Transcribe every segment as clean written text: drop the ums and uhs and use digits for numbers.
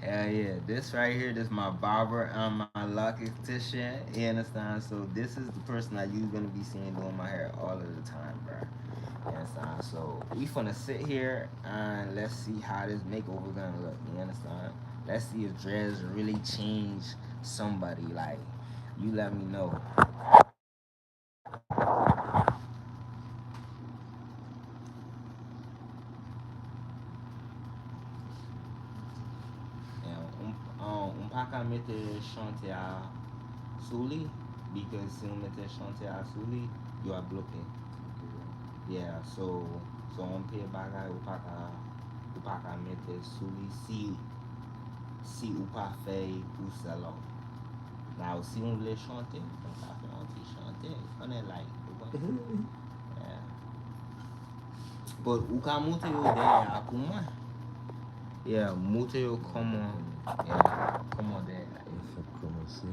Hell yeah. This right here, this my barber and my loctician. You understand? So this is the person that you gonna be seeing doing my hair all of the time, bro. You understand? So we finna sit here and let's see how this makeover gonna look. You understand? Let's see if dreads really change somebody. Like, you let me know. Pas qu'à mettre chanter à Souli, because si on mettait chanter à Souli, you are bloqué. Yeah, so on peut bagay ou pas qu'à mettre Souli si ou pas fait ou selo. Now si on voulait chanter, on peut faire un petit chanter. On est like, yeah. But ou ka monte yo derrière pour moi. Yeah, monte yo comment, yeah, comment derrière. Il faut commencer.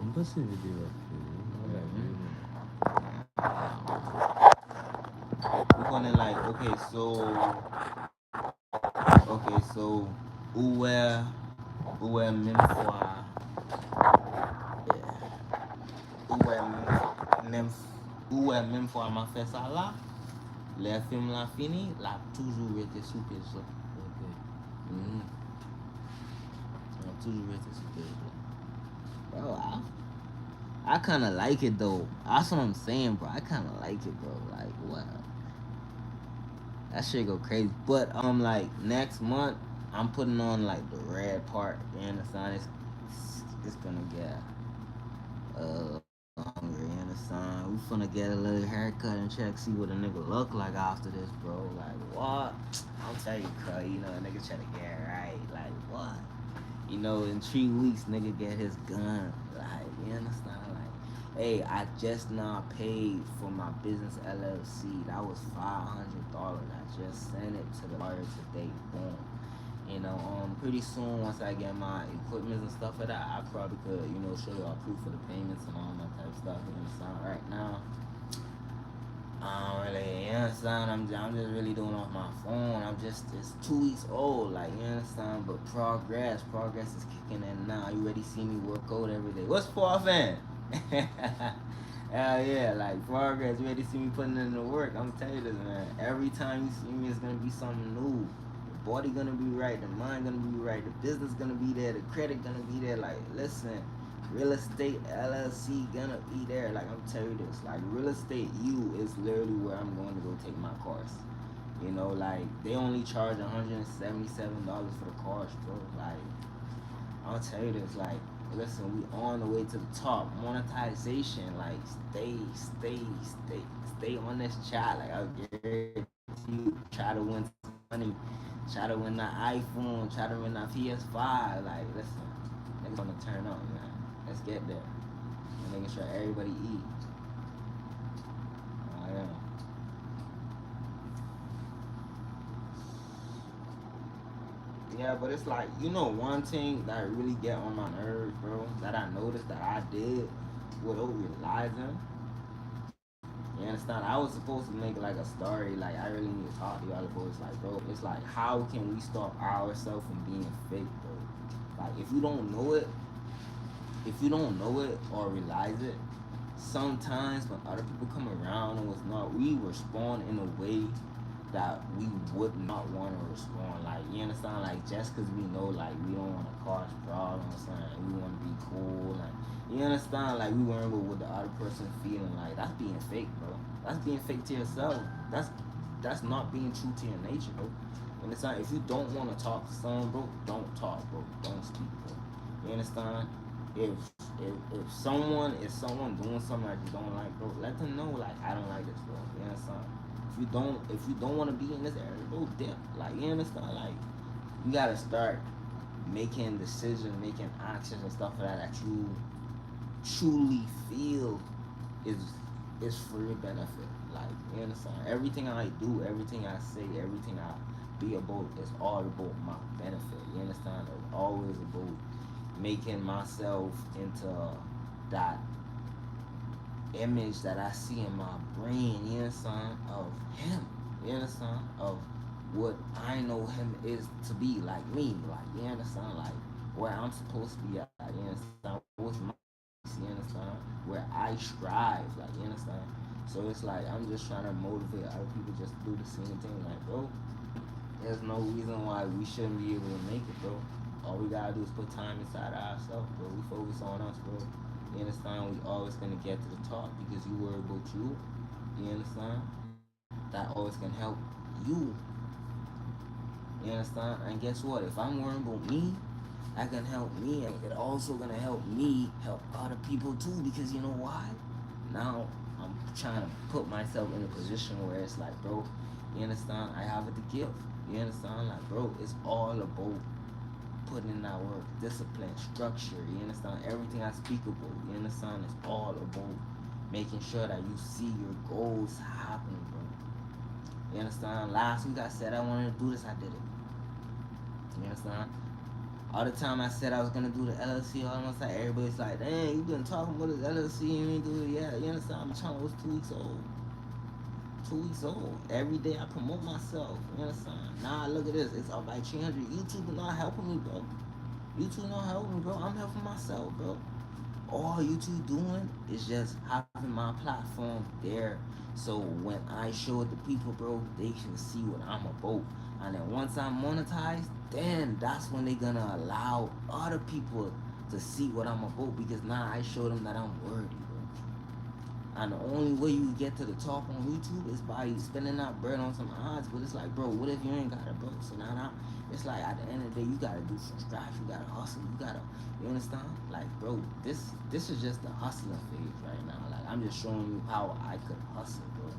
On passe une vidéo We're gonna like, okay, so où est même fois, où est même où est même fois m'a fait ça là, les films là fini, là toujours été sous page là. Mm-hmm. Toujours été sous page là. Bro, I kind of like it though. That's what I'm saying, bro. I kind of like it, bro. Like, what? That shit go crazy. But like next month, I'm putting on like the red part. You understand? It's gonna get hungry. You understand? We finna get a little haircut and check, see what a nigga look like after this, bro. Like what? I'll tell you, cuz you know, a nigga try to get right. Like what? You know, in 3 weeks, nigga get his gun. Like, you understand? Like, hey, I just now paid for my business LLC. That was $500. I just sent it to the lawyer today. Boom. You know, pretty soon once I get my equipment and stuff like that, I probably could, you know, show y'all proof of the payments and all that type of stuff. You understand? Right now, I don't really, you understand? I'm just really doing off my phone. It's 2 weeks old, like, you understand? But progress is kicking in now. You ready to see me work out every day? What's fourth in? Hell yeah, like progress. You ready to see me putting in the work? I'm telling you this, man. Every time you see me, it's gonna be something new. The body gonna be right, the mind gonna be right, the business gonna be there, the credit gonna be there. Like, listen, real estate LLC gonna be there. Like, I'm telling you this. Like, real estate U is literally where I'm going to go take my course. You know, like they only charge $177 for the course, bro. Like, I'll tell you this. Like, listen, we on the way to the top. Monetization. Like, stay on this chat. Like, I'll guarantee you, try to win some money. Try to win that iPhone. Try to win that PS5. Like, listen, niggas gonna turn up, man. Let's get there. And making sure everybody eat. Oh, yeah. Yeah, but it's like, you know, one thing that really get on my nerves, bro, that I noticed that I did without realizing. You understand? I was supposed to make like a story, like I really need to talk to y'all about. It's like, bro, it's like, how can we stop ourselves from being fake, bro? Like, if you don't know it or realize it, sometimes when other people come around and what's not, we respond in a way that we would not want to respond. Like, you understand? Like, just because we know, like, we don't want to cause problems, like, we want to be cool, like, you understand? Like, we worry about what the other person feeling. Like, that's being fake, bro. That's being fake to yourself. That's not being true to your nature, bro. You understand? If you don't want to talk to someone, bro, don't talk, bro. Don't speak, bro. You understand? If if someone doing something that you don't like, bro, let them know, like, I don't like this, bro. You understand? If you don't want to be in this area, bro, dip. Like, you understand? Like, you gotta start making decisions, making actions and stuff like that you truly feel is for your benefit. Like, you understand? Everything I do, everything I say, everything I be about is all about my benefit. You understand? It's always about making myself into that image that I see in my brain, you understand, of him, you understand, of what I know him is to be, like me, like, you understand, like where I'm supposed to be at, you understand, what's my, you understand, where I strive, like, you understand. So it's like I'm just trying to motivate other people just to do the same thing, like, bro, there's no reason why we shouldn't be able to make it, bro. All we gotta do is put time inside of ourselves, bro. We focus on us, bro. You understand? We always gonna get to the top because you worry about you. You understand? That always can help you. You understand? And guess what? If I'm worrying about me, that can help me, and it also gonna help me help other people too. Because you know why? Now I'm trying to put myself in a position where it's like, bro, you understand? I have it to give. You understand? Like, bro, it's all about putting in that work, discipline, structure. You understand? Everything I speak about. You understand? It's all about making sure that you see your goals happening, bro. You understand? Last week I said I wanted to do this, I did it. You understand? All the time I said I was gonna do the LLC, almost like everybody's like, dang, you been talking about this LLC and you ain't do it yet. You understand? My channel was 2 weeks old. 2 weeks old. Every day I promote myself. You understand? Now look at this. It's up by 300. YouTube is not helping me, bro. YouTube not helping me, bro. I'm helping myself, bro. All YouTube doing is just having my platform there. So when I show it to people, bro, they can see what I'm about. And then once I'm monetized, then that's when they gonna allow other people to see what I'm about, because now I show them that I'm worthy, bro. And the only way you get to the top on YouTube is by spending that bread on some odds. But it's like, bro, what if you ain't got it, bro? So now it's like at the end of the day, you gotta do some strife, you gotta hustle, you understand? Like, bro, this is just the hustling phase right now. Like, I'm just showing you how I could hustle, bro.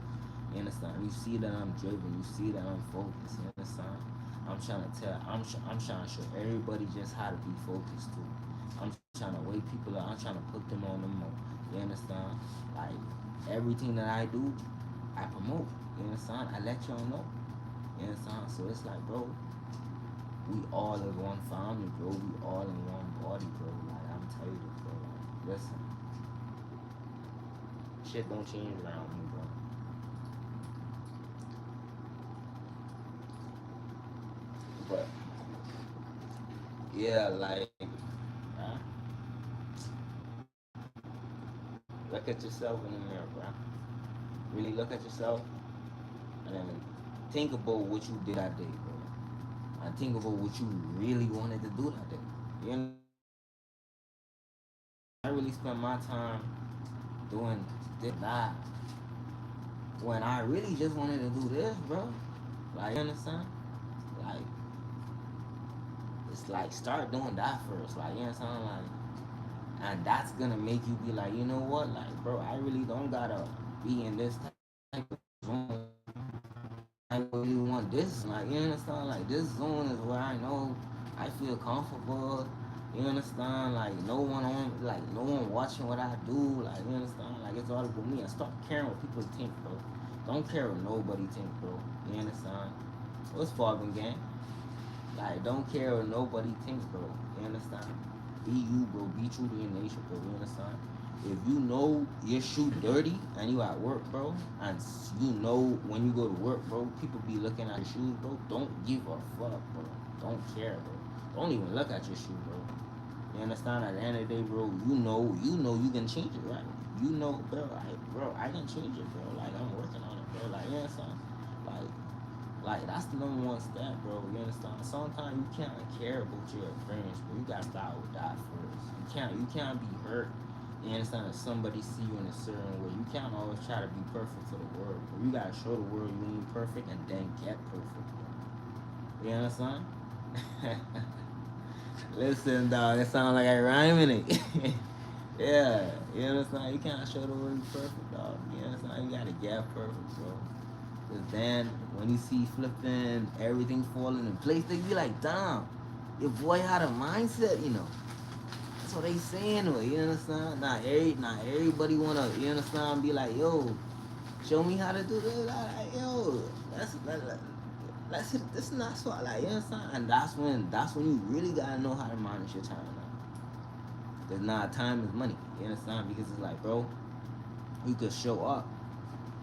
You understand? You see that I'm driven, you see that I'm focused, you understand? I'm trying to show everybody just how to be focused too. I'm trying to wake people up, I'm trying to put them on the mode. You understand? Like, everything that I do, I promote. You understand? I let y'all know. You understand? So it's like, bro, we all in one family, bro. We all in one body, bro. Like, I'm telling you, bro. Like, listen, shit don't change around me, bro. But yeah, like, uh, look at yourself in the mirror, bro. Really look at yourself, and then think about what you did that day, bro. And think about what you really wanted to do that day. You know, I really spent my time doing this, that, when I really just wanted to do this, bro. Like, you understand? Like, it's like, start doing that first. Like, you understand? Like, and that's gonna make you be like, you know what? Like, bro, I really don't gotta be in this type of zone. I really want this. Like, you understand? Like, this zone is where I know I feel comfortable. You understand? Like, no one watching what I do. Like, you understand? Like, it's all about me. And stop caring what people think, bro. Don't care what nobody think, bro. You understand? What's Farben gang? Like, don't care what nobody thinks, bro. You understand? Be you, bro. Be true to your nature, bro. You understand? If you know your shoe dirty and you at work, bro, and you know when you go to work, bro, people be looking at your shoes, bro. Don't give a fuck, bro. Don't care, bro. Don't even look at your shoe, bro. You understand? At the end of the day, bro, you can change it, right? You know, bro, I can change it, bro. Like, I'm working on it, bro. Like, you understand? Like, that's the number one step, bro. You understand? Sometimes you can't care about your appearance, but you gotta start with that first. You can't be hurt. You understand? If somebody see you in a certain way, you can't always try to be perfect for the world. Bro. You gotta show the world you ain't perfect and then get perfect, bro. You understand? Listen, dog. It sounds like I rhyming it. Yeah, you understand? You can't show the world you perfect, dog. You understand? You gotta get perfect, bro. Cause then when you see flipping everything falling in place, they be like, damn, your boy had a mindset, you know. That's what they saying to it, you understand? Not everybody wanna, you understand, be like, yo, show me how to do this. Like, yo, let's hit this not spot, like, you understand? And that's when you really gotta know how to manage your time now. Cause now time is money, you understand? Because it's like, bro, You could show up,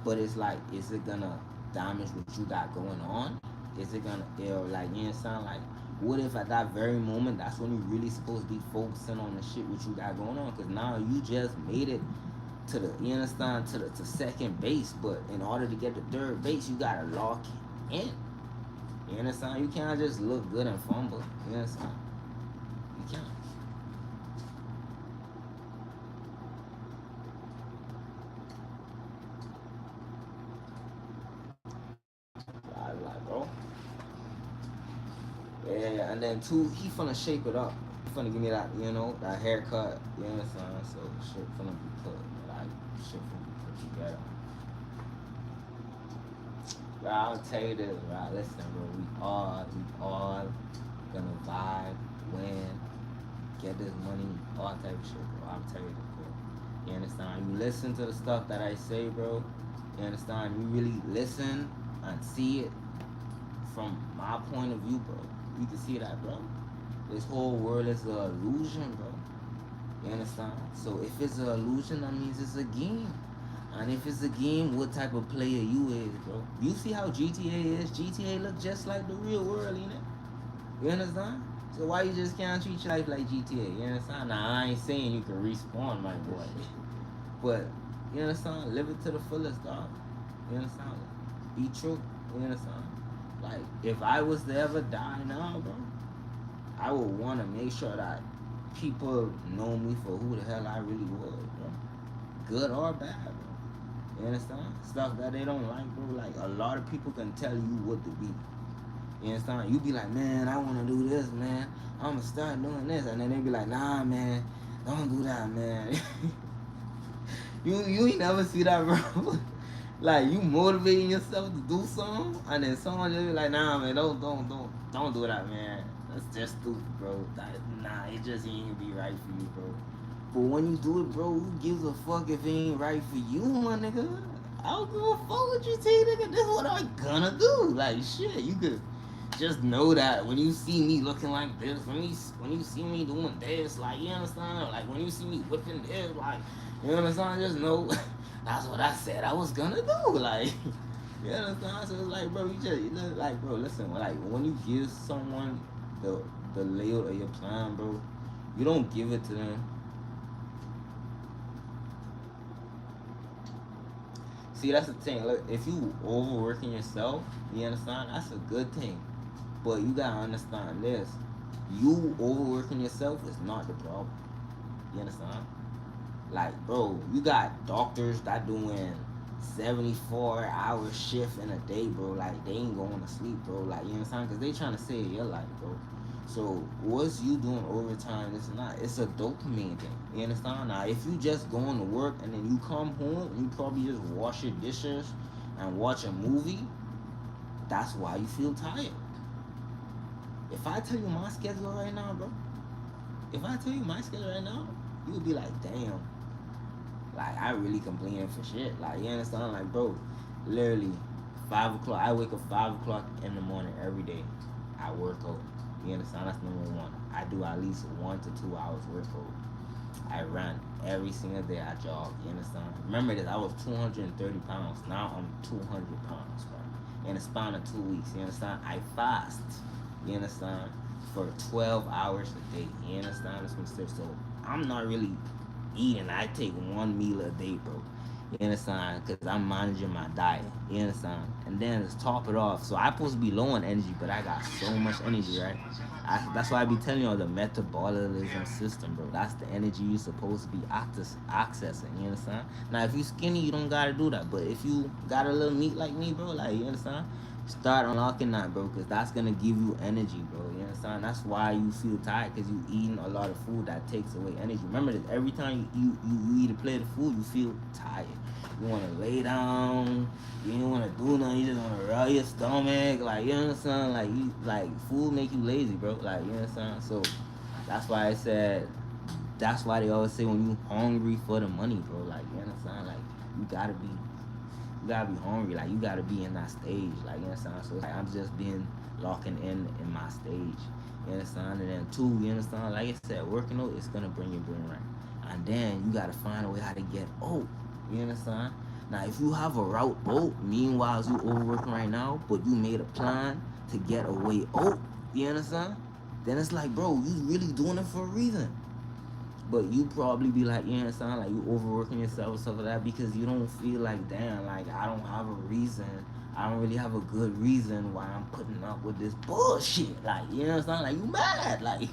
but it's like, is it gonna damage what you got going on? Is it gonna, like, you understand? Like, what if at that very moment, that's when you really supposed to be focusing on the shit what you got going on? Because now you just made it to the, you understand, to second base, but in order to get to third base, you gotta lock in. You understand? You can't just look good and fumble. You understand? You can't. Like, bro. Yeah, and then two, he finna shape it up. He finna give me that, that haircut. You understand? So shit finna be put, like, shit finna be put together. Bro, I'll tell you this, right? Listen, bro, we all gonna vibe, win, get this money, all type of shit, bro. I'll tell you this, bro. You understand? You listen to the stuff that I say, bro. You understand? You really listen and see it from my point of view, bro. You can see that, bro. This whole world is an illusion, bro. You understand? So if it's an illusion, that means it's a game. And if it's a game, what type of player you is, bro? You see how GTA is? GTA look just like the real world, you know? You understand? So why you just can't treat your life like GTA? You understand? Now I ain't saying you can respawn, my boy. But you understand? Live it to the fullest, dog. You understand? Be true. You understand? Like, if I was to ever die now, bro, I would want to make sure that people know me for who the hell I really was, bro. Good or bad, bro. You understand? Stuff that they don't like, bro. Like, a lot of people can tell you what to be. You understand? You be like, man, I want to do this, man. I'm going to start doing this. And then they be like, nah, man, don't do that, man. you ain't never see that, bro. Like, you motivating yourself to do something, and then someone just be like, nah, man, don't do that, man. That's just stupid, bro. Nah, it just ain't be right for you, bro. But when you do it, bro, who gives a fuck if it ain't right for you, my nigga? I don't give a fuck what you say, nigga. This is what I gonna do. Like, shit, you could just know that when you see me looking like this, when you see me doing this, like, you understand? Like, when you see me whipping this, like, you understand? Just know that's what I said I was gonna do. Like, you understand? So it's like, bro, like, bro, listen, like, when you give someone the layout of your plan, bro, you don't give it to them. See, that's the thing. Look, if you overworking yourself, you understand? That's a good thing. But you gotta understand this. You overworking yourself is not the problem. You understand? Like, bro, you got doctors that doing 74-hour shift in a day, bro. Like, they ain't going to sleep, bro. Like, you understand? Because they trying to save your life, bro. So, what's you doing overtime? It's not. It's a dopamine thing. You understand? Now, if you just going to work and then you come home and you probably just wash your dishes and watch a movie, that's why you feel tired. If I tell you my schedule right now, bro, if I tell you my schedule right now, you would be like, damn. Like, I really complaining for shit. Like, you understand? Like, bro, literally, 5 o'clock. I wake up 5 o'clock in the morning every day. I work out. You understand? That's number one. I do at least 1 to 2 hours workout. I run every single day. I jog. You understand? Remember this, I was 230 pounds. Now I'm 200 pounds, bro. In a span of 2 weeks. You understand? I fast. You understand? For 12 hours a day. You understand? That's what I'm. So I'm not really eating. I take one meal a day, bro. You understand? Because I'm managing my diet. You understand? And then let's top it off. So I'm supposed to be low on energy, but I got so much energy, right? That's why I be telling you all the metabolism system, bro. That's the energy you supposed to be accessing. You understand? Now, if you skinny, you don't gotta do that. But if you got a little meat like me, bro, like, you understand? Start unlocking that, bro, because that's gonna give you energy, bro. You understand? That's why you feel tired, because you eating a lot of food that takes away energy. Remember this, every time you eat a plate of food, you feel tired. You want to lay down. You don't want to do nothing. You just want to rub your stomach. Like, you understand? Like, food make you lazy, bro. Like, you understand? So that's why I said, that's why they always say when you hungry for the money, bro. Like, you understand? Like, you gotta be hungry. Like, you gotta be in that stage. Like, you understand? So like, I'm just being locking in my stage. You understand? And then two, you understand? Like I said, working out is gonna bring your brain right. And then you gotta find a way how to get out. You understand? Now, if you have a route out, meanwhile you overworking right now, but you made a plan to get a way out, you understand? Then it's like, bro, you really doing it for a reason. But you probably be like, you understand, like you overworking yourself and stuff like that because you don't feel like, damn, like I don't have a reason. I don't really have a good reason why I'm putting up with this bullshit. Like, you understand? Like, you mad. Like,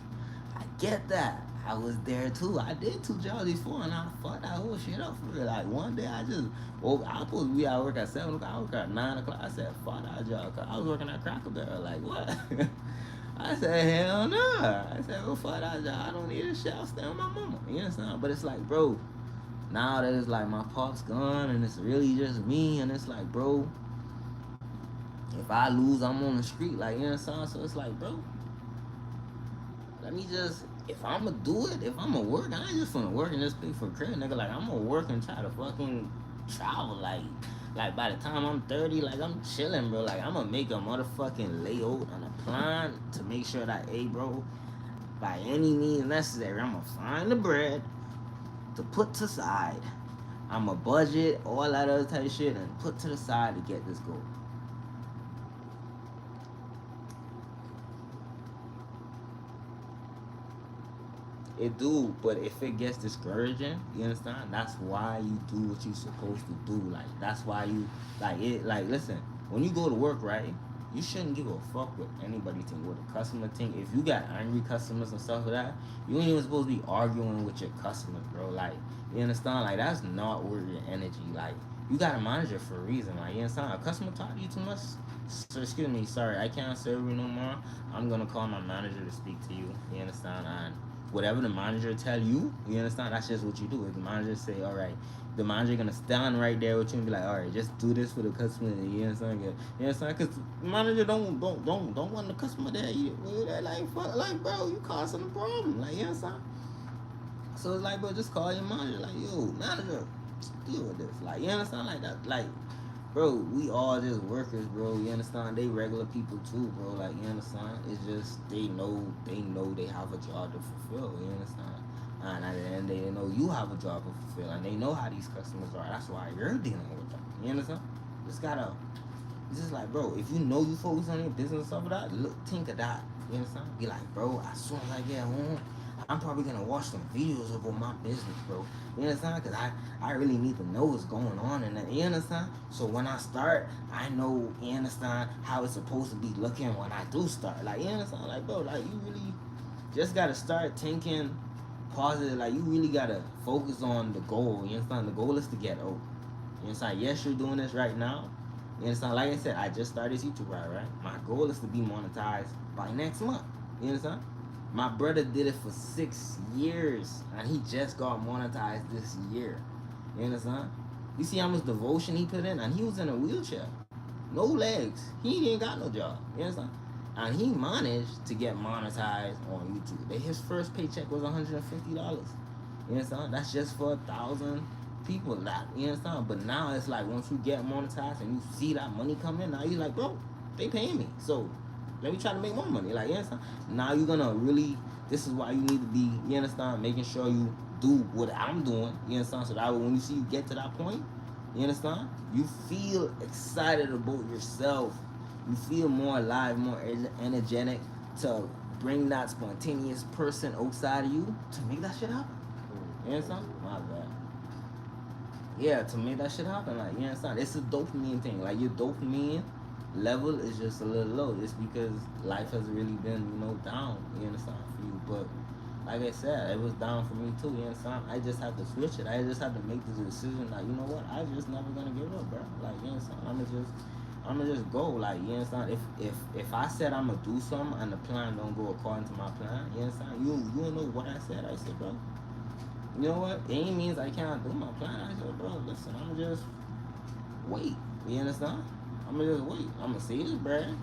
I get that. I was there too. I did 2 jobs before and I fucked that whole shit up for real. Like, one day I just woke, I was supposed to be at work at 7 o'clock. I work at 9 o'clock. I said, fuck that job. Cause I was working at Cracker Barrel. Like, what? I said, hell no. I said, well, fuck that job. I don't need this shit. I'll stay with my mama. You understand? But it's like, bro, now that it's like my pop's gone and it's really just me, and it's like, bro, if I lose, I'm on the street. Like, you understand? So it's like, bro, let me just, if I'ma do it, if I'ma work, I ain't just gonna work and just pay for credit, nigga. Like, I'm gonna work and try to fucking travel. Like by the time I'm 30, like I'm chilling, bro. Like I'm gonna make a motherfucking layout on a plan to make sure that, hey, bro, by any means necessary, I'm gonna find the bread to put to side. I'm gonna budget all that other type of shit and put to the side to get this goal. It do, but if it gets discouraging, you understand? That's why you do what you supposed to do. Like that's why you like it. Like listen, when you go to work, right? You shouldn't give a fuck what anybody think, what a customer think. If you got angry customers and stuff like that, you ain't even supposed to be arguing with your customers, bro. Like you understand? Like that's not worth your energy. Like you got a manager for a reason. Like you understand? A customer talk to you too much. So, excuse me, sorry, I can't serve you no more. I'm gonna call my manager to speak to you. You understand? And whatever the manager tell you, you understand, that's just what you do. If the manager say, all right, the manager gonna stand right there with you and be like, all right, just do this for the customer. You understand? You understand? Because the manager don't want the customer there. Like fuck, like bro, you causing a problem. Like you understand? So it's like, bro, just call your manager. Like yo, manager, deal with this. Like you understand? Like that. Like bro, we all just workers, bro. You understand? They regular people too, bro. Like you understand? It's just they know they have a job to fulfill. You understand? And at the end, they know you have a job to fulfill, and they know how these customers are. That's why you're dealing with them. You understand? Just gotta. It's just like, bro, if you know you focus on your business and stuff like that, look, think of that. You understand? Be like, bro, as soon as I get home, I'm probably gonna watch some videos about my business, bro. You understand? Because I really need to know what's going on in that. You understand? So when I start, I know, you understand, how it's supposed to be looking when I do start. Like, you understand? Like, bro, like, you really just gotta start thinking positive. Like, you really gotta focus on the goal. You understand? The goal is to get out. You understand? Yes, you're doing this right now. You understand? Like I said, I just started YouTube, right? My goal is to be monetized by next month. You understand? My brother did it for 6 years, and he just got monetized this year. You understand? You see how much devotion he put in, and he was in a wheelchair, no legs. He ain't got no job. You understand? And he managed to get monetized on YouTube. His first paycheck was $150. You understand? That's just for 1,000 people. That you understand? But now it's like once you get monetized and you see that money come in, now you're like, bro, they paying me. So let me try to make more money. Like, you understand? Now you're gonna really, this is why you need to be, you understand, making sure you do what I'm doing, you understand? So that when you see you get to that point, you understand? You feel excited about yourself. You feel more alive, more energetic to bring that spontaneous person outside of you to make that shit happen. You understand? My bad. Yeah, to make that shit happen. Like, you understand? It's a dopamine thing. Like, your dopamine level is just a little low. It's because life has really been, down, you understand, for you. But like I said, it was down for me too, you understand? I just have to switch it. I just have to make the decision, like, you know what, I just never gonna give up, bro. Like, you understand? I'ma just go. Like, you understand? If I said I'ma do something and the plan don't go according to my plan, you understand? You don't know what I said. I said, bro, you know what? It ain't means I can't do my plan. I said, bro, listen, I'ma just wait. You understand? I'm gonna just wait. I'm gonna save this bread,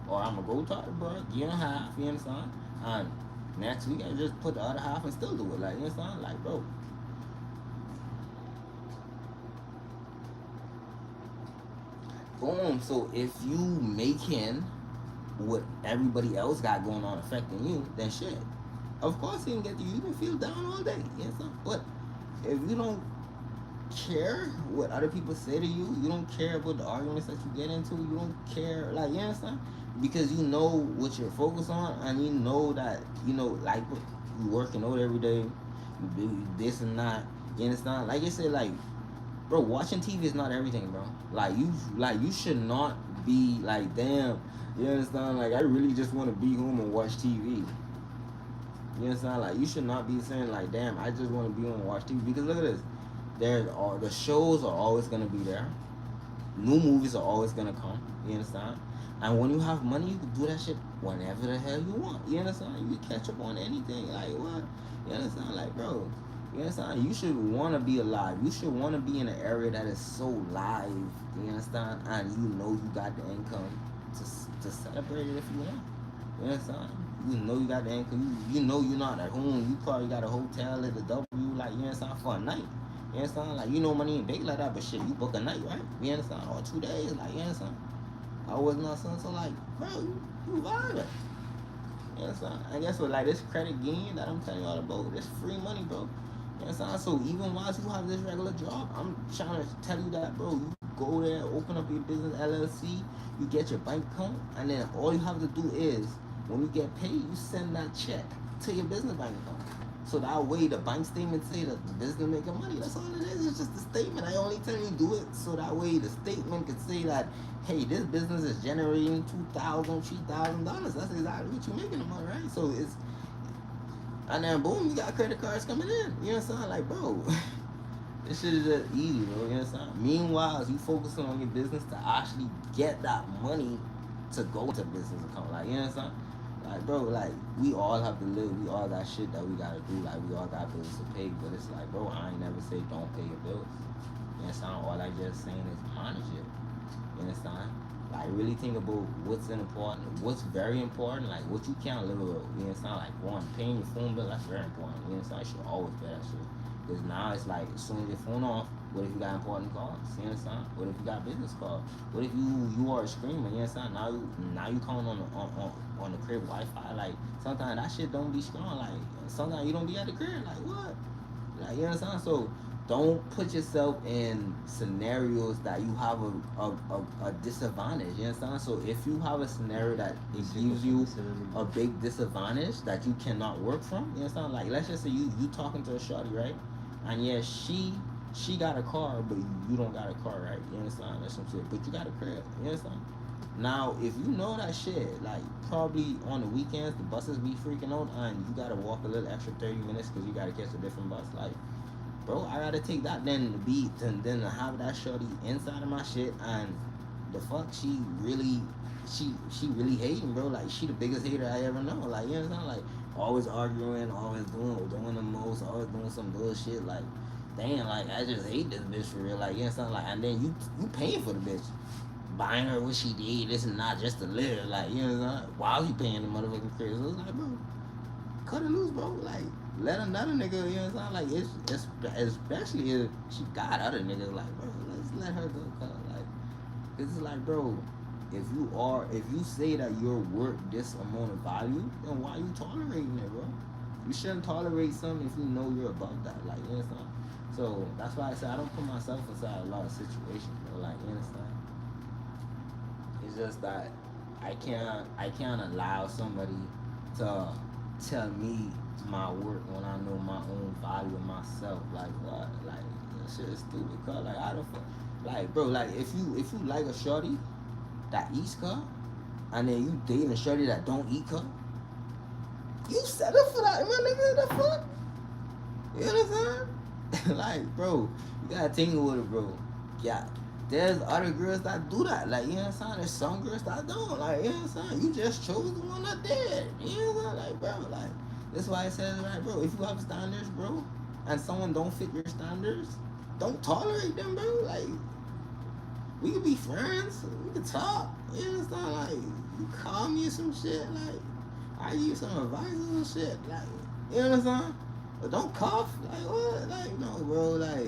or I'm gonna go talk to bro, give him half, you understand? And next week I just put the other half and still do it. Like, you understand? Like, bro. Boom. So if you making what everybody else got going on affecting you, then shit. Of course you can get you can feel down all day. You understand? But if you don't care what other people say to you. You don't care about the arguments that you get into. You don't care, like, you understand? Because you know what you're focused on, and you know that, like, you working out every day, you do this and that. You understand? Like I said, like, bro, watching TV is not everything, bro. Like you should not be like, damn. You understand? Like, I really just want to be home and watch TV. You understand? Like, you should not be saying like, damn, I just want to be home and watch TV. Because look at this, the shows are always gonna be there. New movies are always gonna come. You understand? And when you have money, you can do that shit whenever the hell you want. You understand? You can catch up on anything. Like, what? You understand? Like, bro, you understand? You should want to be alive. You should want to be in an area that is so live. You understand? And you know you got the income to celebrate it if you want. You understand? You know you got the income. You know you're not at home. You probably got a hotel at the W. Like, you understand? For a night. You understand? Like, you know money ain't big like that, but shit, you book a night, right? You understand? Or 2 days. Like, you understand? I was not saying, so like, bro, you vibing. You understand? And guess what? Like, this credit gain that I'm telling you all about, this free money, bro. You understand? So even while you have this regular job, I'm trying to tell you that, bro, you go there, open up your business LLC, you get your bank account, and then all you have to do is, when you get paid, you send that check to your business bank account. So that way the bank statement say that the business making money. That's all it is. It's just a statement. I only tell you do it so that way the statement could say that, hey, this business is generating $2,000, $3,000. That's exactly what you're making the money, right? So it's, and then boom, you got credit cards coming in. You know what I'm saying? Like, bro, this shit is just easy, bro. You know what I'm saying? Meanwhile, you focusing on your business to actually get that money to go to business account. Like, you know what I'm saying? Like, bro, like, we all have to live. We all got shit that we gotta do. Like, we all got bills to pay. But it's like, bro, I ain't never say don't pay your bills. You understand? All I just saying is manage it. You understand? Like, really think about what's important, what's very important, like what you can't live with. You understand? Like, one, paying your phone bill, that's very important. You understand? You should always pay that shit. Because now it's like, as soon as your phone off, what if you got important calls? You understand? What if you got business calls? What if you are a screamer? You understand? Now you calling on the crib Wi-Fi. Like, sometimes that shit don't be strong. Like, sometimes you don't be at the crib. Like, what? Like, you understand? So don't put yourself in scenarios that you have a disadvantage. You understand? So if you have a scenario that it gives you a big disadvantage that you cannot work from, you understand? Like, let's just say you talking to a shorty, right? And yeah, she got a car, but you don't got a car, right? You understand? That's some shit. But you got a crib. You understand? Now, if you know that shit, like, probably on the weekends the buses be freaking out, and you gotta walk a little extra 30 minutes because you gotta catch a different bus, like, bro, I gotta take that then to have that shorty inside of my shit, and the fuck, she really hating, bro. Like, she the biggest hater I ever know. Like, you know, like, always arguing, always doing the most, always doing some bullshit. Like, damn, like, I just hate this bitch for real. Like, you know, like, and then you paying for the bitch, buying her what she did, this and not just to live. Like, you know, while you paying the motherfucking credit. So it's like, bro, cut her loose, bro. Like, let another nigga, you know what I'm saying? Like, it's especially if she got other niggas, like, bro, let's let her go. Like, it's like, bro, if you say that you're worth this amount of value, then why are you tolerating it, bro? You shouldn't tolerate something if you know you're above that. Like, you understand? So that's why I say I don't put myself inside a lot of situations, bro. Like, you understand? It's just that I can't allow somebody to tell me my work when I know my own value of myself. Like, what? Like, that shit is stupid, cuz. Like, I don't, like, bro, like, if you like a shorty that eats, cuz, and then you dating a shorty that don't eat, cuz, you set up for that, my nigga. The fuck? You understand? Like, bro, you gotta think with it, bro. Yeah. There's other girls that do that. Like, you know what I'm saying? There's some girls that don't. Like, you know what I'm saying? You just chose the one that did. You know what I'm saying? Like, bro, like, that's why I said, like, bro, if you have standards, bro, and someone don't fit your standards, don't tolerate them, bro. Like, we could be friends. We could talk. You know what I'm saying? Like, you call me or some shit. Like, I give you some advice or some shit. Like, you know what I'm saying? But don't cough. Like, what? Like, no, bro. Like,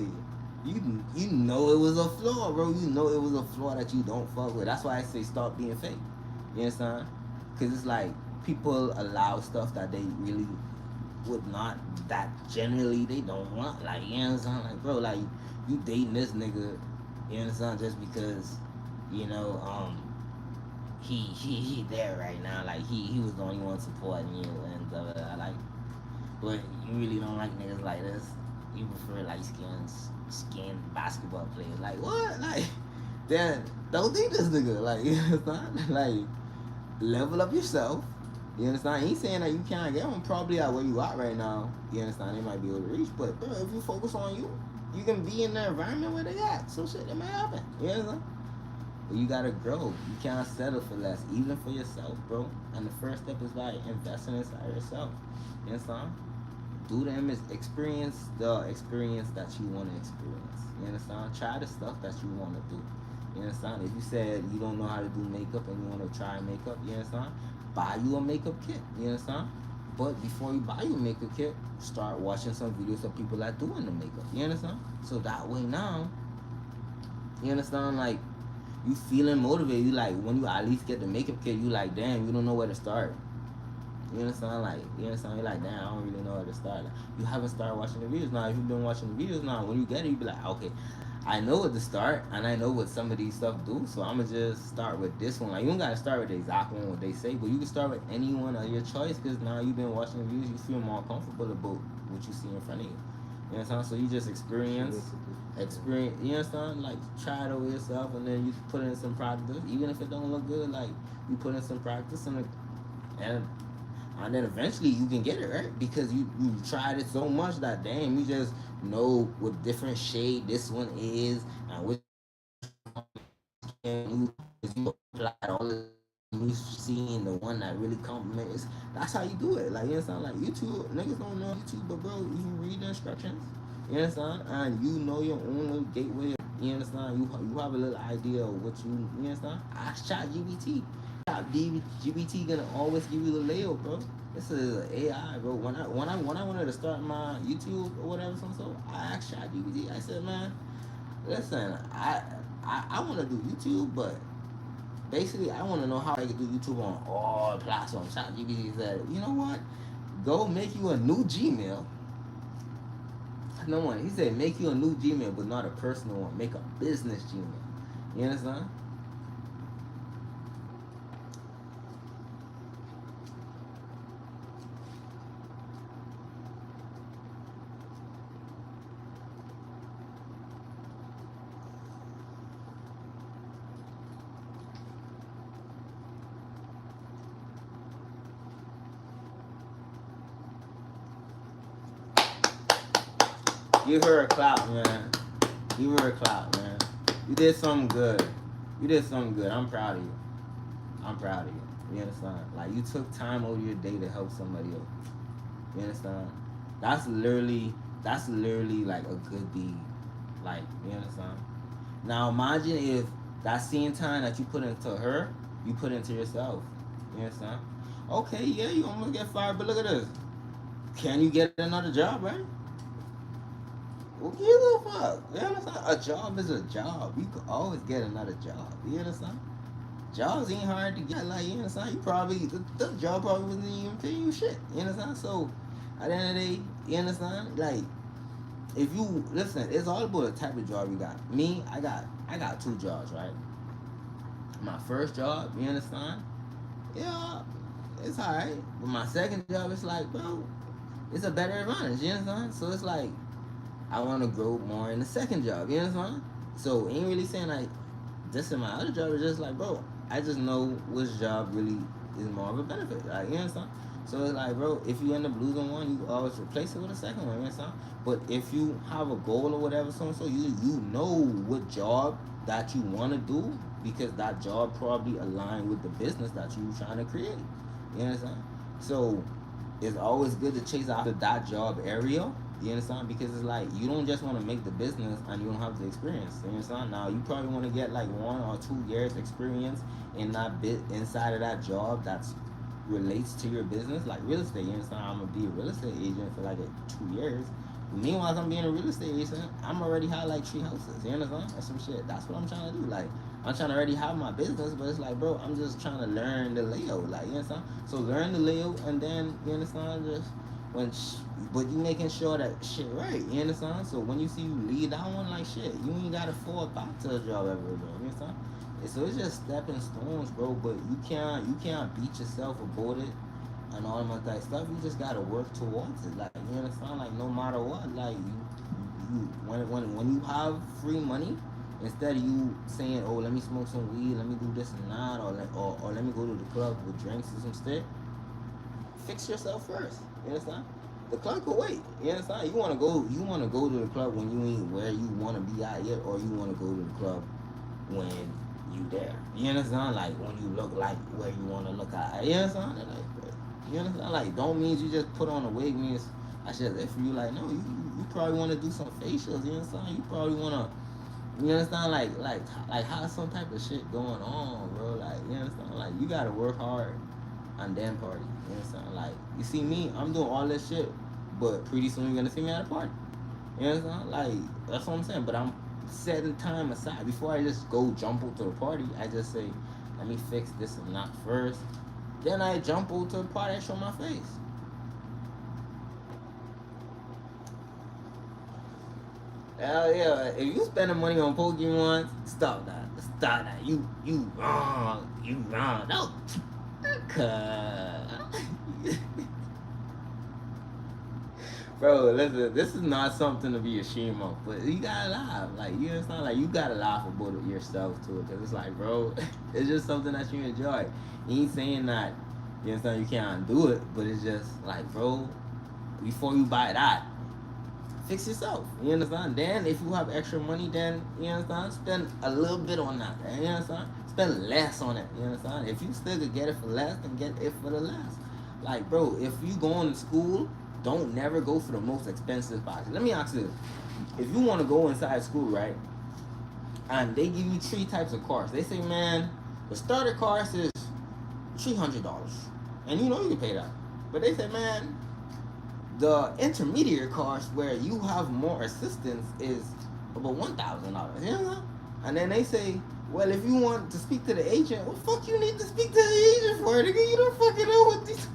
you know it was a flaw, bro. You know it was a flaw that you don't fuck with. That's why I say stop being fake. You understand? Because it's like people allow stuff that they really would not, that generally they don't want. Like, you know what I'm saying? Like, bro, like, you dating this nigga, you understand, just because, you know, he there right now, like he was the only one supporting you and blah, blah, blah. Like, but you really don't like niggas like this. You prefer light skinned basketball players. Like what? Like then don't date this nigga. Like you understand? Like level up yourself. You understand? I ain't saying that you can't get one probably at where you at right now. You understand? They might be able to reach, but bro, if you focus on you, you can be in the environment where they at. So shit, that might happen. You understand? But you gotta grow. You can't settle for less, even for yourself, bro. And the first step is by investing inside yourself. You understand? Do the experience the experience that you want to experience. You understand? Try the stuff that you want to do. You understand? If you said you don't know how to do makeup and you want to try makeup, you understand? Buy you a makeup kit. You understand? But before you buy your makeup kit, start watching some videos of people that doing the makeup. You understand? So that way now, you understand? Like you feeling motivated. You like when you at least get the makeup kit, you like damn, you don't know where to start. You understand? Like, you understand? You're like, damn, I don't really know where to start. Like, you haven't started watching the videos now. If you've been watching the videos now, when you get it, you be like, okay, I know what to start, and I know what some of these stuff do, so I'm going to just start with this one. Like, you don't got to start with the exact one, what they say, but you can start with any one of your choice, because now you've been watching the videos, you feel more comfortable about what you see in front of you. You understand? So you just experience, you understand? Like, try it over yourself, and then you put in some practice. Even if it don't look good, like, you put in some practice, and then eventually you can get it, right? Because you tried it so much that damn, you just know what different shade this one is and which can you apply all the you seeing the one that really compliments. That's how you do it. Like you understand? Like YouTube, niggas don't know YouTube, but bro, you read the instructions. You understand? And you know your own little gateway. You understand? You have a little idea of what you understand? Ask ChatGPT. ChatGPT gonna always give you the layout, bro. This is AI, bro. When I wanted to start my YouTube or whatever, so I asked ChatGPT. I said, man, listen, I want to do YouTube, but basically I want to know how I can do YouTube on all platforms. ChatGPT said, you know what? Go make you a new Gmail. No one. He said make you a new Gmail, but not a personal one. Make a business Gmail. You understand? Give her a clap, man. Give her a clap, man. You did something good. You did something good. I'm proud of you. I'm proud of you. You understand? Like you took time over your day to help somebody else. You understand? That's literally like a good deed. Like, you understand? Now imagine if that same time that you put into her, you put into yourself. You understand? Okay, yeah, you almost get fired, but look at this. Can you get another job, right? Who gives a fuck? You understand? A job is a job. You could always get another job. You understand? Jobs ain't hard to get. Like, you understand? You probably, the job probably wasn't even paying you shit. You understand? So, at the end of the day, you understand? Like, if you, listen, it's all about the type of job you got. Me, I got 2 jobs, right? My first job, you understand? Yeah, it's alright. But my second job, it's like, bro, it's a better advantage. You understand? So, it's like, I want to grow more in the second job. You understand? So ain't really saying like this in my other job. It's just like, bro, I just know which job really is more of a benefit. Like, you understand? So it's like, bro, if you end up losing one, you always replace it with a second one. You understand? But if you have a goal or whatever, so you know what job that you want to do because that job probably aligned with the business that you trying to create. You understand? So it's always good to chase after that job area. You understand? Because it's like you don't just want to make the business and you don't have the experience. You understand? Now you probably want to get like 1 or 2 years experience in that bit inside of that job that's relates to your business, like real estate. You understand? I'm gonna be a real estate agent for like 2 years. Meanwhile, as I'm being a real estate agent, I'm already have like 3 houses. You understand? That's some shit. That's what I'm trying to do. Like I'm trying to already have my business, but it's like, bro, I'm just trying to learn the layout. Like, you understand? So learn the layout, and then you understand, just when but you making sure that shit right, you understand? So when you see you leave that one, like shit, you ain't gotta fall back to a job ever, bro. You understand? So it's just stepping stones, bro. But you can't beat yourself about it and all that stuff. You just gotta work towards it. Like you understand? Like no matter what, like you when you have free money, instead of you saying, oh, let me smoke some weed, let me do this and that, or let me go to the club with drinks and some shit, fix yourself first. You understand? The club could wait. You understand? You wanna go to the club when you ain't where you wanna be at yet, or you wanna go to the club when you there. You understand? Like when you look like where you wanna look at. You understand? Like you understand? Like don't means you just put on a wig means I should if you like no, you probably wanna do some facials, you understand? You probably wanna you understand like have some type of shit going on, bro. Like you understand? Like you gotta work hard and then party. You understand? Like you see me, I'm doing all this shit, but pretty soon you're gonna see me at a party. You understand? Like that's what I'm saying. But I'm setting time aside before I just go jump out to the party. I just say, let me fix this and that first. Then I jump out to the party and show my face. Hell yeah! If you spending money on Pokemon, stop that. Stop that. You wrong. You wrong. No. Bro, listen, this is not something to be ashamed of, but you gotta laugh. Like, you understand? Like, you gotta laugh about it yourself, too, because it's like, bro, it's just something that you enjoy. You ain't saying that, you understand, you can't do it, but it's just like, bro, before you buy that, fix yourself. You understand? Then, if you have extra money, then, you understand, spend a little bit on that. You understand? Spend less on it. You understand? If you still could get it for less, then get it for the less. Like, bro, if you going to school, don't never go for the most expensive box. Let me ask you, if you want to go inside school, right, and they give you 3 types of course, they say, man, the starter course is $300, and you know you can pay that. But they say, man, the intermediate course where you have more assistance is about $1,000. You know? And then they say, well, if you want to speak to the agent, what the fuck you need to speak to the agent for? Nigga, you don't fucking know what these.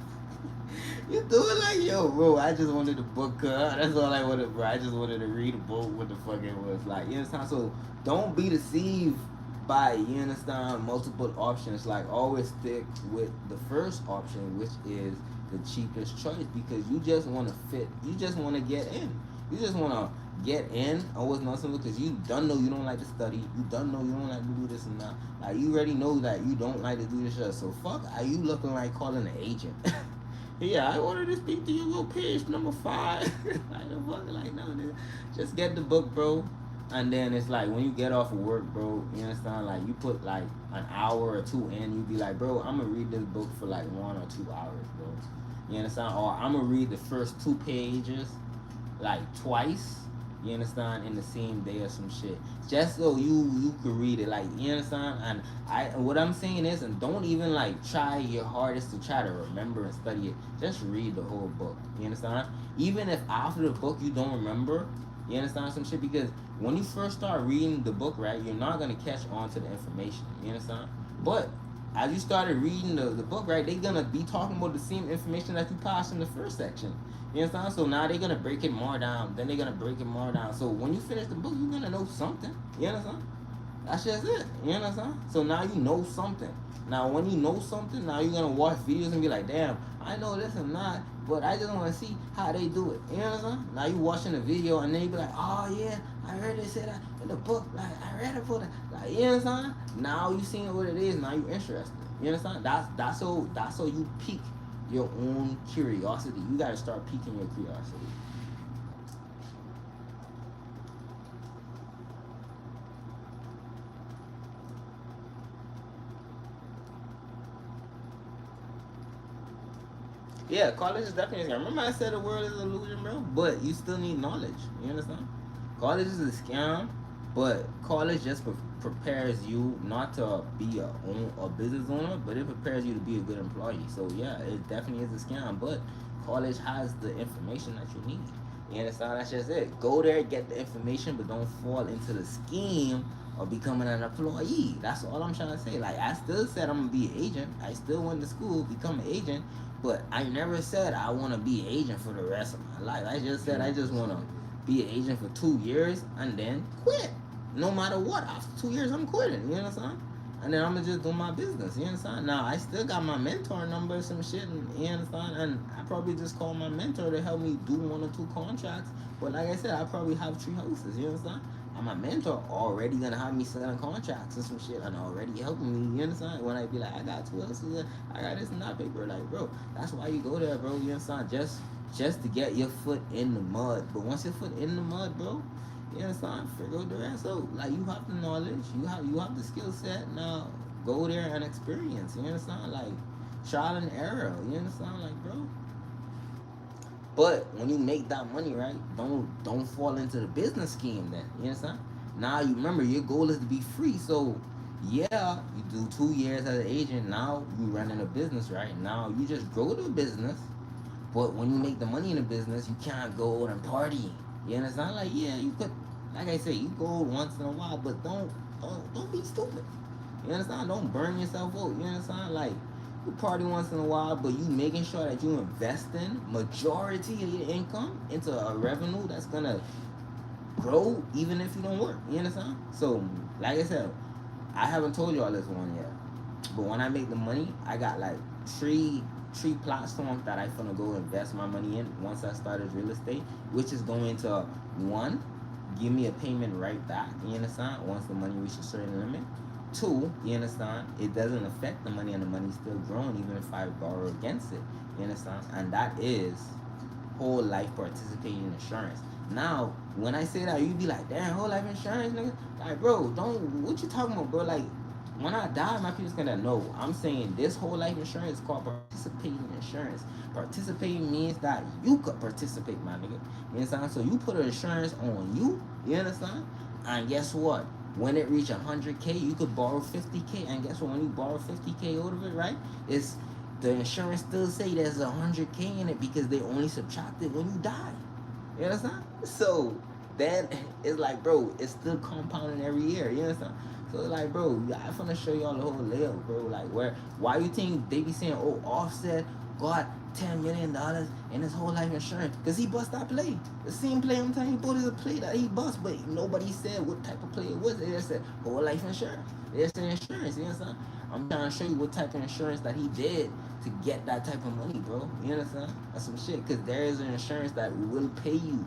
You do it like, yo, bro, I just wanted to book that's all I wanted, bro. I just wanted to read a book, what the fuck it was like. You understand? So don't be deceived by, you understand, multiple options. Like, always stick with the first option, which is the cheapest choice, because you just want to fit, you just want to get in. You just want to get in, always know something, because you don't know you don't like to study. You don't know you don't like to do this and that. Like, you already know that you don't like to do this shit. So fuck, are you looking like calling an agent? Yeah, I wanted to speak to you, little page number 5. Like the fuck, like no, nigga. Just get the book, bro. And then it's like when you get off of work, bro, you understand? Like you put like an hour or 2 in, you be like, bro, I'm gonna read this book for like 1 or 2 hours, bro. You understand? Or I'm gonna read the first 2 pages like twice. You understand? In the same day or some shit, just so you could read it. Like you understand? And what I'm saying is, and don't even like try your hardest to try to remember and study it. Just read the whole book. You understand? Even if after the book you don't remember, you understand some shit, because when you first start reading the book, right, you're not gonna catch on to the information. You understand? But as you started reading the book, right, they're gonna be talking about the same information that you passed in the first section. You understand? So now they're gonna break it more down. Then they're gonna break it more down. So when you finish the book, you're gonna know something. You understand? That's just it. You understand? So now you know something. Now when you know something, now you're gonna watch videos and be like, damn, I know this and that, but I just wanna see how they do it. You understand? Now you watching the video and then you be like, oh yeah, I heard they say that in the book. Like I read it for that. Like you understand? Now you seeing what it is. Now you interested. You understand? That's so you peak your own curiosity. You gotta start piquing your curiosity. Yeah, college is definitely a scam. Remember I said the world is an illusion, bro? But you still need knowledge. You understand? College is a scam, but college just prepares you not to be a business owner, but it prepares you to be a good employee. So yeah, it definitely is a scam, but college has the information that you need. You understand? That's just it. Go there, get the information, but don't fall into the scheme or becoming an employee. That's all I'm trying to say. Like, I still said I'm gonna be an agent. I still went to school, become an agent, but I never said I want to be an agent for the rest of my life. I just said I just want to be an agent for 2 years and then quit. No matter what, after 2 years, I'm quitting. You understand? And then I'm gonna just do my business. You understand? Now I still got my mentor number, some shit, and you understand? And I probably just call my mentor to help me do 1 or 2 contracts. But like I said, I probably have 3 houses. You understand? And my mentor already gonna have me signing contracts and some shit, and already helping me. You understand? When I be like, I got 2 houses, I got this and that paper. Like, bro, that's why you go there, bro. You understand? Just to get your foot in the mud. But once your foot in the mud, bro, you understand? Figure out the rest out. Like, you have the knowledge, you have the skill set. Now go there and experience. You understand? Like, trial and error. You understand? Like, bro. But when you make that money, right? Don't fall into the business scheme. Then you understand? Now you remember your goal is to be free. So yeah, you do 2 years as an agent. Now you running a business, right? Now you just grow the business. But when you make the money in the business, you can't go out and party. You understand? Like, yeah, you could, like I say, you go once in a while, but don't be stupid. You understand? Don't burn yourself out. You understand? Like, you party once in a while, but you making sure that you invest in majority of your income into a revenue that's gonna grow even if you don't work. You understand? So, like I said, I haven't told y'all this one yet, but when I make the money, I got like three platforms that I finna go invest my money in once I started real estate, which is going to, one, give me a payment right back. You understand? Once the money reaches a certain limit. 2, you understand? It doesn't affect the money, and the money's still growing even if I borrow against it. You understand? And that is whole life participating insurance. Now, when I say that, you be like, damn, whole life insurance, nigga. Like, bro, what you talking about, bro? Like, when I die, my people's gonna know. I'm saying this whole life insurance is called participating insurance. Participating means that you could participate, my nigga. You understand? So you put an insurance on you. You understand? And guess what? When it reach 100K, you could borrow 50K. And guess what? When you borrow 50K out of it, right? It's the insurance still say there's 100K in it because they only subtract it when you die. You understand? So then it's like, bro, it's still compounding every year. You understand? So it's like, bro, I'm finna show y'all the whole layout, bro. Like, why you think they be saying, oh, Offset got $10 million in his whole life insurance? Because he bust that play. The same play I'm telling you about is a play that he bust, but nobody said what type of play it was. They just said whole life insurance. They just said insurance, you understand? I'm trying to show you what type of insurance that he did to get that type of money, bro. You understand? That's some shit. Because there is an insurance that will pay you.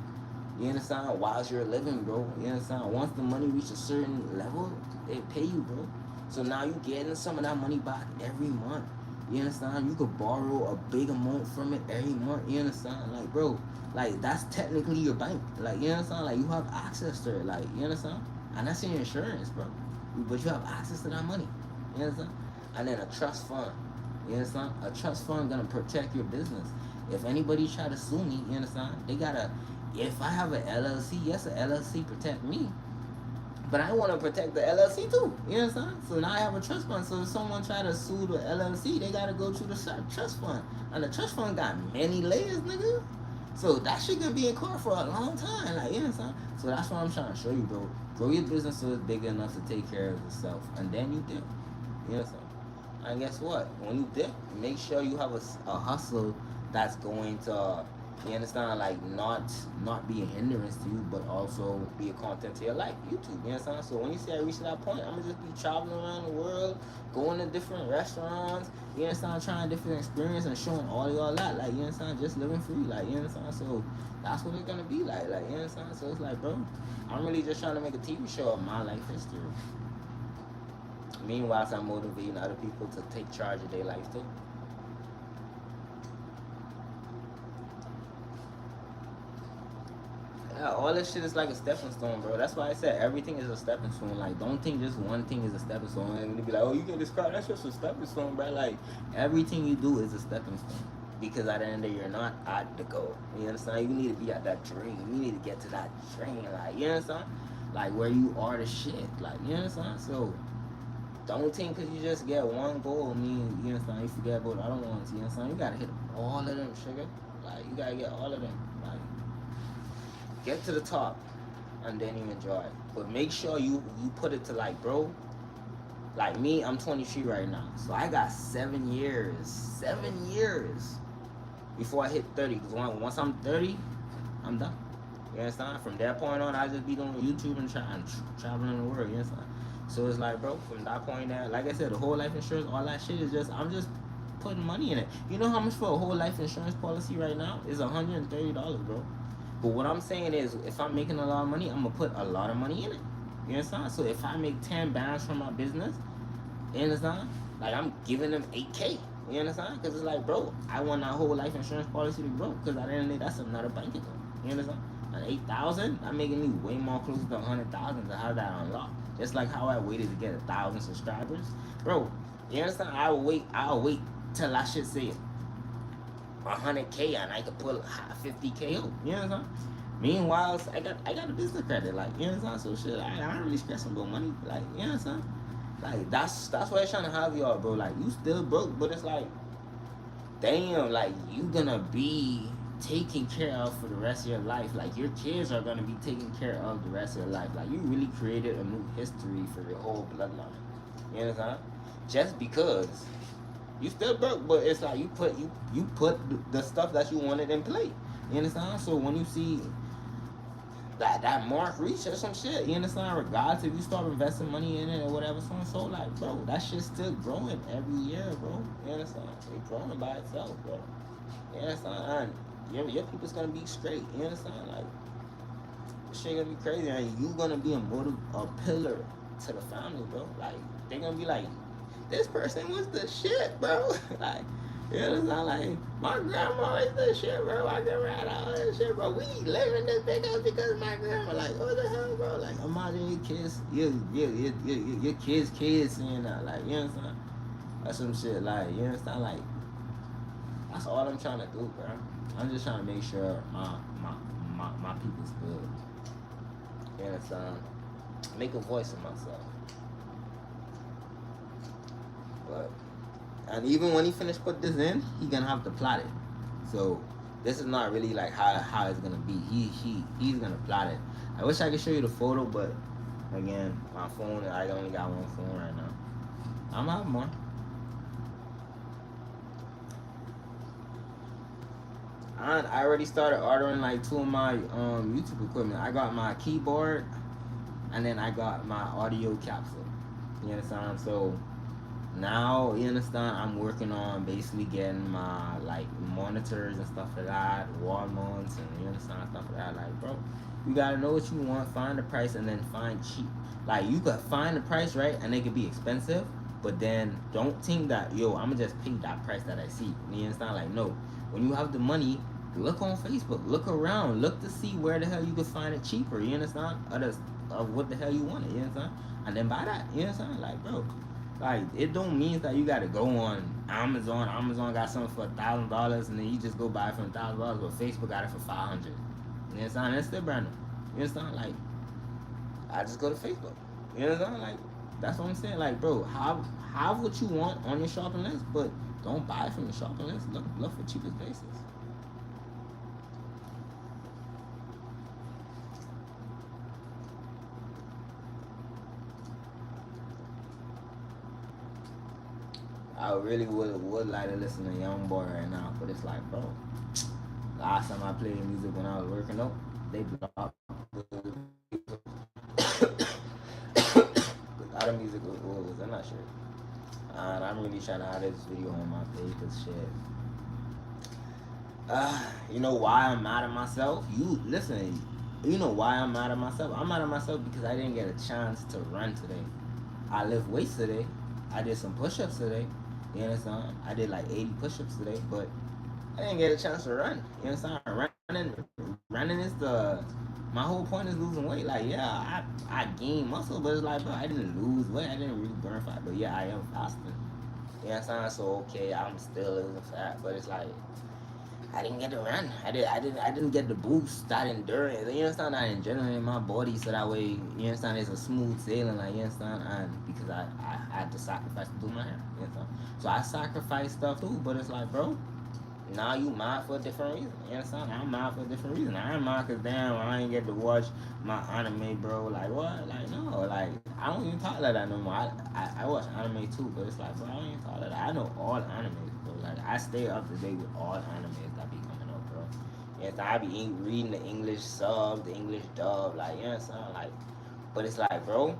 You understand? Whilst you're living, bro. You understand? Once the money reaches a certain level, they pay you, bro. So now you getting some of that money back every month. You understand? You could borrow a big amount from it every month. You understand? Like, bro, like, that's technically your bank. Like, you understand? Like, you have access to it. Like, you understand? And that's your insurance, bro. But you have access to that money. You understand? And then a trust fund. You understand? A trust fund gonna protect your business. If anybody try to sue me, you understand? They gotta, if I have an LLC, yes, an LLC protect me. But I want to protect the LLC too. You understand? So now I have a trust fund. So if someone try to sue the LLC, they gotta go through the trust fund. And the trust fund got many layers, nigga. So that shit gonna be in court for a long time. Like, you understand? So that's what I'm trying to show you, bro. Grow your business so it's big enough to take care of itself. And then you dip. You understand? And guess what? When you dip, make sure you have a hustle that's going to, you understand, like, not be a hindrance to you, but also be a content to your life. YouTube, you understand? So when you say I reach that point, I'm gonna just be traveling around the world, going to different restaurants, you understand, trying different experiences and showing all y'all that, like, you understand, just living free, like, you understand? So that's what it's gonna be like, you understand? So it's like, bro, I'm really just trying to make a TV show of my life history. Meanwhile, I'm motivating other people to take charge of their life too. Yeah, all this shit is like a stepping stone, bro. That's why I said everything is a stepping stone. Like, don't think just one thing is a stepping stone. And you be like, oh, you can describe that's just a stepping stone, bro. Like, everything you do is a stepping stone. Because at the end of the day, you're not at the goal. You understand? You need to be at that dream. You need to get to that dream. Like, you understand? Like, where you are the shit. Like, you understand? So don't think because you just get one goal, mean, you understand, you forget about the other ones, you understand? You gotta hit all of them, sugar. Like, you gotta get all of them. Like, get to the top. and then you enjoy it. But make sure you put it to like, bro, like me, I'm 23 right now, so I got 7 years before I hit 30. Because once I'm 30, I'm done. You understand? From that point on, I just be doing YouTube and traveling the world. You understand? So it's like, bro, from that point there, like I said, the whole life insurance, all that shit is just, I'm just putting money in it. You know how much for a whole life insurance policy right now? Is $130, bro. But what I'm saying is, if I'm making a lot of money, I'm gonna put a lot of money in it. You understand? So if I make 10 bands from my business, you understand? Like, I'm giving them 8K. You understand? Because it's like, bro, I want that whole life insurance policy to grow. Because at the end of the day, that's another bank account. You understand? At 8,000, I'm making me way more closer to 100,000 to have that unlocked. Just like how I waited to get 1,000 subscribers, bro. You understand? I'll wait till I should say 100K and I could pull 50K out. You understand? Meanwhile, I got a business credit, like, you understand? So shit, I don't really stress about money, like, you understand? Like, that's why I'm trying to have y'all, bro. Like, you still broke, but it's like, damn, like, you gonna be taken care of for the rest of your life. Like, your kids are gonna be taken care of the rest of your life. Like, you really created a new history for your whole bloodline. You understand? Just because you still broke, but it's like you put the stuff that you wanted in play. You understand? So when you see that mark reach or some shit, you understand? Regardless if you start investing money in it or whatever, so and so, like, bro, that shit's still growing every year, bro. You understand? It's growing by itself, bro. You understand? And your people's gonna be straight. You understand? Like, shit gonna be crazy, and you gonna be a pillar to the family, bro. Like, they gonna be like, this person was the shit, bro. Like, you understand? Like, my grandma is the shit, bro. My grandma had all this shit, bro. We live in this big house because of my grandma. Like, what the hell, bro? Like, imagine your kids, your kids seeing that. Like, you understand? That's some shit. Like, you understand? Like, that's all I'm trying to do, bro. I'm just trying to make sure my people's good. You understand? Make a voice of myself. But, and even when he finished put this in, he gonna have to plot it. So this is not really like how it's gonna be. He's gonna plot it. I wish I could show you the photo, but again, my phone, I only got one phone right now. I'm gonna have more. I already started ordering like 2 of my YouTube equipment. I got my keyboard, and then I got my audio capsule. You understand? So now, you understand, I'm working on basically getting my like monitors and stuff like that, wall mounts, and you understand, stuff like that. Like, bro, you gotta know what you want, find the price, and then find cheap. Like, you could find the price, right, and it could be expensive, but then don't think that, yo, I'm gonna just pay that price that I see. You understand? Like, no, when you have the money, look on Facebook, look around, look to see where the hell you can find it cheaper. You understand? Of what the hell you want it. You understand? And then buy that. You understand? Like, bro. Like, it don't mean that you gotta go on Amazon. Amazon got something for $1,000, and then you just go buy it for $1,000, but Facebook got it for $500. You understand? That's still brand new. You understand? Like, I just go to Facebook. You understand? Like, that's what I'm saying. Like, bro, have what you want on your shopping list, but don't buy from your shopping list. Look for cheapest basis. I really would like to listen to Young Boy right now, but it's like, bro, last time I played music when I was working up, they blocked other music was I'm not sure. And I'm really trying to have this video on my page, cause shit. You know why I'm mad at myself? You listen. You know why I'm mad at myself? I'm mad at myself because I didn't get a chance to run today. I lift weights today. I did some push-ups today. You understand? I did like 80 push-ups today, but I didn't get a chance to run. You understand? Running is my whole point is losing weight. Like, yeah, I gained muscle, but it's like, bro, I didn't lose weight. I didn't really burn fat, but yeah, I am fasting. You understand? So okay, I'm still losing fat, but it's like I didn't get to run. I didn't get the boost, that endurance. You understand? That adrenaline in my body, so that way, you understand, it's a smooth sailing. Like, you understand? And because I had to sacrifice to do my hair. You understand? So I sacrifice stuff too, but it's like, bro, Now you mad for a different reason. You understand? I'm mad for a different reason. I ain't mad because damn I ain't get to watch my anime, bro. Like what? Like no. Like I don't even talk like that no more. I watch anime too, but it's like bro, I don't even talk like that. I know all animes, bro. Like I stay up to date with all animes that be coming up, bro. Yes, I be reading the English sub, the English dub, like you know what I'm saying? Like, but it's like, bro,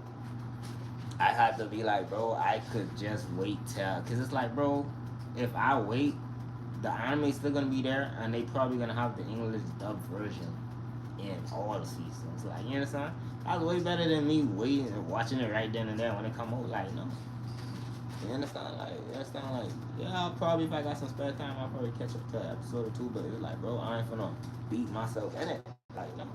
I had to be like, bro, I could just wait till, cause it's like, bro, if I wait, the anime's still gonna be there, and they probably gonna have the English dub version in all the seasons. Like, you understand? That's way better than me waiting and watching it right then and there when it come out. Like, no, you understand? Like, you understand? Like, yeah, I'll probably if I got some spare time, I'll probably catch up to an episode or two. But it's like, bro, I ain't finna beat myself in it. Like, no.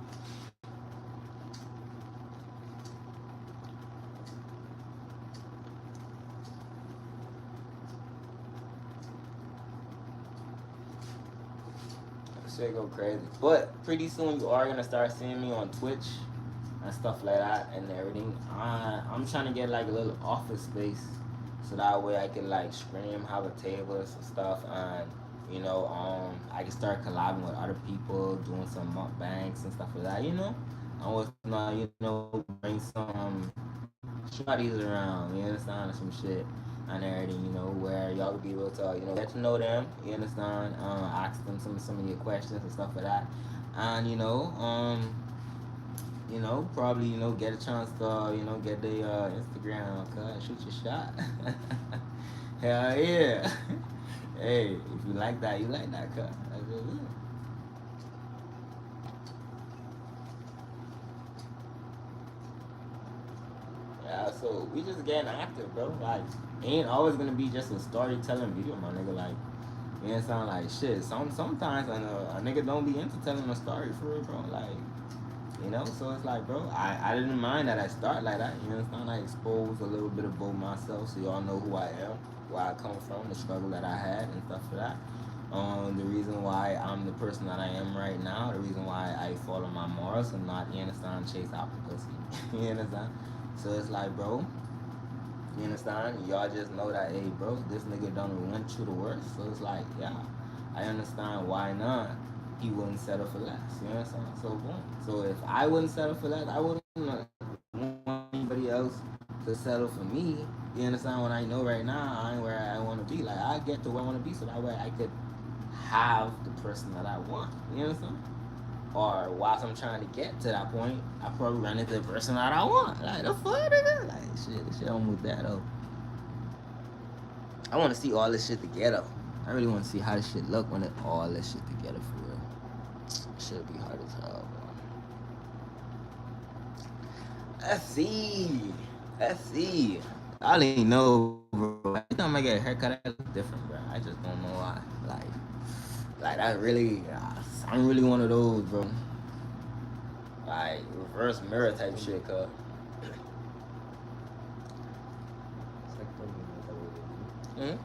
Shit go crazy. But pretty soon you are gonna start seeing me on Twitch and stuff like that and everything. I'm trying to get like a little office space so that way I can like stream, have a table and some stuff, and I can start collabing with other people, doing some mukbangs and stuff like that. I was not bring some shotties around. You understand some shit and everything. Where y'all would be able to get to know them. You understand? Ask them some of your questions and stuff like that, and probably, get a chance to, get the Instagram cut, shoot your shot. Hell yeah. Hey, if you like that, you like that cut. That's just it. Yeah, so we just getting active, bro. Like, ain't always gonna be just a storytelling video, my nigga. Like, you know, sound like shit. Sometimes a nigga don't be into telling a story for real, bro. Like, so it's like, bro, I didn't mind that I start like that. You understand? I expose a little bit about myself so y'all know who I am, where I come from, the struggle that I had, and stuff for that. The reason why I'm the person that I am right now, the reason why I follow my morals and not, you understand, chase after pussy. You understand? So it's like, bro, you understand? Y'all just know that, hey, bro, this nigga done went through the worst. So it's like, yeah, I understand why not. He wouldn't settle for less. You know what I'm saying? So boom. So if I wouldn't settle for less, I wouldn't want anybody else to settle for me. You understand? When I know right now I ain't where I want to be. Like I get to where I want to be, so that way I could have the person that I want. You understand? Or whilst I'm trying to get to that point, I probably run into the person that I want. Like the fuck, nigga. Like shit, this shit don't move that up. I want to see all this shit together. I really want to see how this shit look when it all this shit together for real. Should be hard as hell, bro. Let's see. I don't even know, bro. Every time I get a haircut, I look different, bro. I just don't know why. Like that really, I'm really one of those, bro. Like reverse mirror type shit, cuz. Hmm?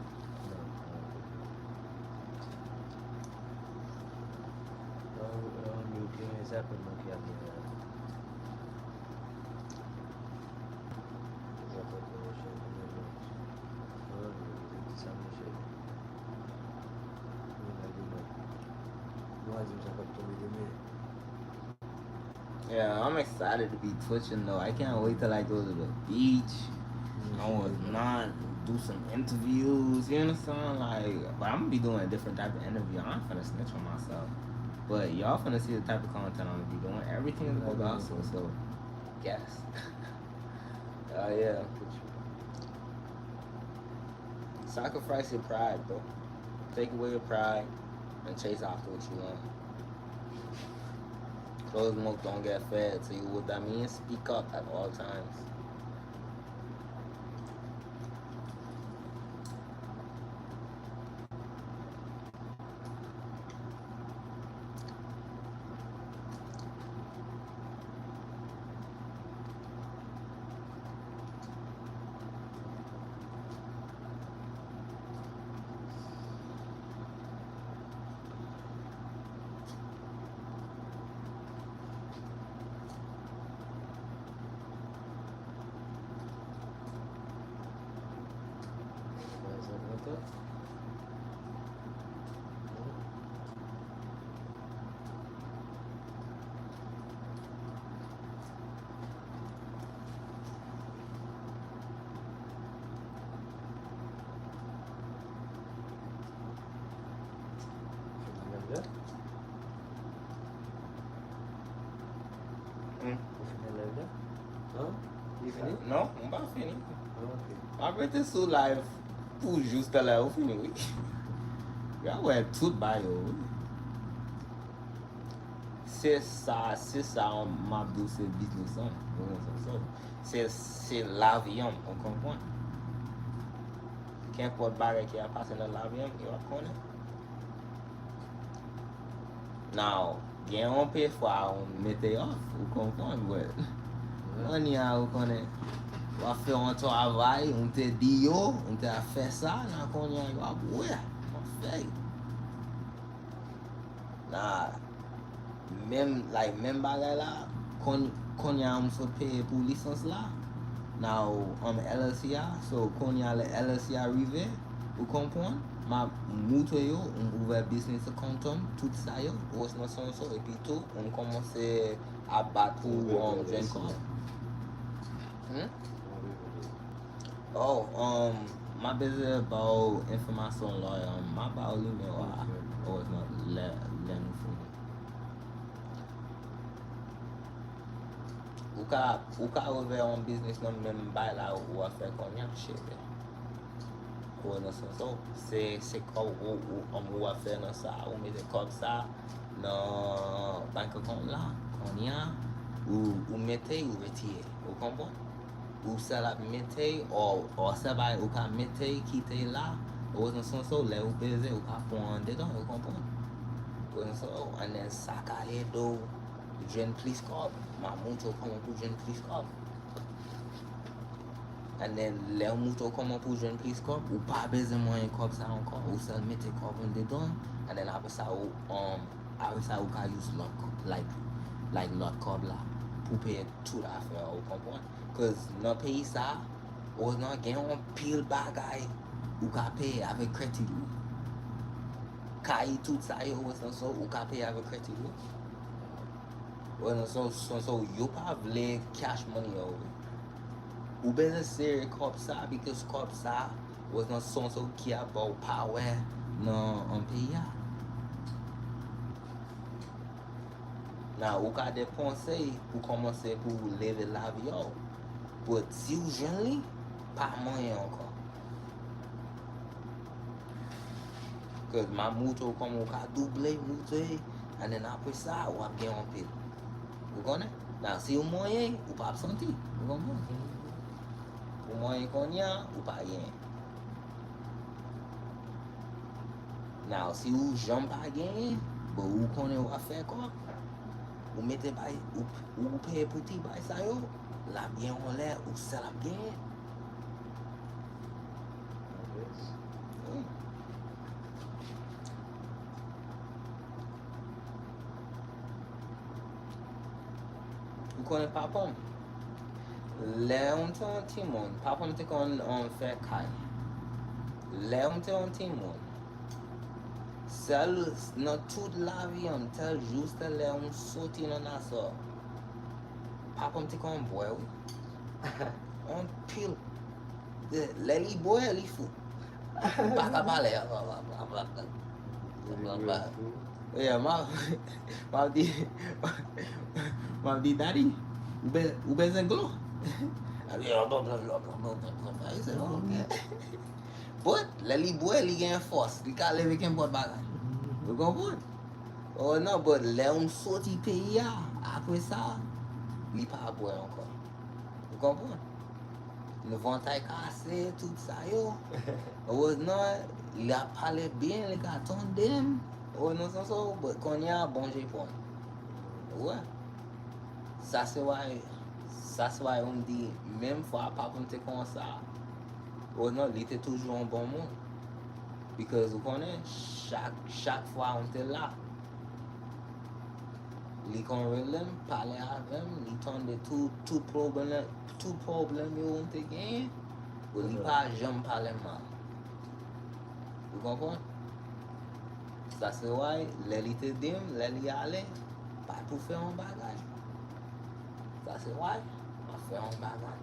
Yeah, I'm excited to be twitching though. I can't wait till I go to the beach. I want not do some interviews, you understand? Like, but I'm gonna be doing a different type of interview. I'm finna snitch on myself. But y'all finna see the type of content I'm gonna be doing. Everything is about gospel, so yes. Oh yeah. Sacrifice your pride, bro. Take away your pride and chase after what you want. Closed mouth don't get fed. So you what that means? Speak up at all times. Ma mette sou live pou juste la ou fini oui. Ya wè tout ba yo oui. Se sa mabdou se business an. Se la vi an, on kompon. Ken pot bagay ki a pase nan la vi an, yo ap konen. Now, gen yon pe fwa on mette off, ou kompon, wè. An ya ou konen. Wa fè an travay, on te di yo, on te a fè sa, nan kon yan yo ap wè. On fè. Nah, même bagay la, kon yan m sot peye pou lisans la. Now, LLC a, so kon yan le LLC arrive, ou kompon, ma mouto yo, on ouve business account tout sa yo, ou nan son so, epi tou, on komanse a bat pou jen kon. Oh, ma beze ba ou informasyon la, ma ba ou li me wa, ou nan le nou foun. Ou ka ouve an business nan men bay la ou a fè kon yan chebe. Ou nan son so, se kob ou a fè nan sa, ou mette kob sa nan bank account la, kon yan, ou mette ou retire, ou kompon? Ou se la mette, ou se bay ou ka mette kite la, ou nan son so, le ou beze ou ka pon dedan, ou kompon? Ou nan so, anen saka e do, jen plis kob, ma mouto koman pou jen plis kob. Anen le ou mouto koman pou jen plis kob, ou pa beze mwen kob sa ankon, ou se mette kob an dedan, anen apre sa ou ka use lot kob, like lot kob la, pou peye tout afer, ou kompon? Cause nan peyi sa, ou nan gen yon pil bagay, ou ka peye avek kredi ou. Kayi tout sa yo, ou ka peye avek kredi ou. Ou nan so, yo pa vle cash money yo. Ou beze sere kop sa, because kop sa, ou nan so ki a ba ou power nan an peyi ya. Now, ou ka deponse pou komanse pou leve la vi yo. But si ou jen li, pa manye ankon. Cause ma mouto kom ou ka double mouto, anen apre sa, ou ap gen an pil. Ou konen? Now, si ou manye, ou pa ap santi. Ou konen? Ou manye konyan, ou pa yen. Now, si ou jen pa gen, ou konen ou a fe kon, ou mette bay, ou peye pouti bay sa yo, la bien on lè ou sel ap gen. Ou konen papon? Le on te an timon, papon te kon fè kay. Le on te an timon, sel nan tout la vi an, tel juste le on soti nan aso. Papon te kon boy ou. On pil. Le li boy, li fou. Baka pale. Yeah, ma di daddy, ou bezen glo? I said, oh, okay. But, le li boy, li gen force. Li ka leve ken bot bagay. Ou kompon? Oh non, but le on soti peyi ya, apre sa, li pa boy ankon. Ou kompon? Le vantay kase, tout sa yo. Ou nan, li a pale bien, li ka ton dem. Ou nan son so, but kon ya bon Japon. Ouwe. Sa se why on di, même fwa papon te kon sa, ou nan, li te toujou an bon moun. Because ou konen, chaque fwa on te la, li kon relem, pale avem, li tonde tout problem yo on te gen, ou li pa jam pale man. Ou kompon? Sa se why, le li te dim, le li ale, pa pou fe an bagay. Sa se why, pa fe an bagay.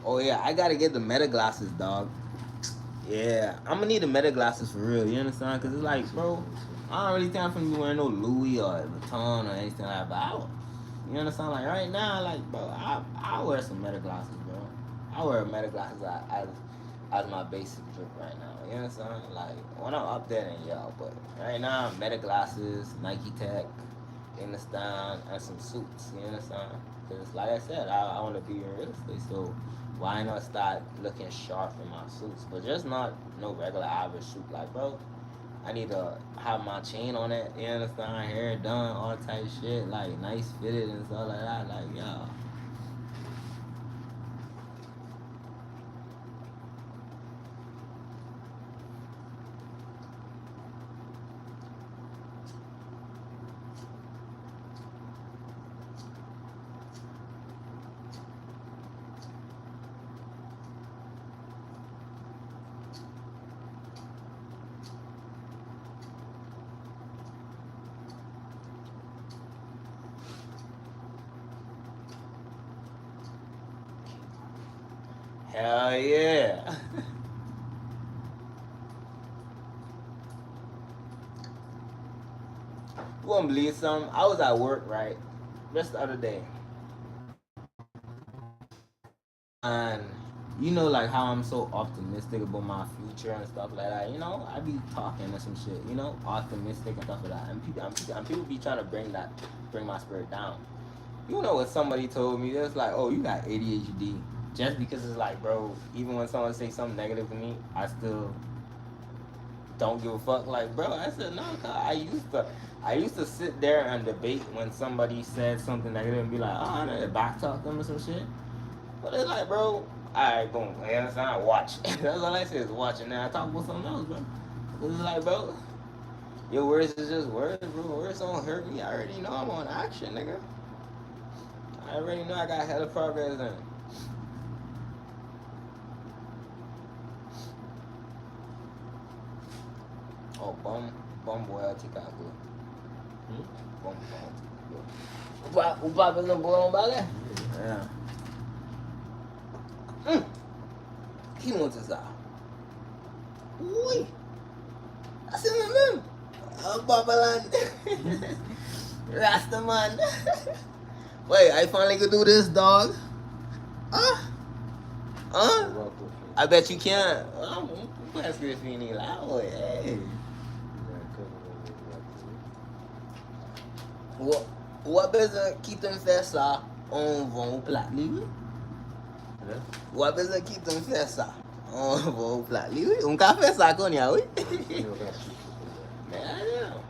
Oh yeah, I gotta get the meta glasses, dog. Yeah, I'm gonna need the meta glasses for real. You understand? Cause it's like, bro, I don't really think I'm finna be wearing no Louis or Vuitton or anything like that. But you understand? Like right now, like bro, I wear some meta glasses, bro. I wear meta glasses as my basic drip right now. You understand? Like when I'm up there, then yeah. But right now, meta glasses, Nike Tech, you understand, and some suits. You understand? Cause like I said, I want to be in real estate, so why not start looking sharp in my suits? But just not no regular average suit. Like bro, I need to have my chain on it. You understand? Hair done, all type shit, like nice fitted and stuff like that. Like yeah. Hell yeah. You won't believe something? I was at work, right? Just the other day. And you know, like how I'm so optimistic about my future and stuff like that. You know, I be talking and some shit. You know, optimistic and stuff like that. And people be trying to bring my spirit down. You know what somebody told me? It's like, oh, you got ADHD. Just because it's like, bro, even when someone say something negative to me, I still don't give a fuck. Like, bro, I said no. I used to sit there and debate when somebody said something negative and be like, oh, I need to back talk them or some shit. But it's like, bro, alright, boom. You understand? Watch. That's all I say is watch. And then I talk about something else, bro. It's like, bro, your words is just words, bro. Words don't hurt me. I already know I'm on action, nigga. I already know I got hella progress in. Oh, bum boy, I'll take out good. Bum. O papo não bom, balé? É. Que monte ça? Oui. Ah, c'est même. Oh, Babalan. Rasta man. Wait, I finally could do this, dog. Huh? I bet you can. I'm Griffini loud. Hey. What besoin quitte me faire ça, on va au plat lui. What besoin quitte me faire ça, on va au plat lui. On peut faire ça qu'on y a, oui. Mais alors.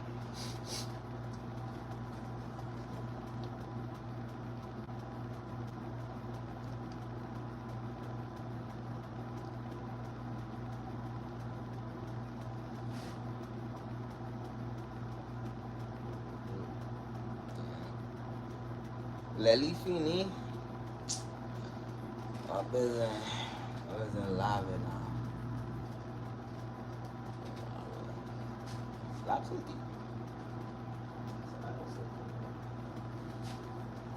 Lely fini. I wasn't live now. Slap city.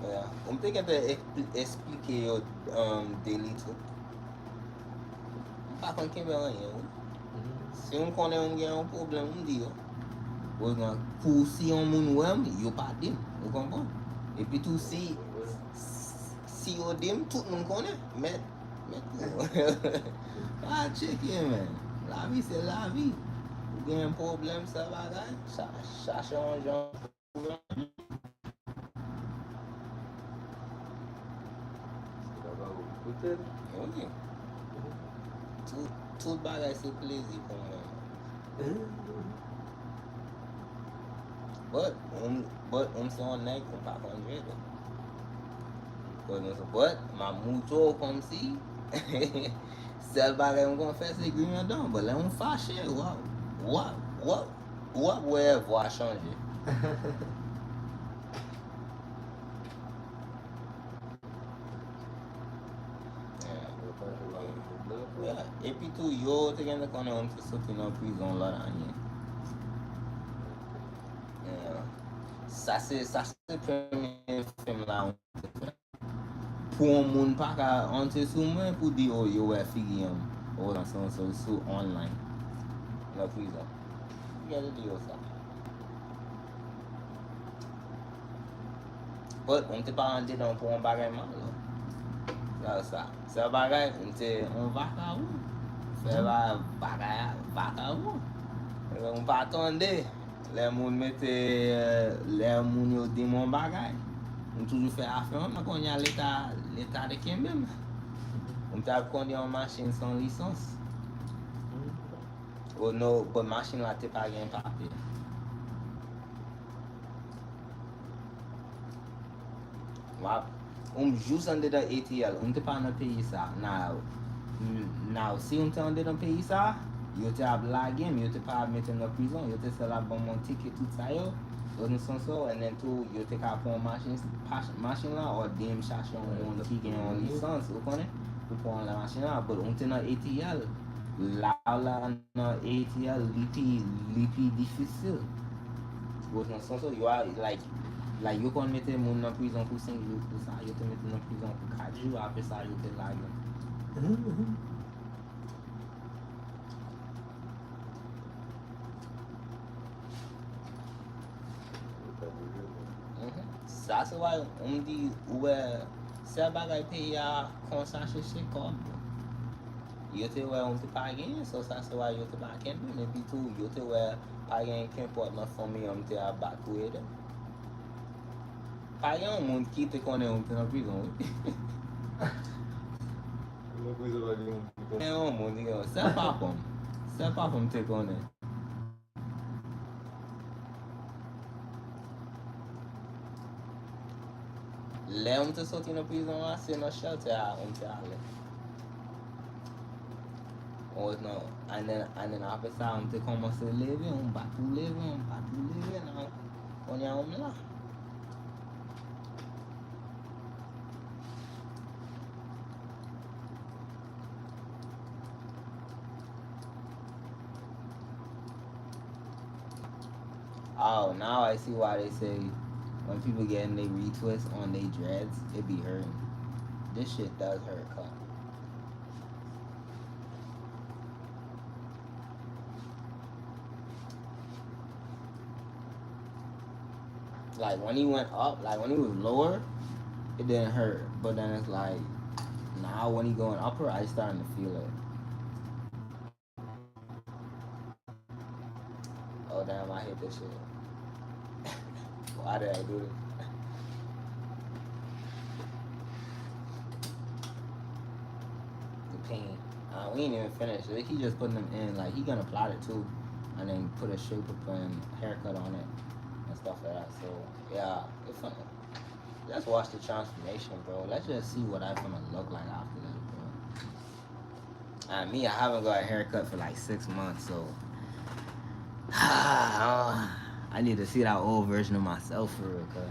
Yeah. I'm thinking to expliquer your daily truth. Pas qu'on kembe an yon. Si yon konen yon gen yon problem, yon di yo. Pou si yon moun wèm, yo pa dim. Yo kompon? E pi tou si yo dim, tout moun konen. Met ah, check in, man. La vie, c'est la vie. Ou gen yon problem sa bagay, sa chanjan. Ok. Tout bagay se plezi pou mwen. But son neg kon pa konjwe do. But ma mouto kom si sel bagay mwen kon fè se gri mwen dan. But lè mwen fache, wap wè vwa chanje. E pi tou yo te gen de konen om te soti nan prison la dan ye. Sa se premye film la on te fè. Pou an moun pa ka ante sou mwen pou di yo we figi yon ou nan son sou online nan prison. Gade di yo sa. But on te pa ante dan pou an bagay man lo. Sa bagay on te on vaka ou. Fè bagay vaka ou. On pa atende. Le moun mette le moun yo di mon bagay. On toujou fè afe an, man kon ya l'Etat de Kembem. On te ap kondi an machin san lisans. Ou nou, but machin la te pa gen papi. Wap, jous ande da ATL, te pa nan peyi sa. Now, si te ande dan peyi sa, yo te ap lagem, yo te pa mette nan prison, yo te se la bon mon ticket tout sa yo. Doesn't sound so, and then too, you take out one machine la or dem chache yon ki gen yon lisans, ou konen? Pou pon la machine la, but on te nan ATL, la nan ATL lipi difficile. Doesn't sound so, you are like you kon mette moun nan prison pou 5 jours pou sa, you te mette nan prison pou 4 jours, apre sa you te lagem. Sa se why on di ouwe se bagay pe ya konsan cheche kob. Yo te we on te pa gen, so sa se why yo te pa ken men pi tou yo te we pa gen ken pot nan fami on te a bakou e de. Pa gen yon moun ki te konen on te nan prison. Yon moun di yo, se pa pom te konen. Le on te soti nan prison la, se nan shelter on te ale. Ou nou, and then apre sa on te komanse leve, on batou leve, nan on ya om la. Oh, now I see why they say when people getting they retwist on their dreads, it be hurting. This shit does hurt, cut. Like when he went up, like when he was lower, it didn't hurt. But then it's like now when he going upper, I starting to feel it. Oh damn, I hate this shit. Why did I do this? The pain. We ain't even finished. He just putting them in. Like he gonna plot it too, and then put a shape up and haircut on it and stuff like that. So yeah, it's funny. Let's watch the transformation, bro. Let's just see what I'm gonna look like after this, bro. And me, I haven't got a haircut for like 6 months, so I need to see that old version of myself for real, cause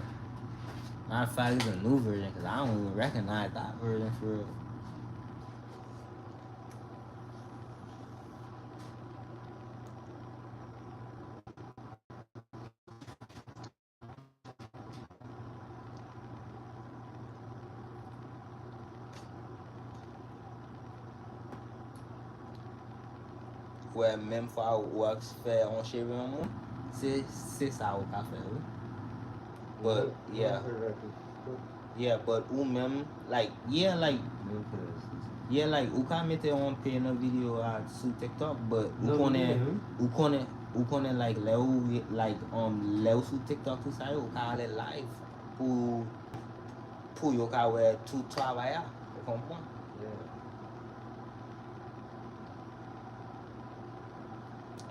matter of fact, it's a new version, cause I don't even recognize that version for real. Ouais, même fois où on fait un cheveu en nous, c'est ça ou ka fait, oui. But yeah, but ou même like ou ka mette on pe nan video sur TikTok, but ou konnen like le ou sur TikTok tout ça ou ka ale live pour yo ka we tout travail, vous comprenez?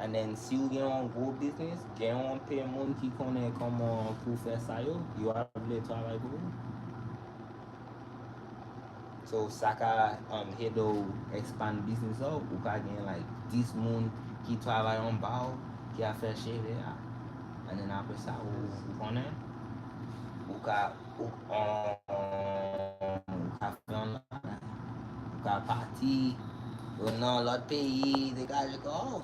And then si ou gen yon gros business, gen yon pe moun ki konen koman pou fè sa yo able travay pou ou. So sa ka hedo expand business ou ka gen like 10 moun ki travay an ba ou, ki a fè cheve ya. And then apre sa ou konen, ou ka fè an la, ou ka parti, ou nan lot peyi, de ka je ko.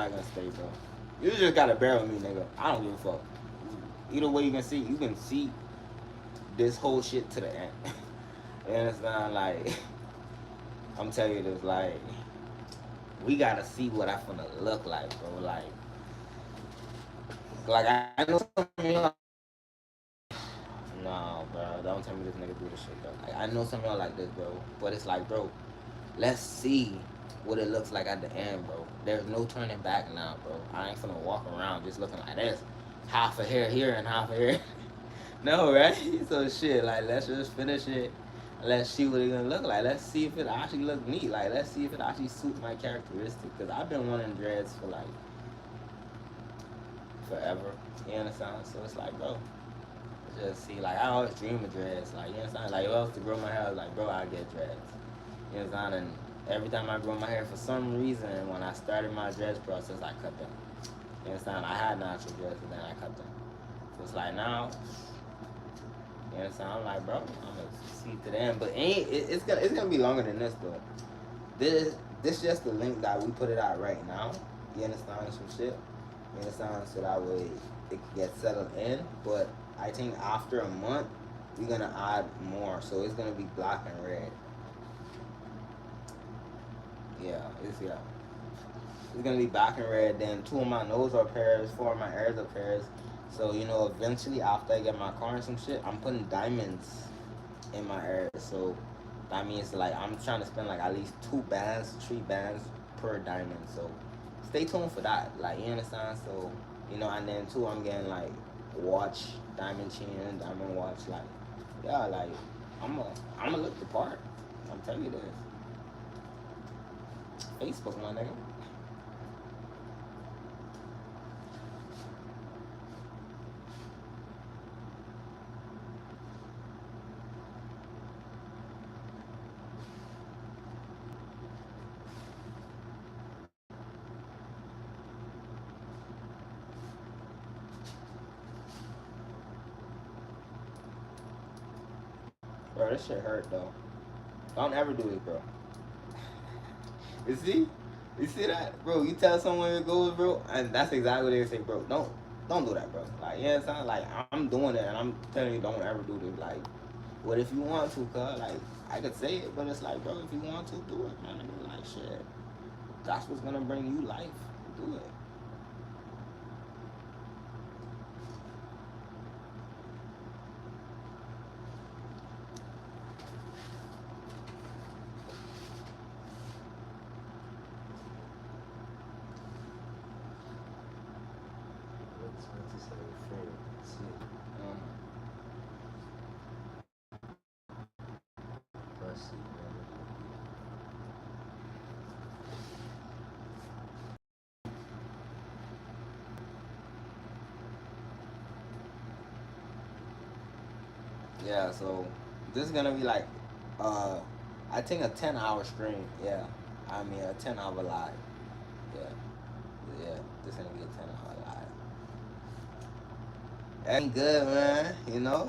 probably gonna stay, bro. You just gotta bear with me, nigga. I don't give a fuck. Either way, you can see this whole shit to the end. You understand? Like, I'm telling you this, like, we gotta see what I finna look like, bro. Like I know some of y'all. Nah, bro. Don't tell me this nigga do this shit, bro. Like, I know some of y'all like this, bro. But it's like, bro, let's see what it looks like at the end, bro. There's no turning back now, bro. I ain't finna walk around just looking like this. Half a hair here and half a hair. No, right? So shit, like let's just finish it. Let's see what it's gonna look like. Let's see if it actually look neat. Like let's see if it actually suits my characteristics. Cause I've been wanting dreads for like forever. You understand? So it's like, bro, just see. Like I always dream of dreads. Like you understand? Like if I was to grow my hair, I was like, bro, I get dreads. You understand? And every time I grow my hair, for some reason, when I started my dreads process, I cut them. You understand? I had natural dreads, but then I cut them. So it's like now. You understand? I'm like, bro, I'm gonna see to the end, but it's gonna be longer than this though. This just the link that we put it out right now. You understand some shit? You understand? So that way it can get settled in. But I think after a month we're gonna add more. So it's gonna be black and red. Yeah. It's gonna be black and red. Then 2 of my nose are pairs, 4 of my ears are pairs. So eventually after I get my car and some shit, I'm putting diamonds in my ears. So that means like I'm trying to spend like at least 2 bands, 3 bands per diamond. So stay tuned for that. Like you understand? So and then too I'm getting like watch, diamond chain, diamond watch. Like yeah, like I'ma look the part. I'm telling you this. Facebook, my nigga. Bro, this shit hurt though. Don't ever do it, bro. You see? You see that? Bro, you tell someone it goes, bro, and that's exactly what they say, bro. Don't do that, bro. Like, yeah, it sounds like I'm doing it and I'm telling you don't ever do this. Like, what if you want to, cuz? Like, I could say it, but it's like, bro, if you want to, do it, man. Like, shit. That's what's gonna bring you life. Do it. What is our friend? See, passy, Yeah, so this is gonna be like, I think a 10-hour stream. Yeah, I mean a 10-hour live. Yeah, this is gonna be a 10-hour live. Ain't good, man.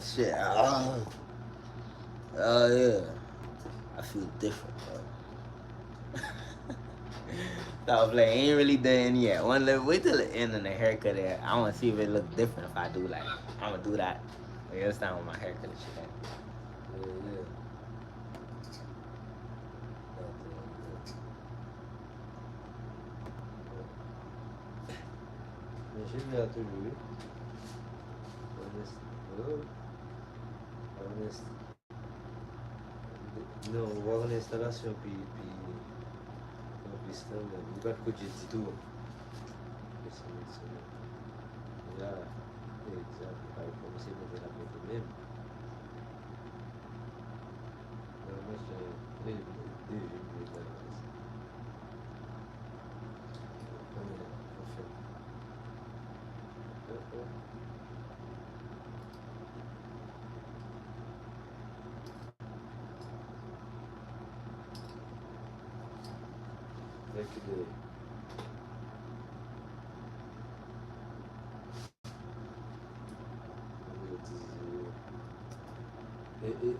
Shit. Oh yeah, I feel different, bro. Stop playing. Ain't really done yet. Wait till the end of the haircut. There, I want to see if it look different if I do like. I'm gonna do that. You understand with my haircut and shit. yeah. Mais j'ai vu à tout lui. Honest. Não, logo na instalação, uma pista, o lugar que eu disse tu. Já, exato, aí comecei a fazer a coisa mesmo. Não, mas já, desde que deu.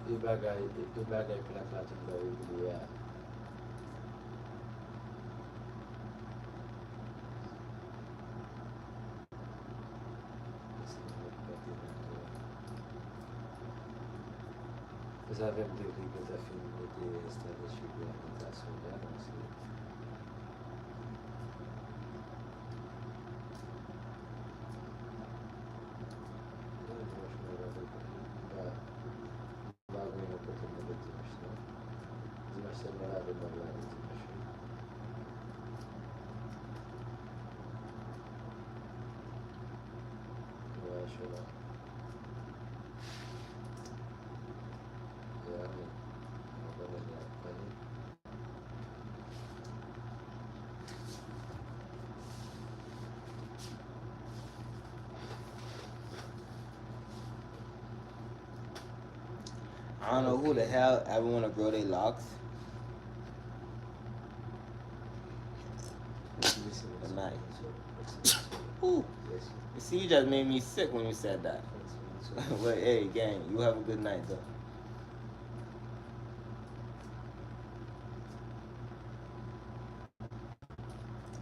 E bagay plak tout la ou ya. Já vemos que o desafio de estradas chegou a mutação dela, não sei. Não, eu acho melhor bagulho no ponto negativo, não? Mas ser melhor do que lá, eu acho lá. I don't know who the hell ever want to grow their locks. Good night. Ooh. You see, you just made me sick when you said that. But hey, gang, you have a good night, though.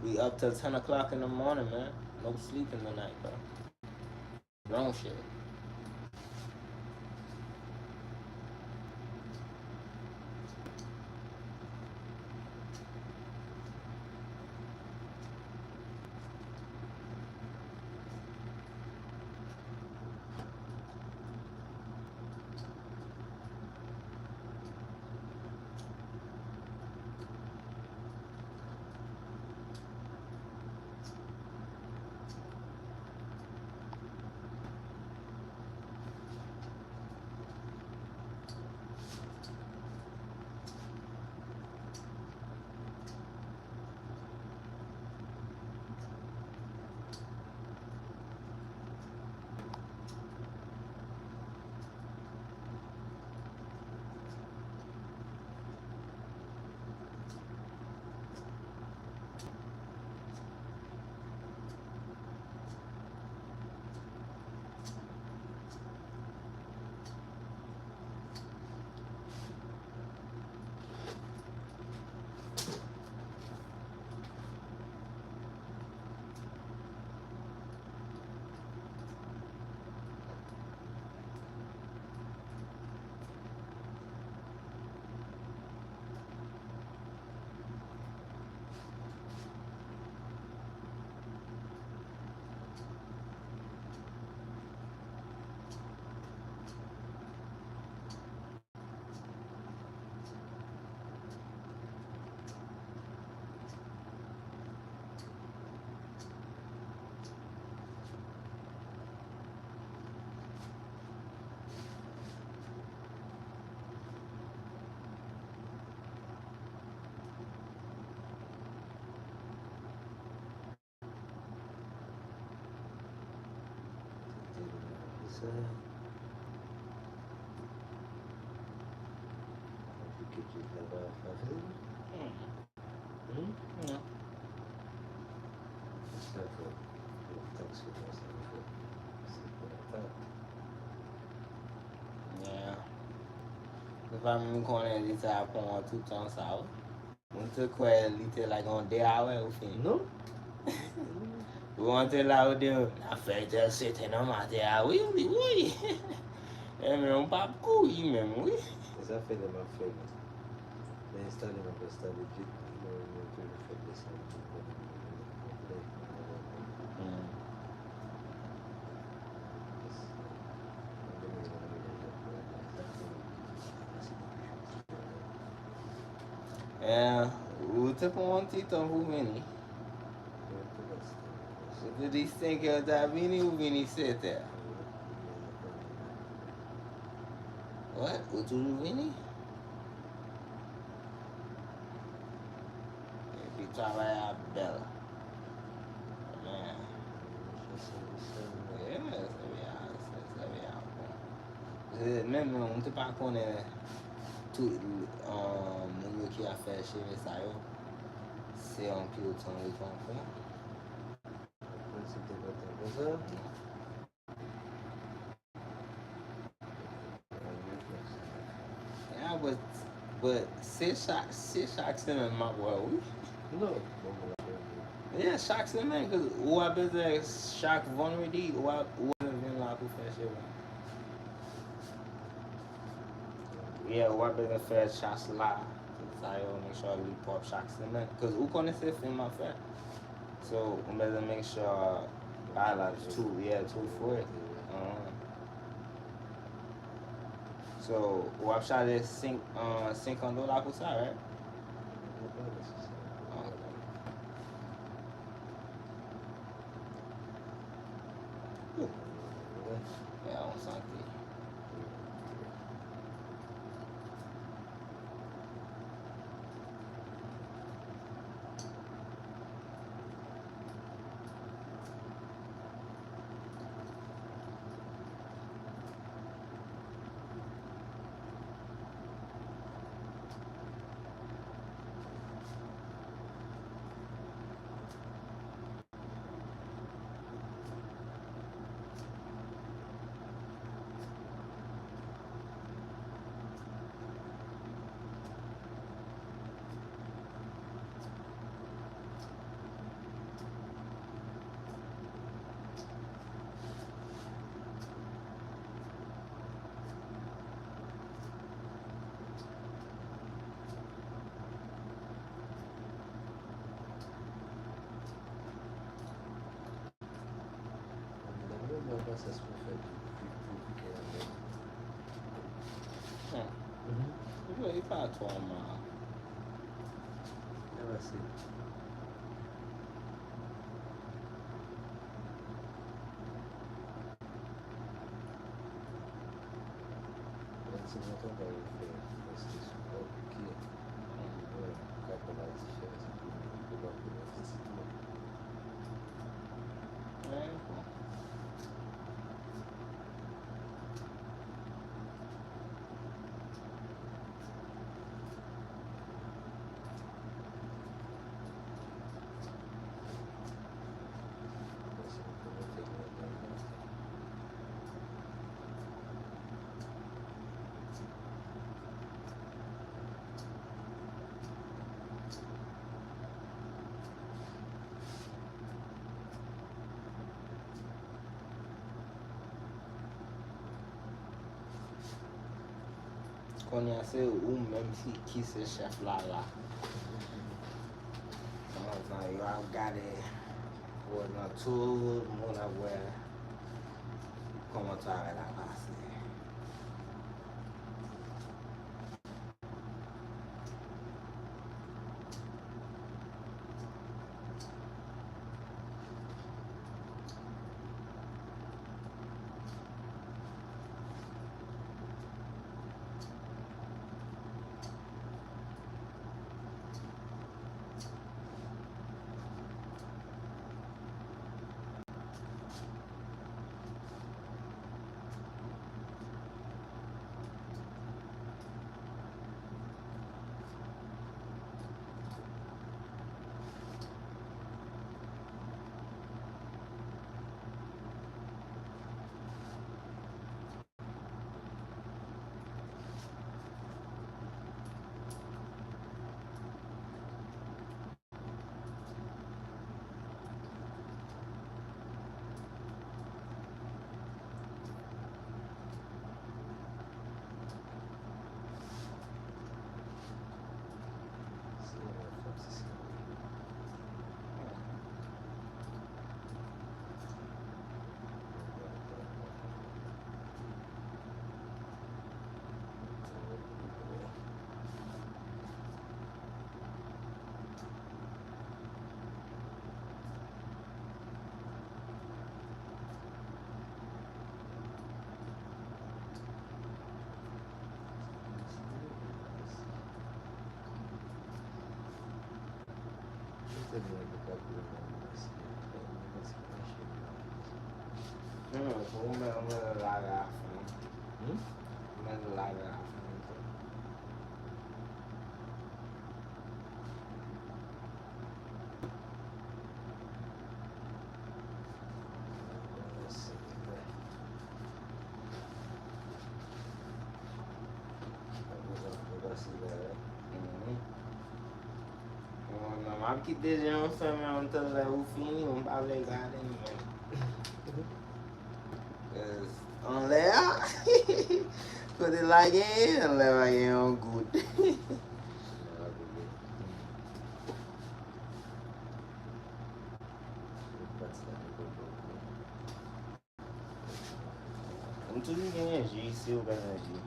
We up till 10 o'clock in the morning, man. No sleeping tonight, bro. Wrong shit. No. Yeah. If I'm going to try pour tout temps ça. On te croit little like on day hour au fin. Non? On te là au deux. La fête c'était normal day hour. Oui, oui, oui. Et mais on pas couille même, oui. Ça fait de ma fête. Mais installé ma poste de vite, je vais faire des salles. É, o tipo ontem então o Vini. Se tu disse que eu tava vindo, o Vini sete. What? O tu Vini? Ele trabalha bela. Même on te pas connaît tout monde qui a fait chez les ça c'est un peu autant de temps fait. Yeah, but c'est chaque semaine ma voix oui. Non. Yeah, chaque semaine que ou a besoin chaque vendredi ou a vient là pour faire chez moi. Yeah, o abelha fez chás lá. Saiu, make sure we pop shocks in there. Because who conhece film my fair? So, we better make sure buy like two, yeah, two for it. So, o achar é $5 por sair, right? Yeah, on something. Il pas à toi, moi. Never see. Antes não trabalhei com esse pessoal porque o campeonato de diferença do banco. É, pô. Conhece um mesmo que se chefe lá. Então, eu agora vou na todo mundo agora como tu vai lá base. Vamos lá garrafa. Vamos lá garrafa. Normal que esteja um sonho o fim, um para legal, hein, unless Kau dia lagi, lagi yang good. Nah, begitu. Lepas lagi beberapa. Untuk ni energi, siu kan energi.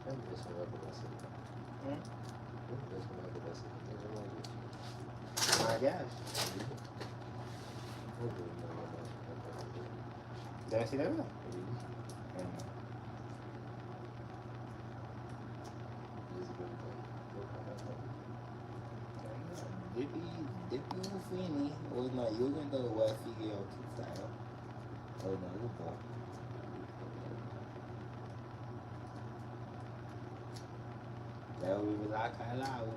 Kan biasa aku rasa. Kan biasa aku rasa. Kan cuma gitu. My gosh. Oh, nama. Jangan sila lah. Depuis o fini, hoje na Jugend da UFG ao que saiu. Hoje na lupa. Daí eu lá, cai lá, o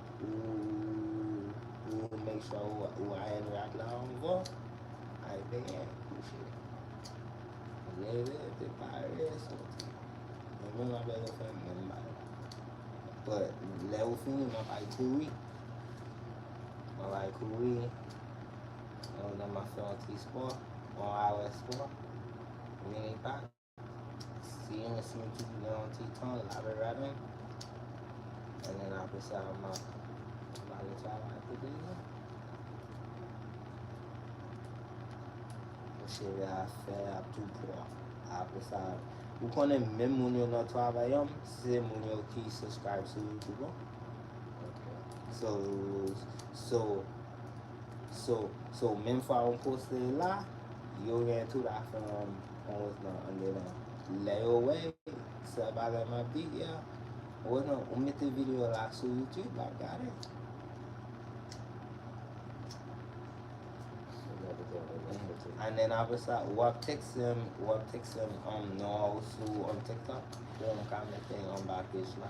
make sure o iron rack lá on go. Aí vem puxa. Ele parece. Não me lembro da família. But level fini, my like 2 weeks. My like 2 weeks. And then my film T-Sport on iOS Sport. Mini pack. See him and see me keep it on T-Tone, library writing. And then I beside my child I put it in. Shit, I fell tout poor. Après ça, vous connaissez même mon yon travail, c'est mon yon qui subscribe sur YouTube. So même fois on poste là, yo gen tout la fin on was not under the layaway. Ça va dans ma big yeah. On met des vidéos là sur YouTube, I got it. And then après ça, wap text him non sur TikTok, pour on can mettre en bas page là.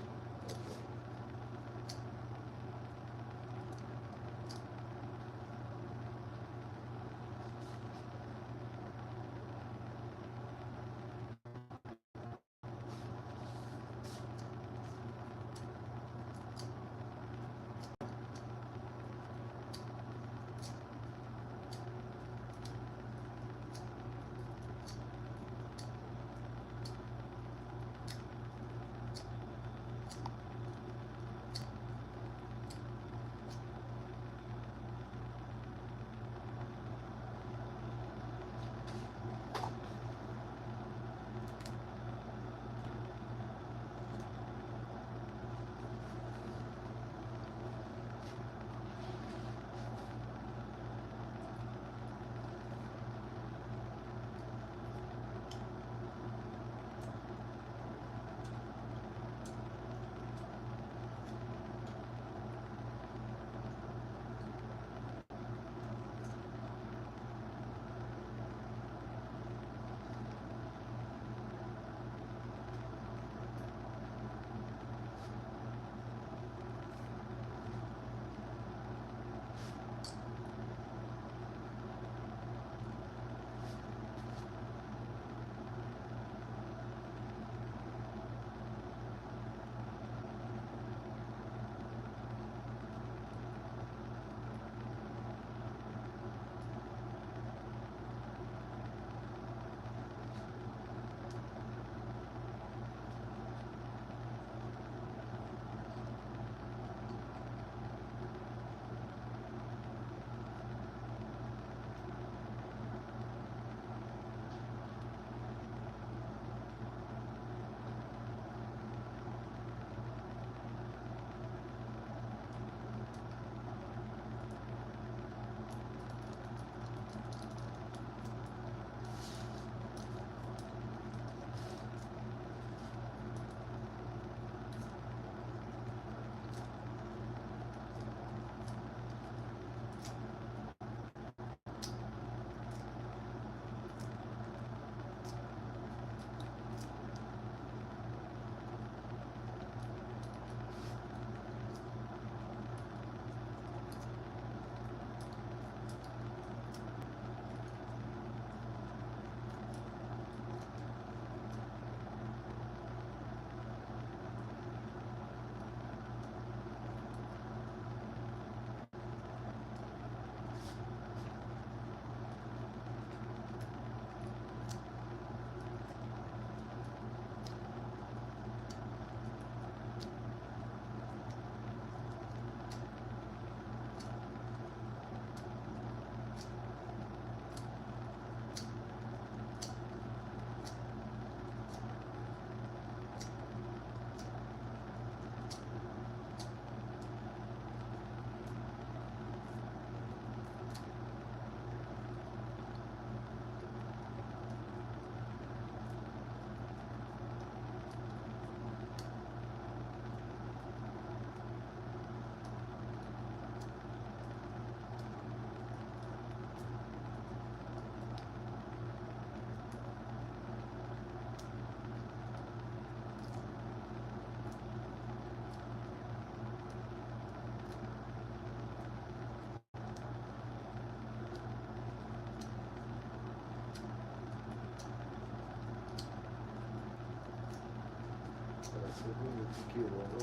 Segundo piqué, não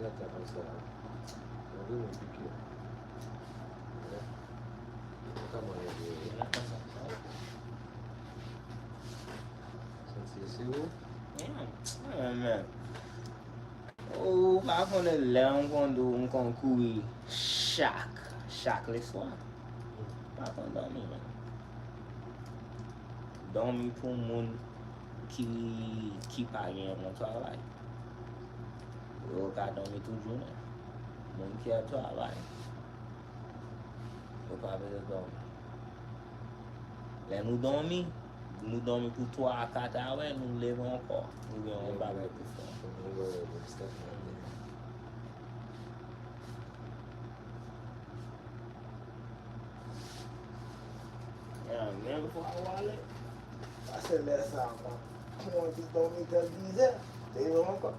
já está avançado. Segundo piqué. Tamanho dele. Sensível. Man. Oh, vai quando ele é um concurso chaque só. Vai quando dorme, mano. Dorme para um mundo que paga no trabalho. Eu quero dormir tudo, né? O mundo que é trabalho. Eu para ver dorme. Lá não dorme por 3 a 4 horas, não leva encore. Não leva um bagulho por fora. Mesmo for a wallet, acelera essa água. Onde dorme até dizer, leva encore.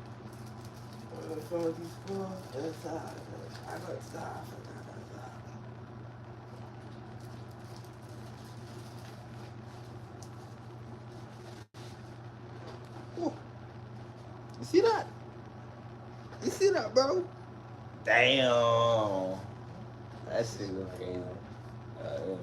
From this world, I got stuff. You see that? You see that, bro? Damn. That shit was crazy. Yeah.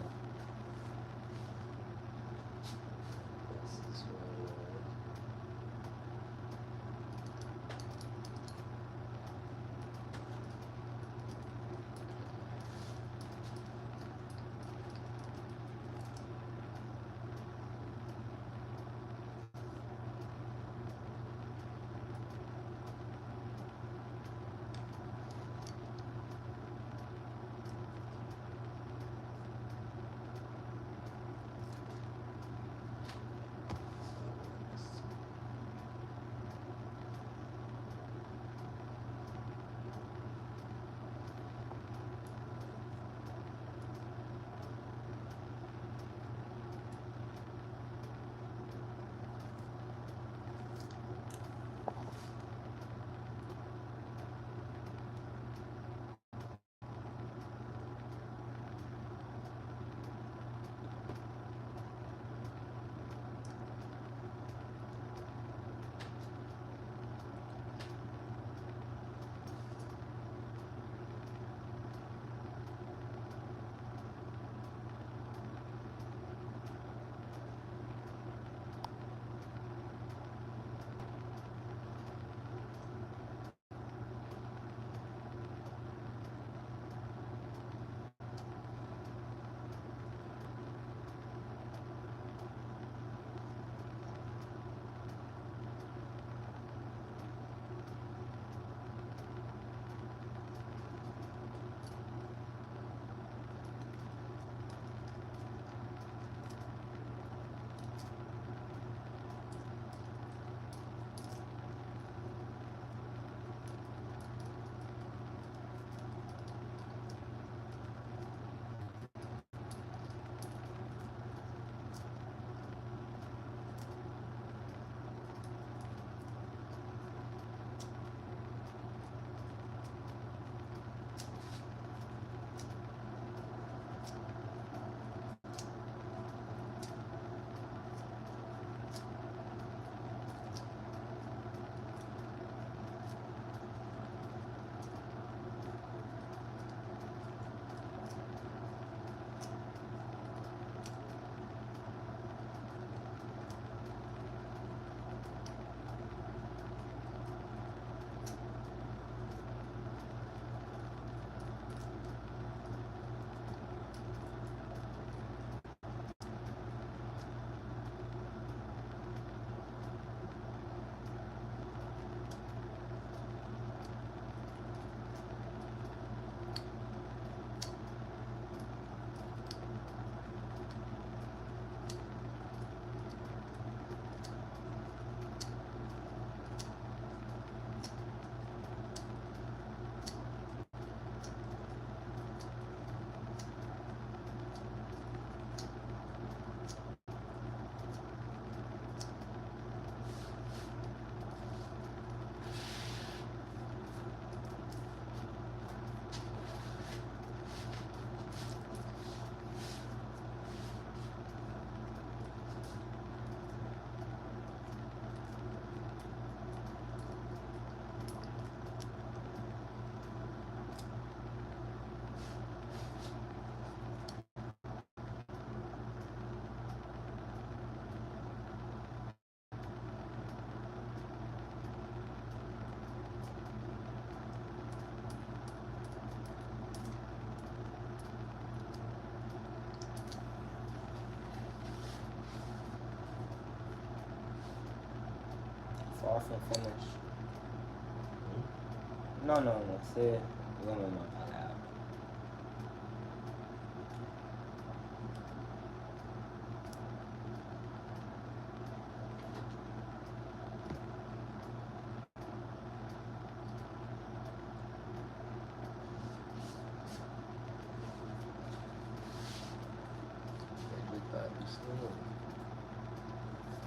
far from finished. Hmm? No. Say, yo me mata. Everybody slow.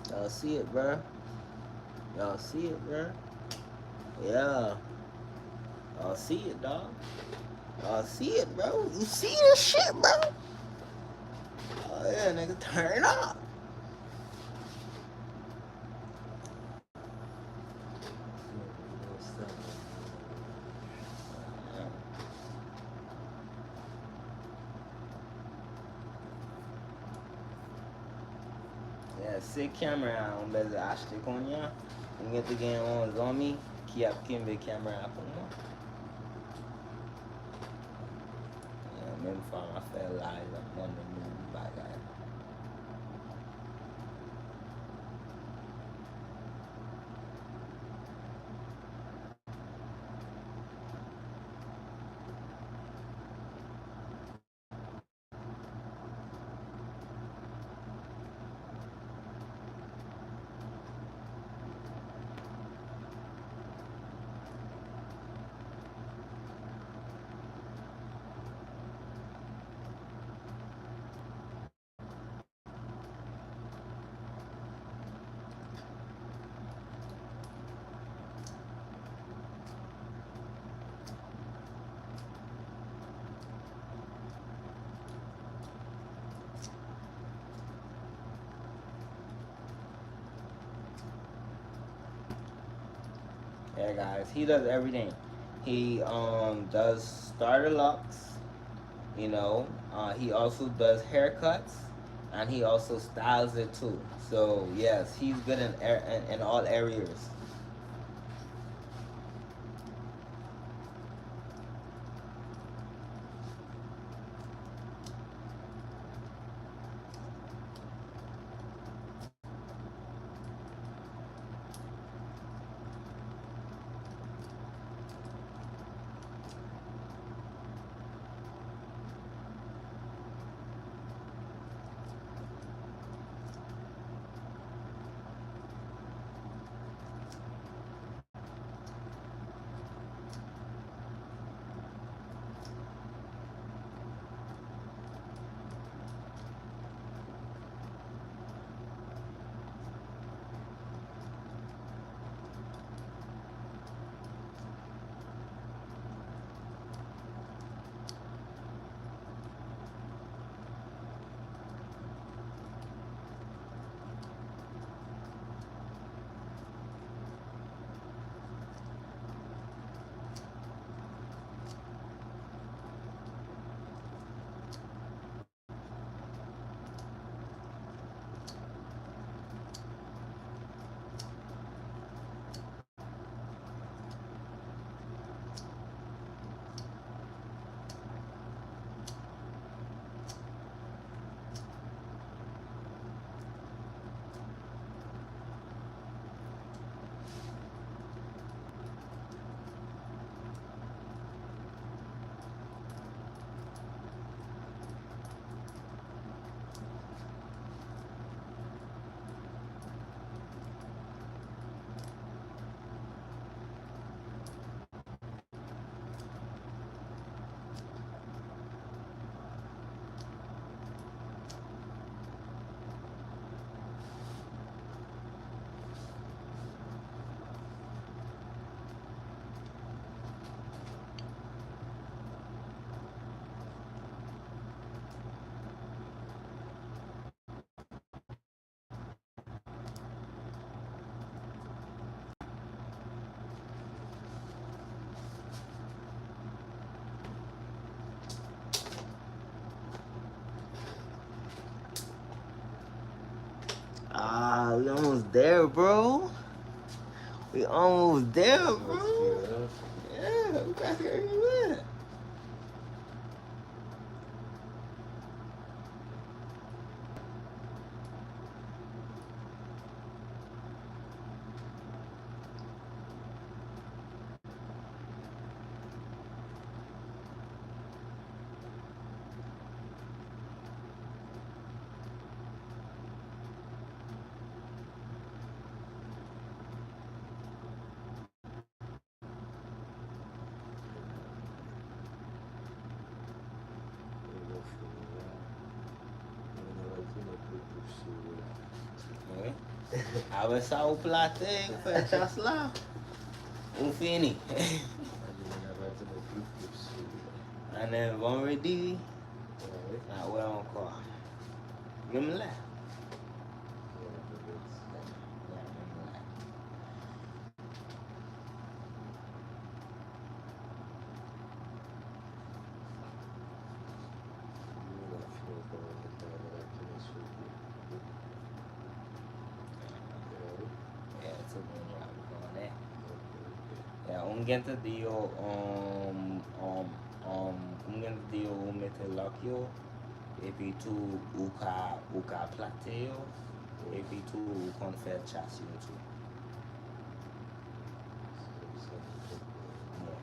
Y'all see it, bruh? Y'all see it, bruh? Yeah. Y'all see it, dog. Y'all see it, bro. You see this shit, bro? Oh yeah, nigga, turn up. No stand up. Yeah, sick camera on bez açtı konya. Ingeti gen on zombie. Ki yapayım bir kamera yapımı. Yeah, même fois, I feel live on the news by guy. Yeah, guys, he does everything. He does starter locks. You know, he also does haircuts, and he also styles it too. So yes, he's good in all areas. Ah, we almost there, bro. We almost there, bro. Let's speed it up. Yeah, we got here in a minute. A veces o plate, fechas lá. Fini. Imagina agora também flip sul. And then vão ready. Aí, Ah, where on call. Vamos lá. beleza. Não afinal como é que tá agora aqui no sul. Yeah, it's a good job going there. Yeah, gente dio un gente dio metelakio. Epi tu uka plateo. Epi tu confechasio tu. Yeah.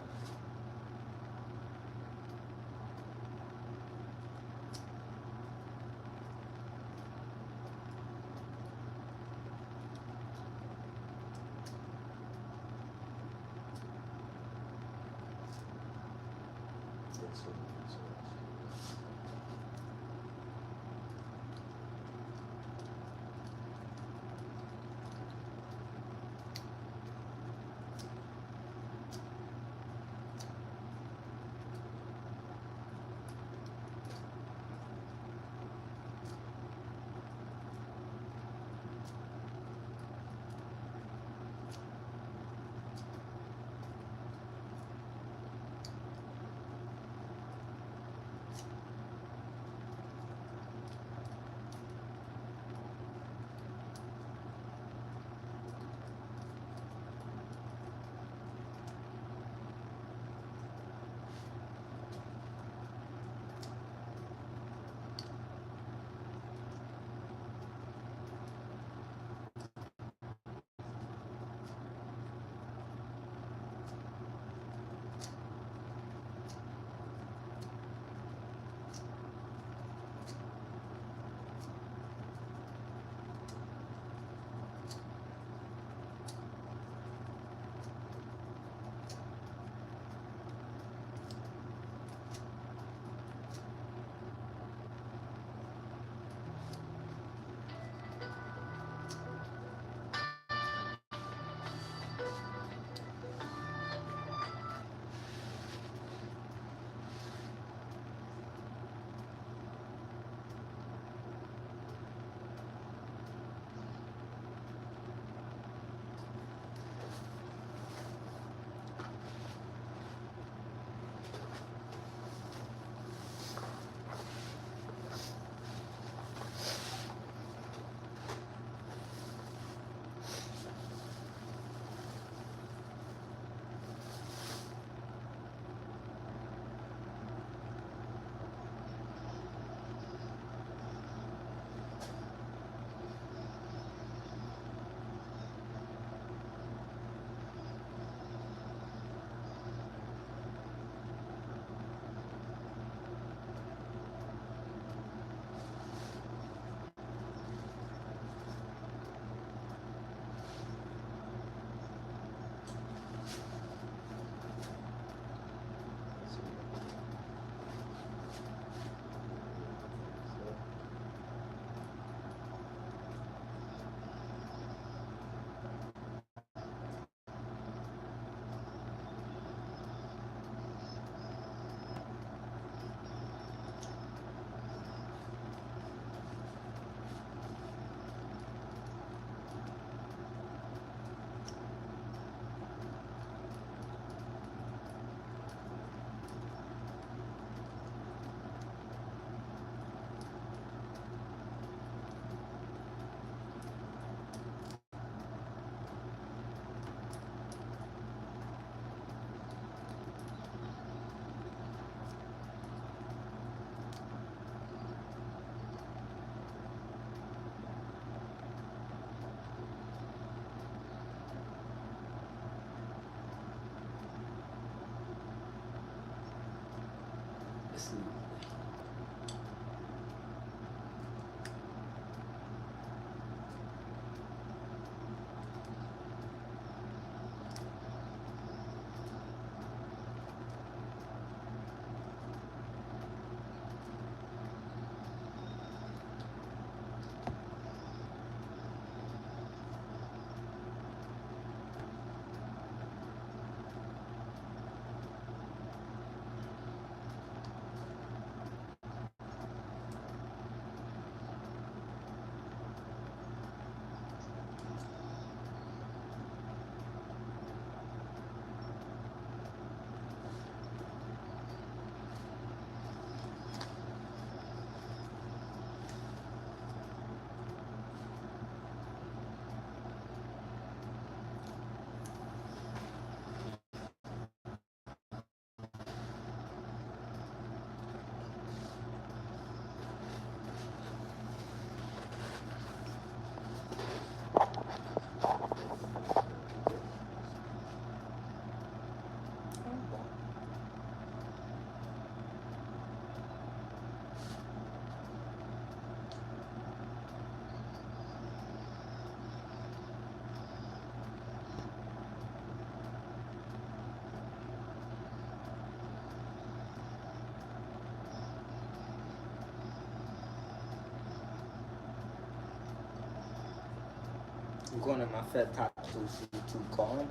Going in my fed tattoo shoot too calm.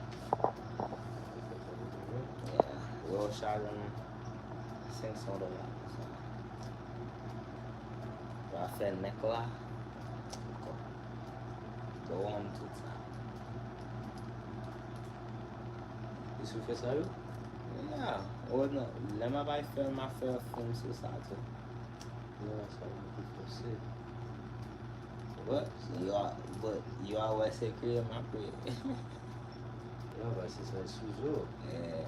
Yeah, we'll shot them 500 $. Jag fed Nicola. Go on to time. Isso foi saiu? Yeah, ou não, lembra vai filmar filme suicide. Não, saiu muito você. But you always say create my bread. Não, vai ser só sujou. Yeah.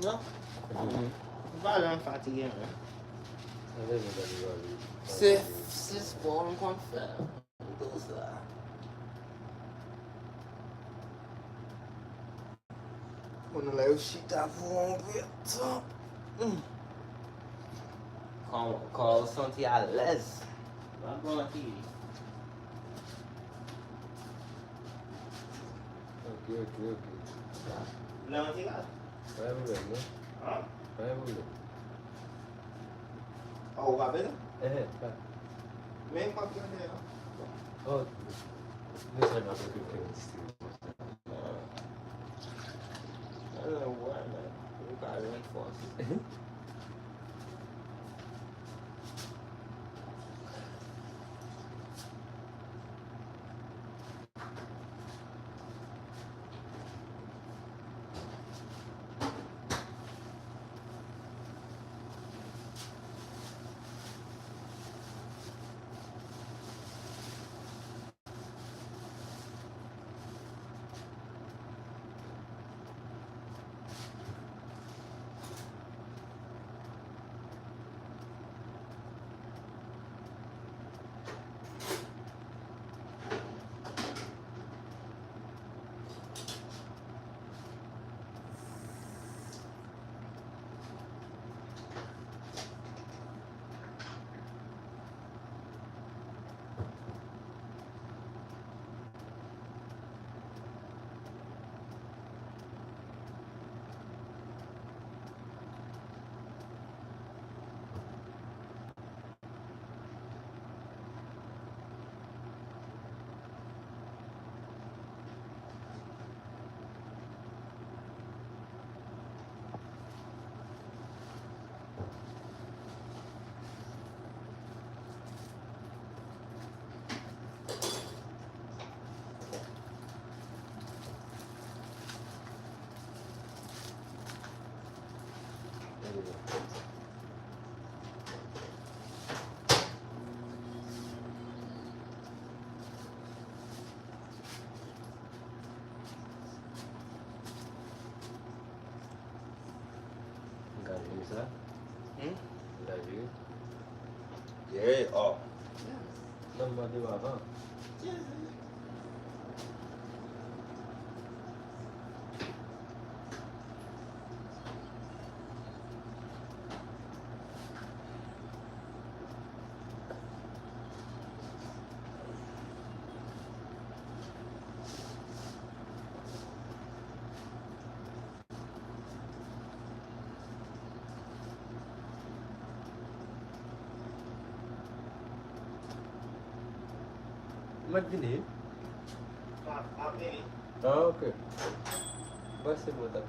Non. Va là, fatigué. C'est sport qu'on fait. Tout ça. Quando lá eu tava voando. Quand on sentit à l'aise. Va bon aqui. Ok. Não, não tem nada. Vai, mulher, né? Hã? Vai, mulher. Ó, o cabelo? Vai. Mesmo com a cadeira. Oh, não sai nada que eu quero assistir. Não, ué, né? O cara é muito forte. Engajei, sabe? Engajei. Yeah, ó. Não me mandei uma van? Mas Vini? Abri. Ah, ok. Vai ser boa, tá?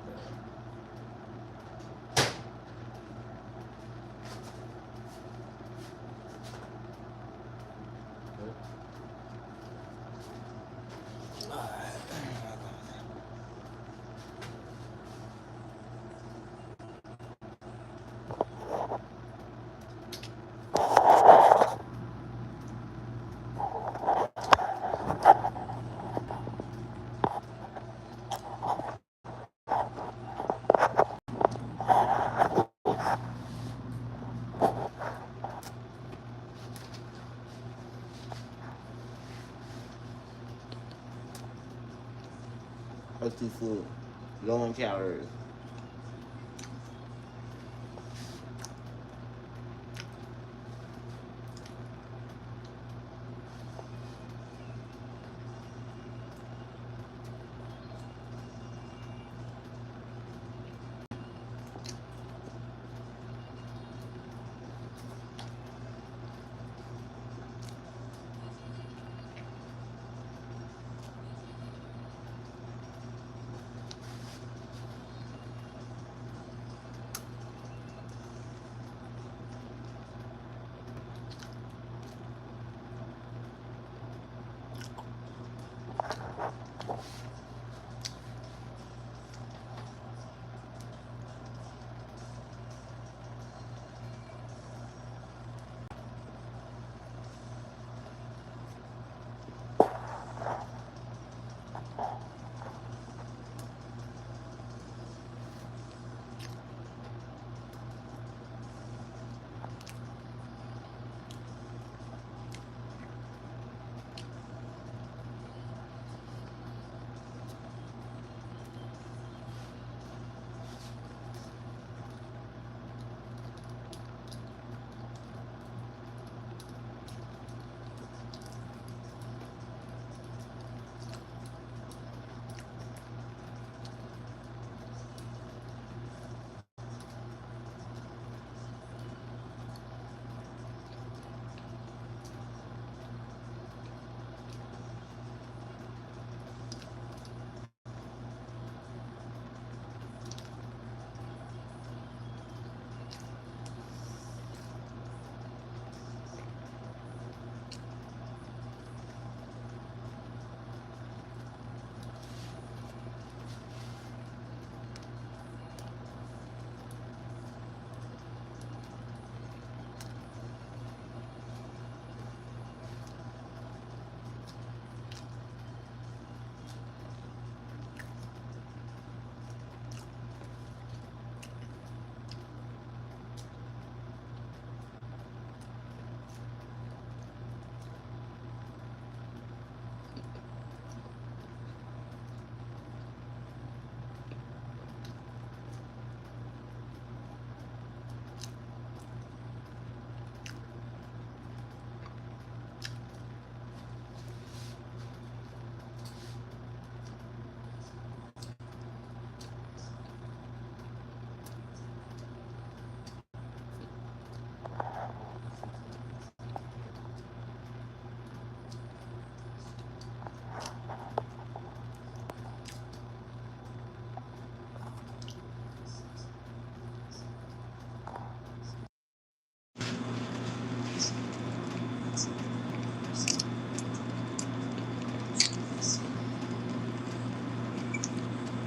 Healthy food. Low in calories.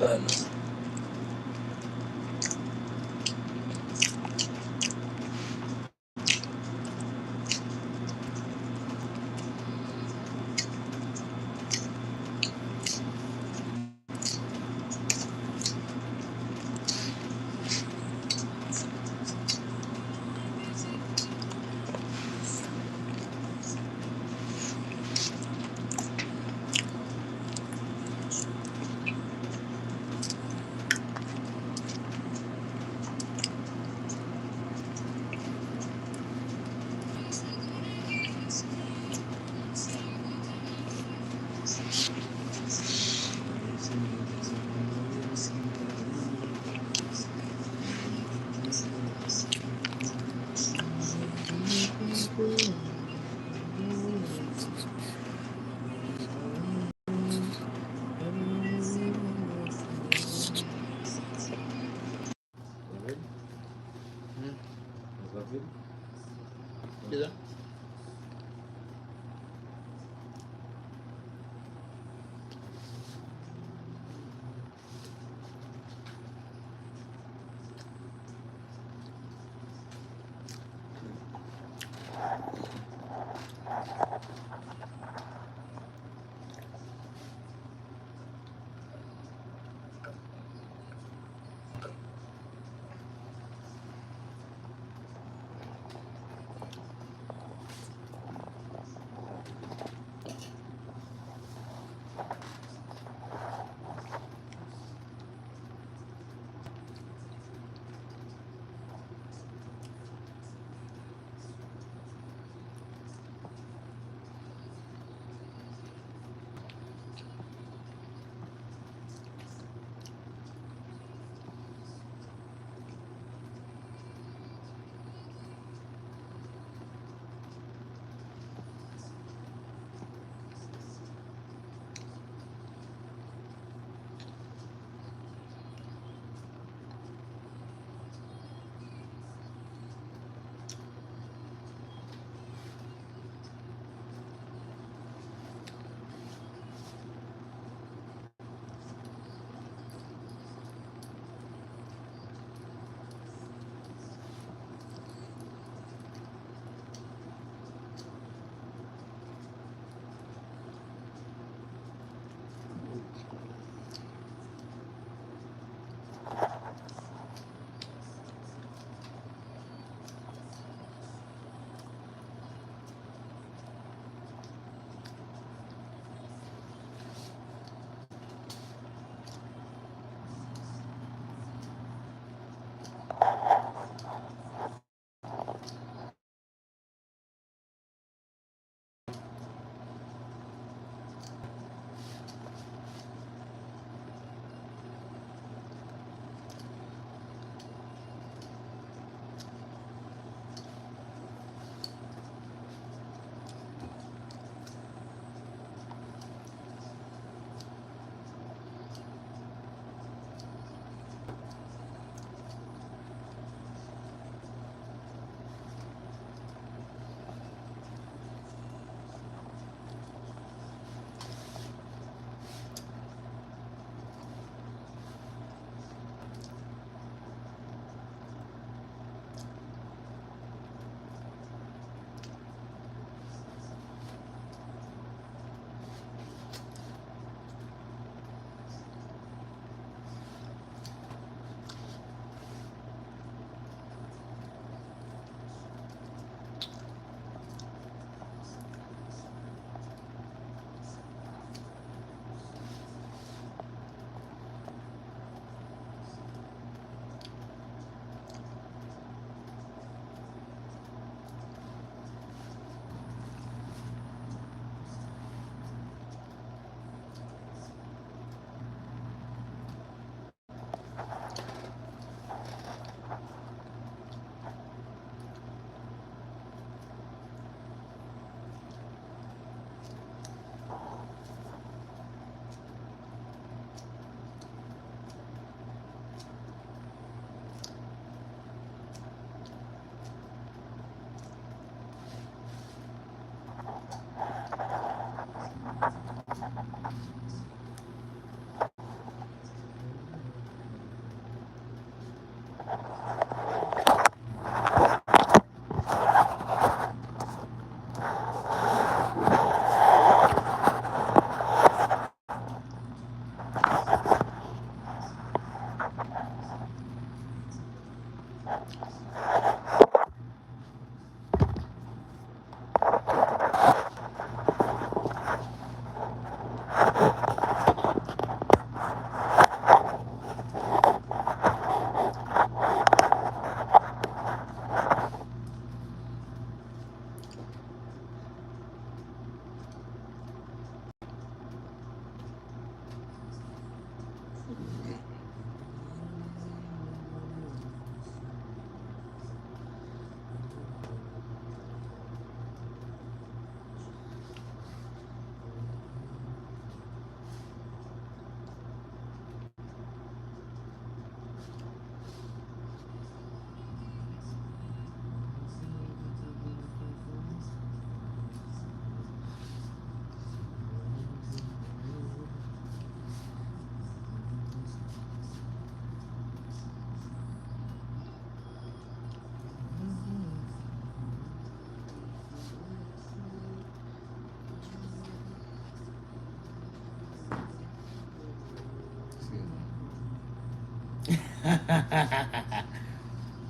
I know.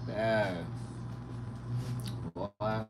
Yeah. Boy.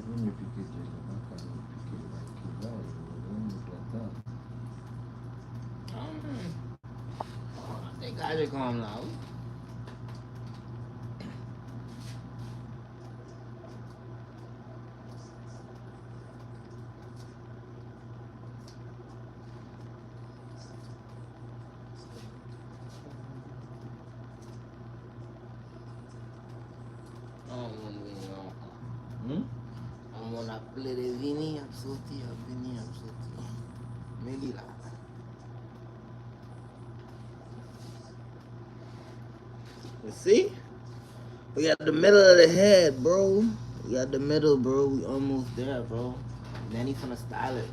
Vamos piquer de lá, cara, piquer vai que vai, vamos tratar. They got you come now. I'm gonna play the Vini Absoti. Melila. You see? We got the middle of the head, bro. We got the middle, bro. We almost there, bro. Then he's gonna style it.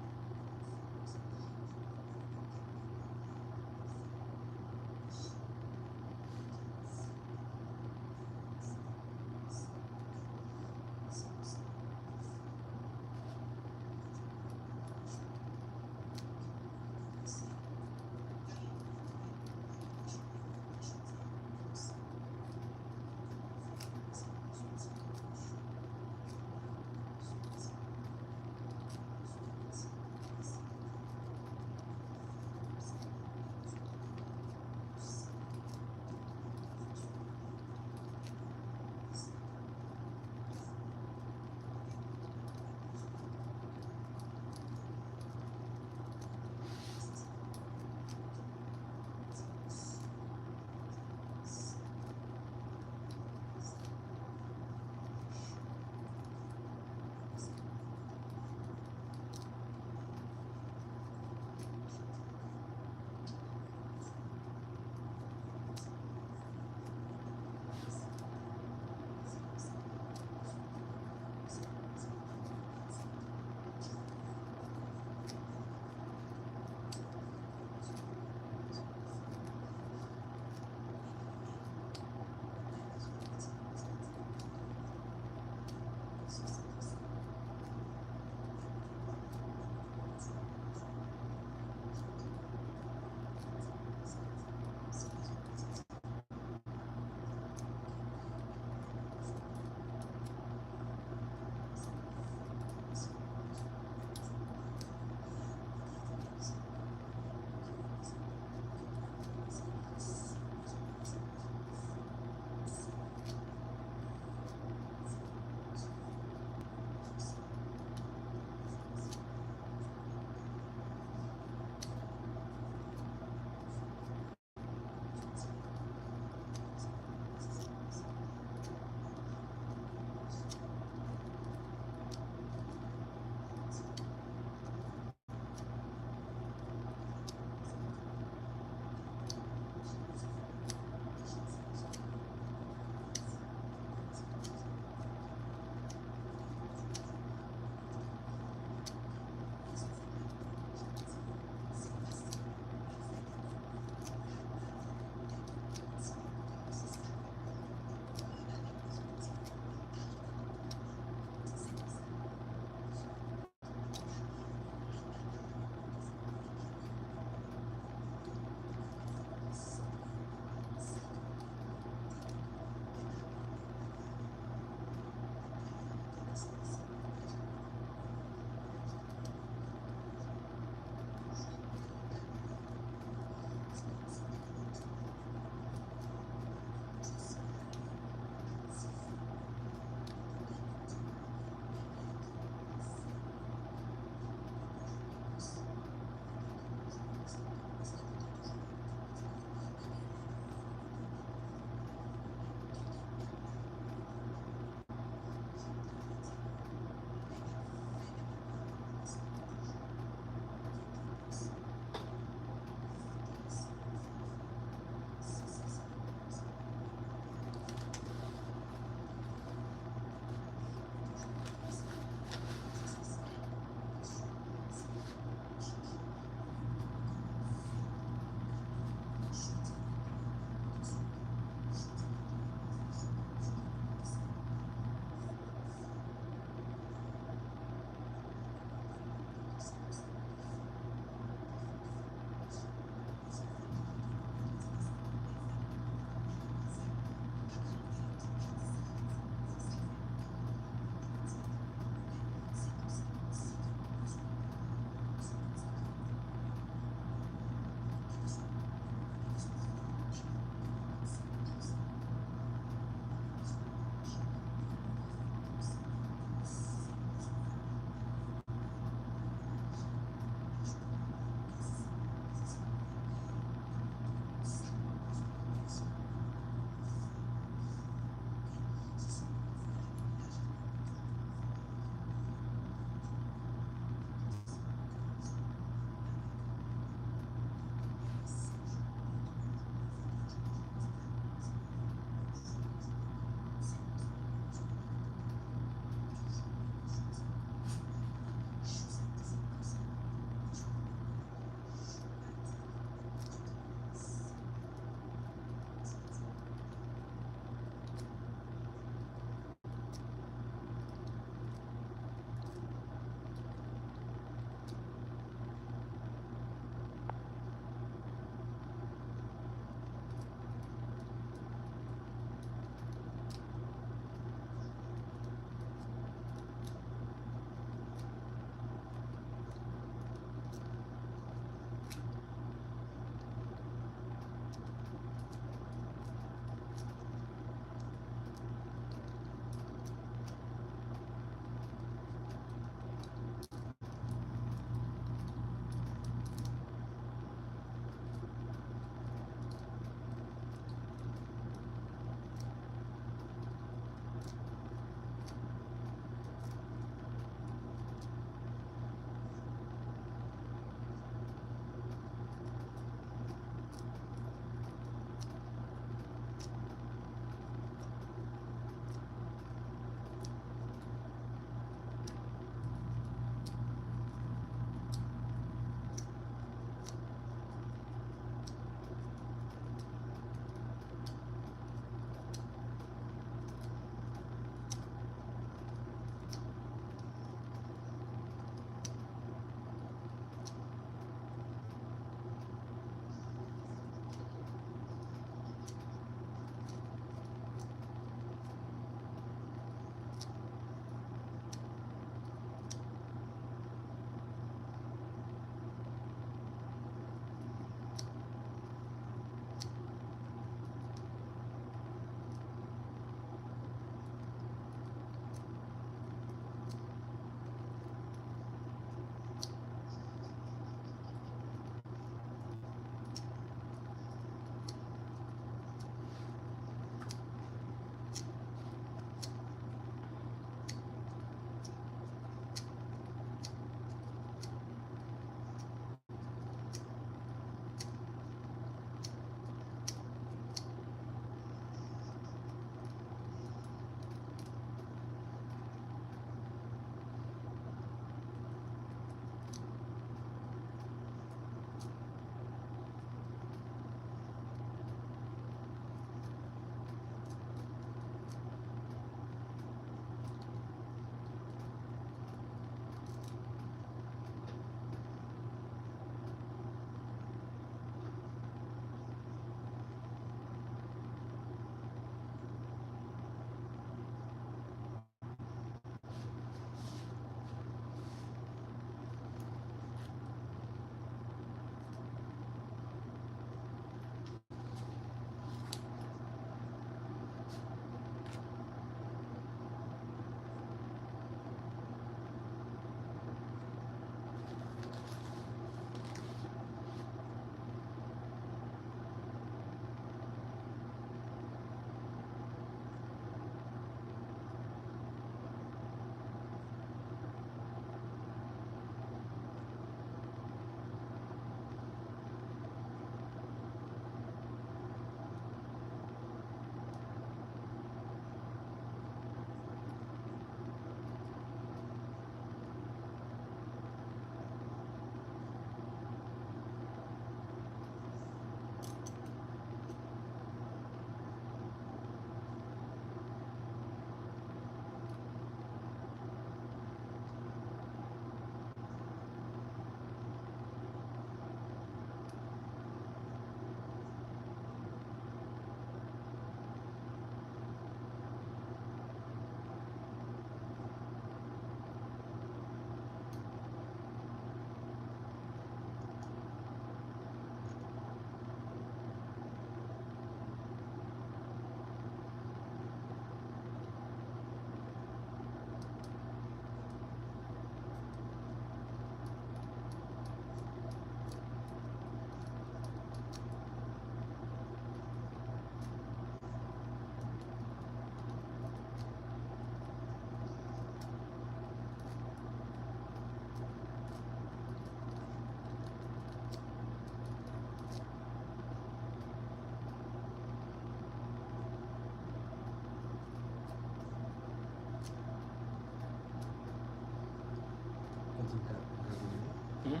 Hmm?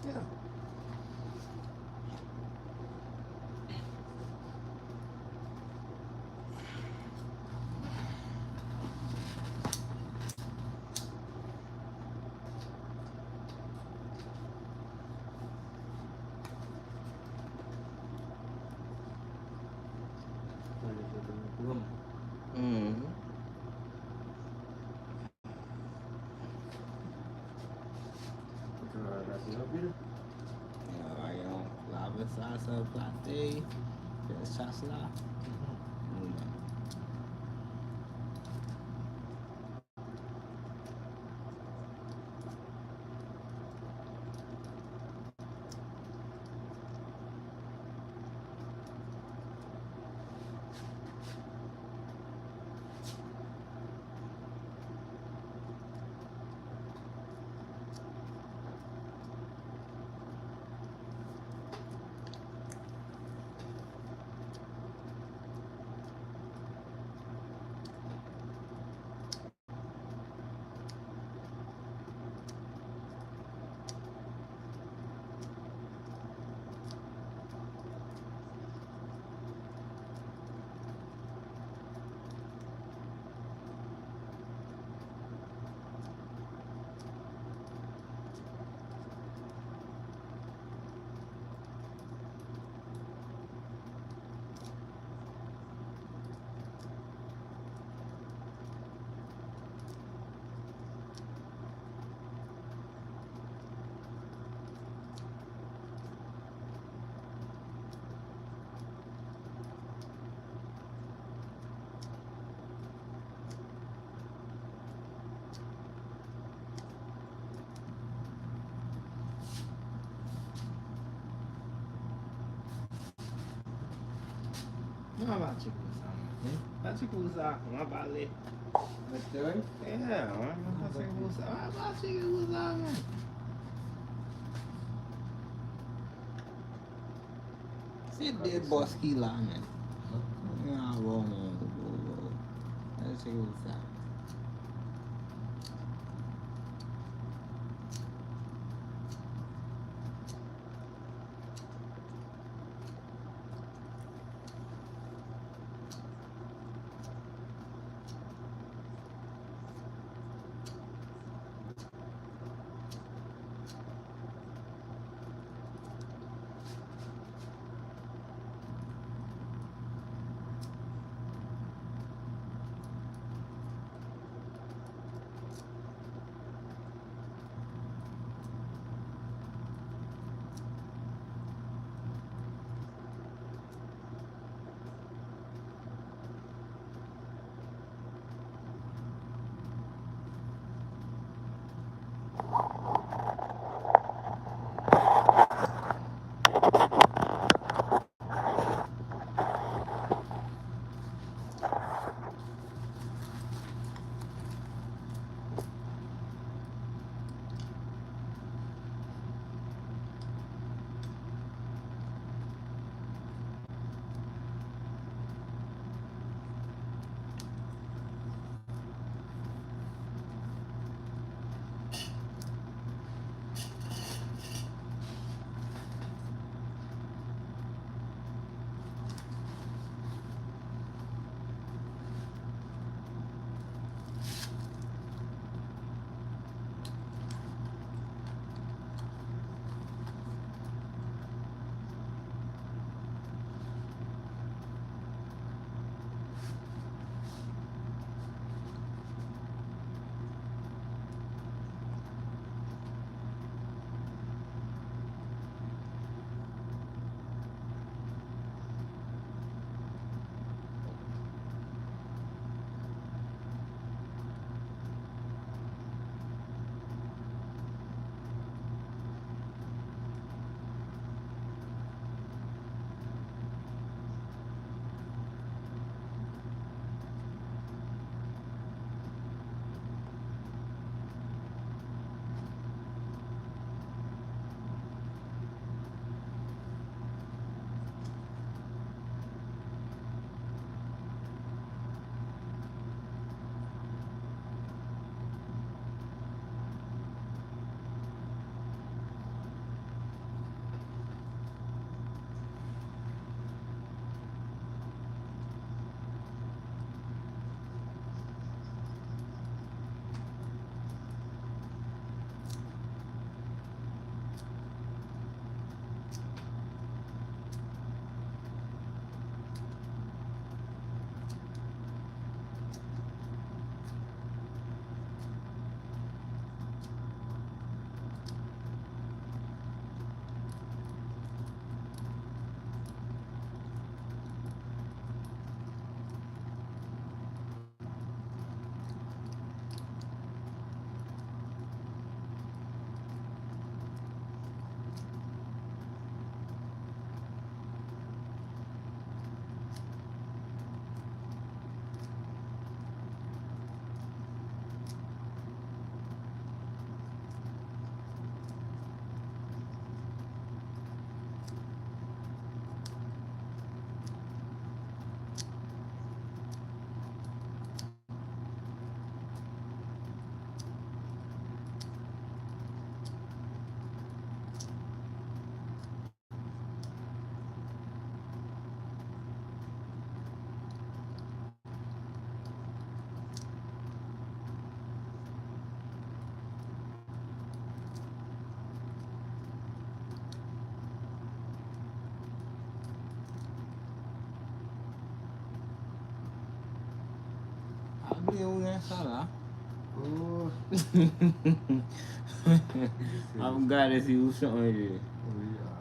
Yeah. Mm-hmm. Ayong labas sa plate, chasla. Muna. Mabaci kusa. Baci kusa. Mabali. Betul? Yeah, mabaci kusa. Mabaci kusa man. Si de boski lah man. Ya, wrong man. Baci kusa. Eu ia falar. Oh, I'm glad to see who's showing you. oh yeah.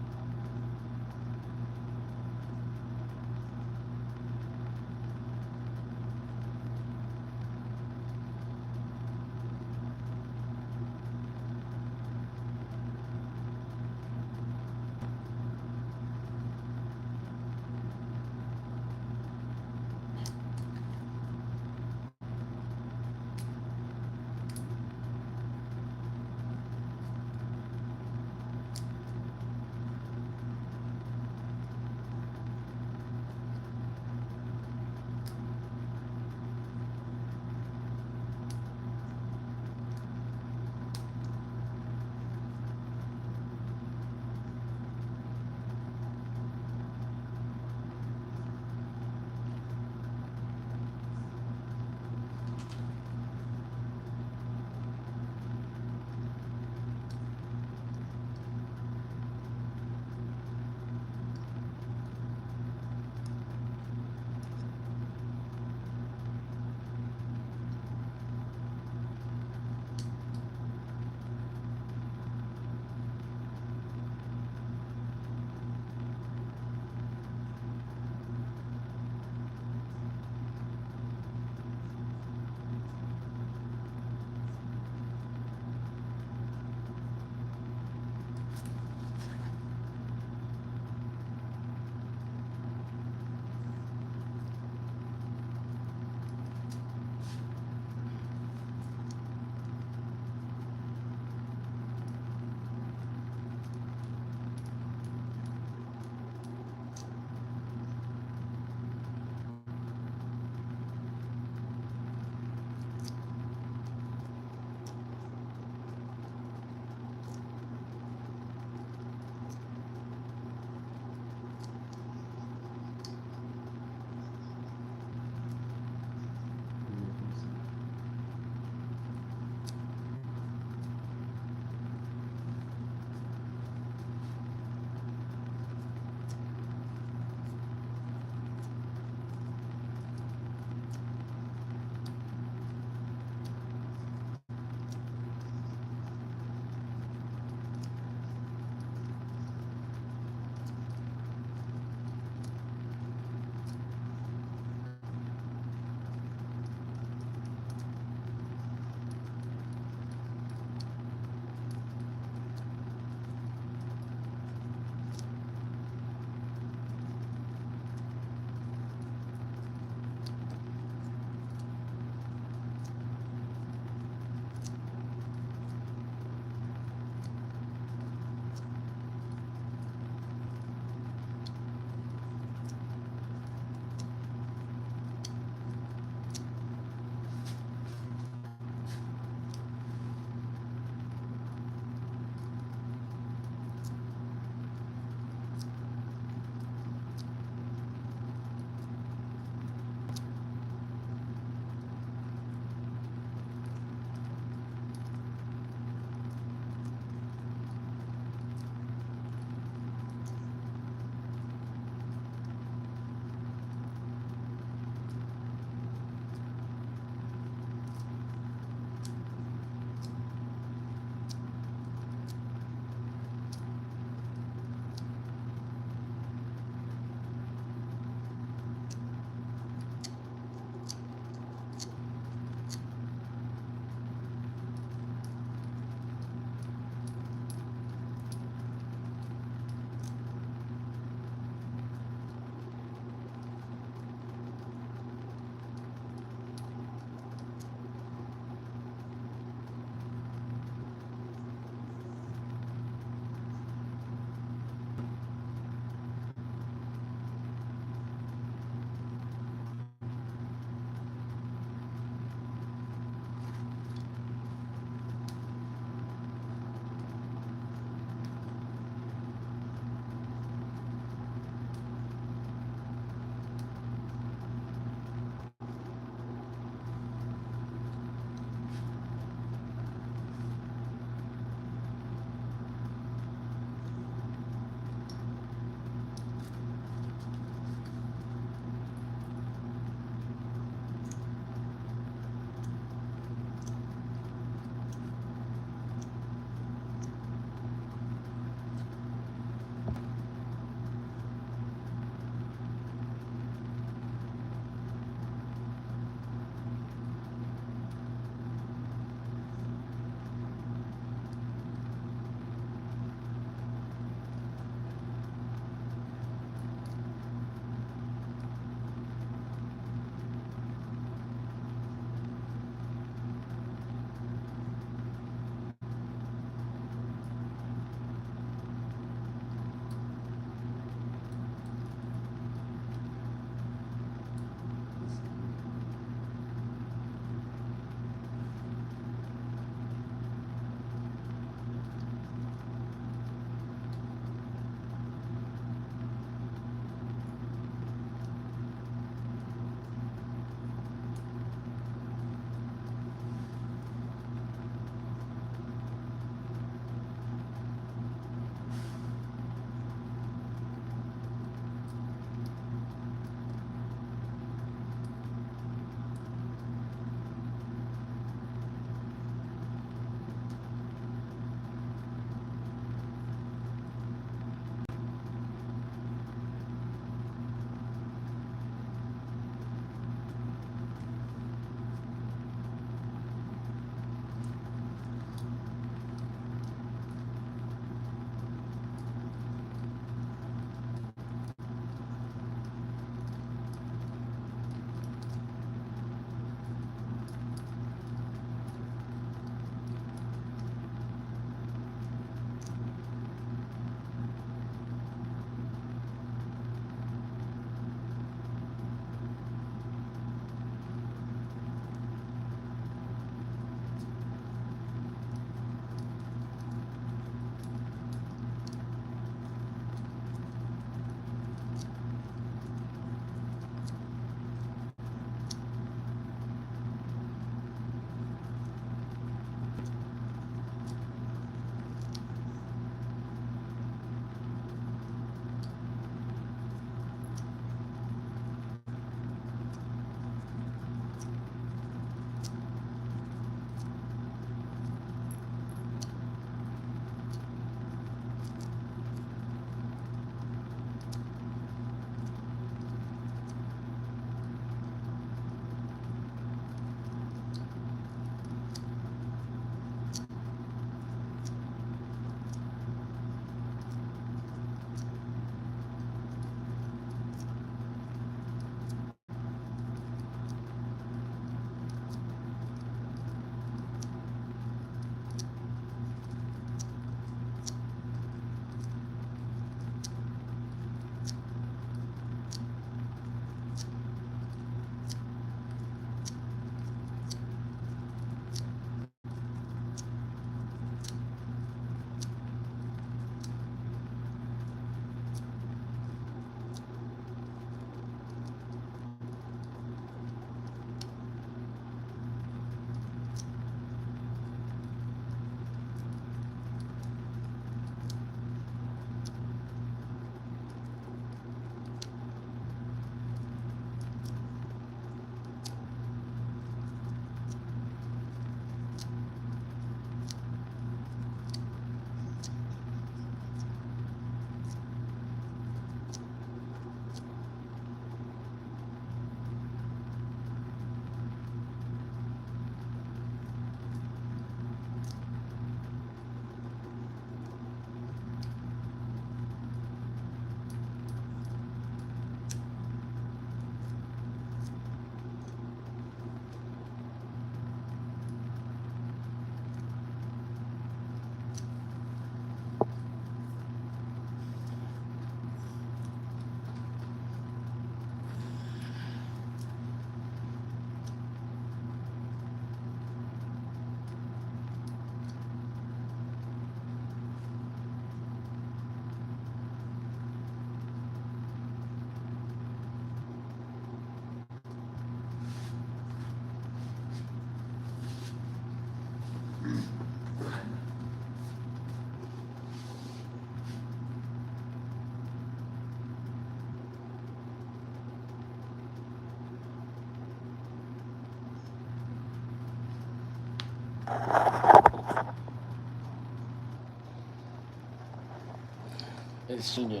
It's changing.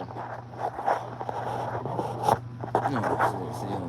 No, say it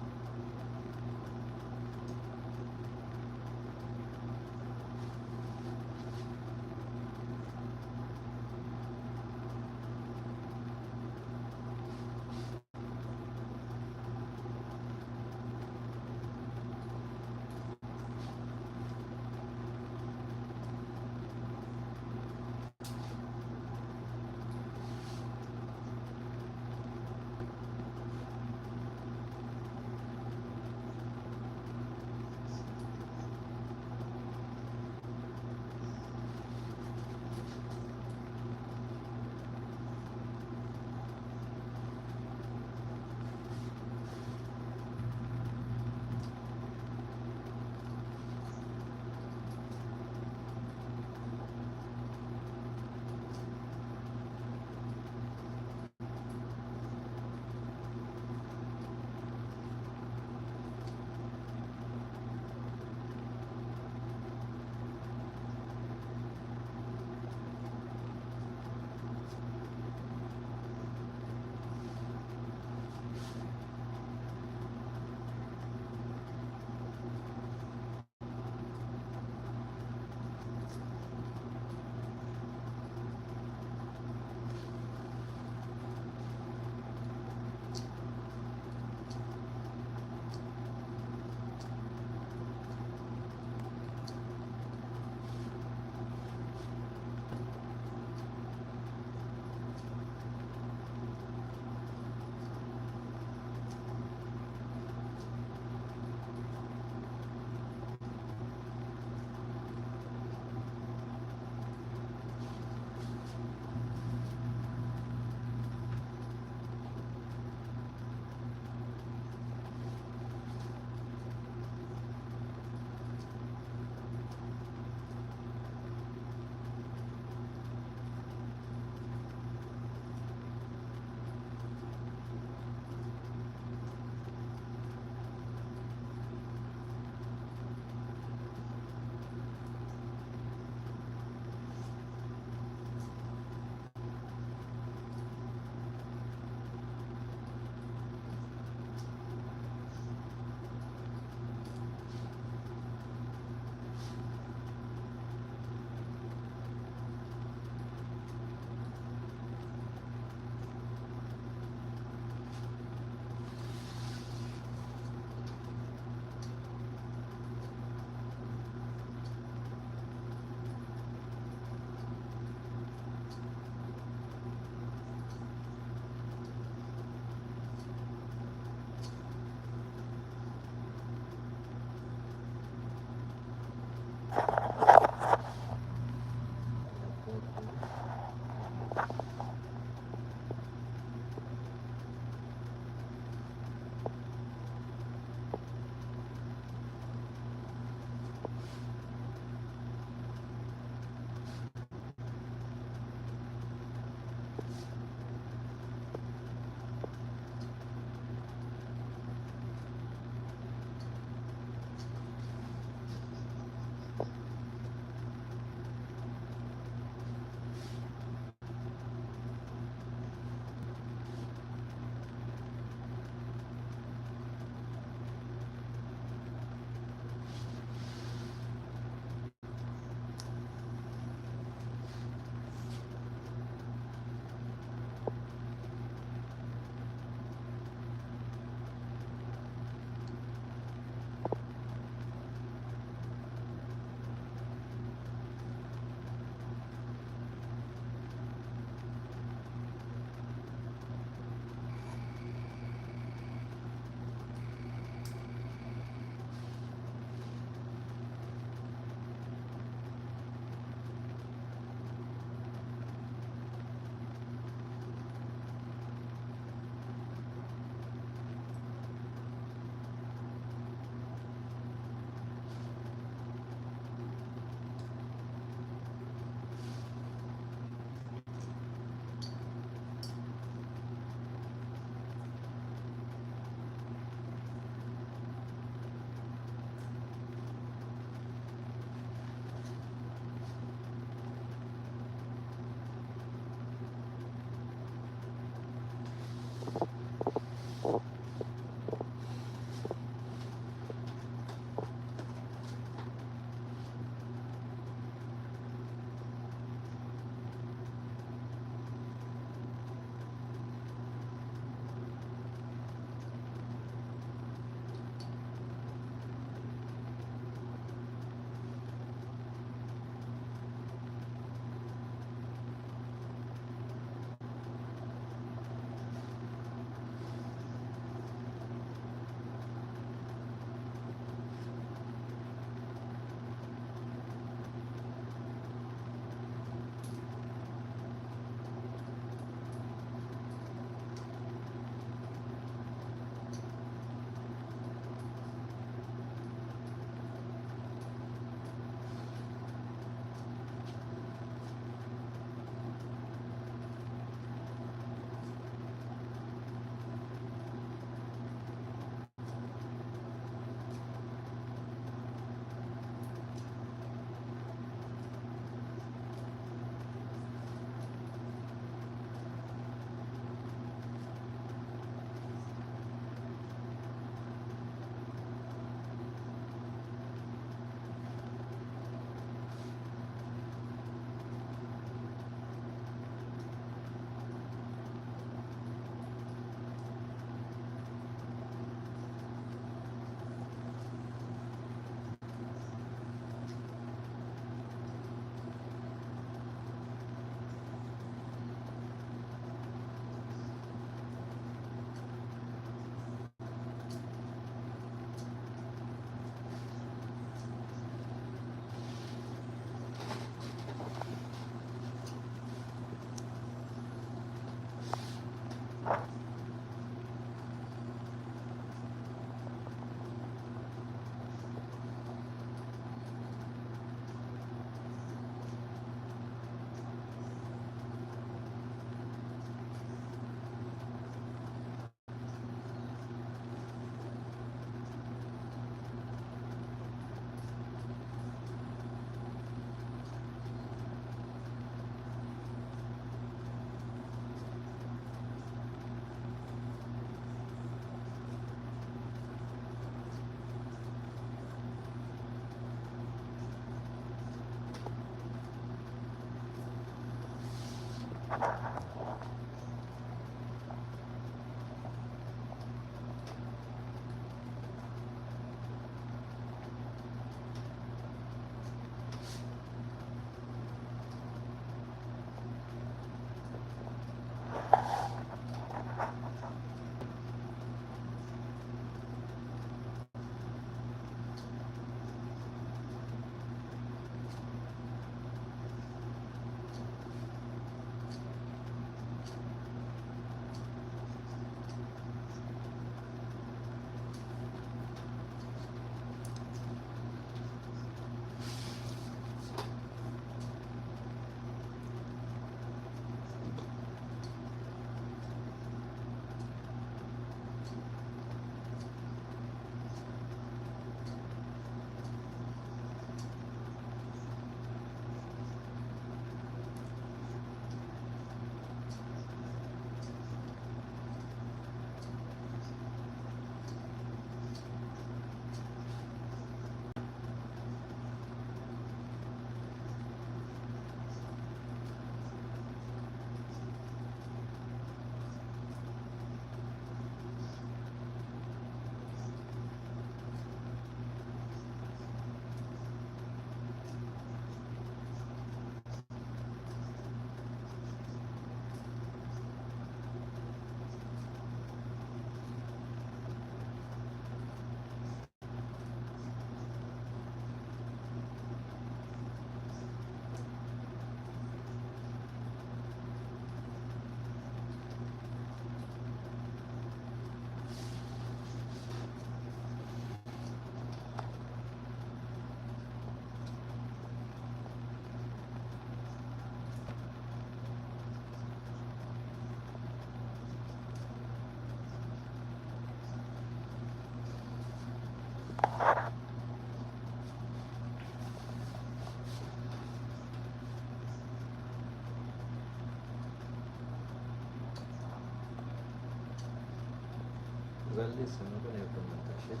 Galli sono con il commento. Yeah.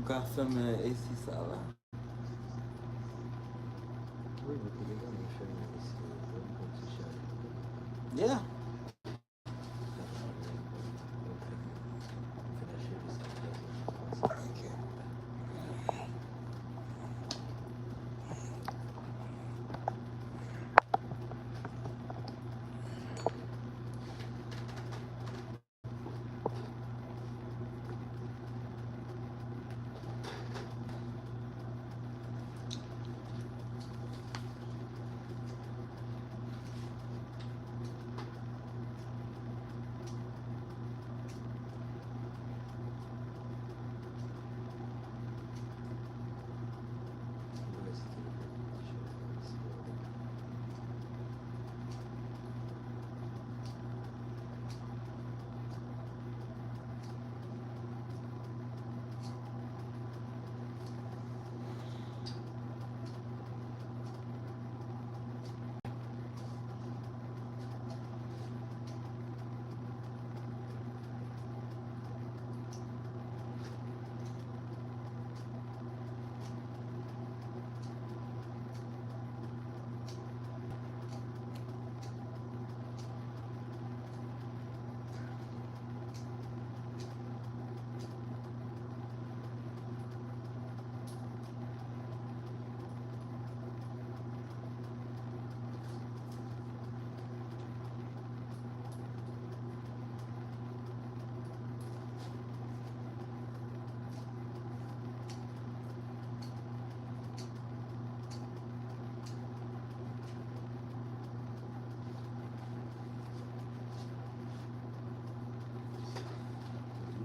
Got film in the AC sala. Voi utilizzate le scene che si non si sceglie. Yeah.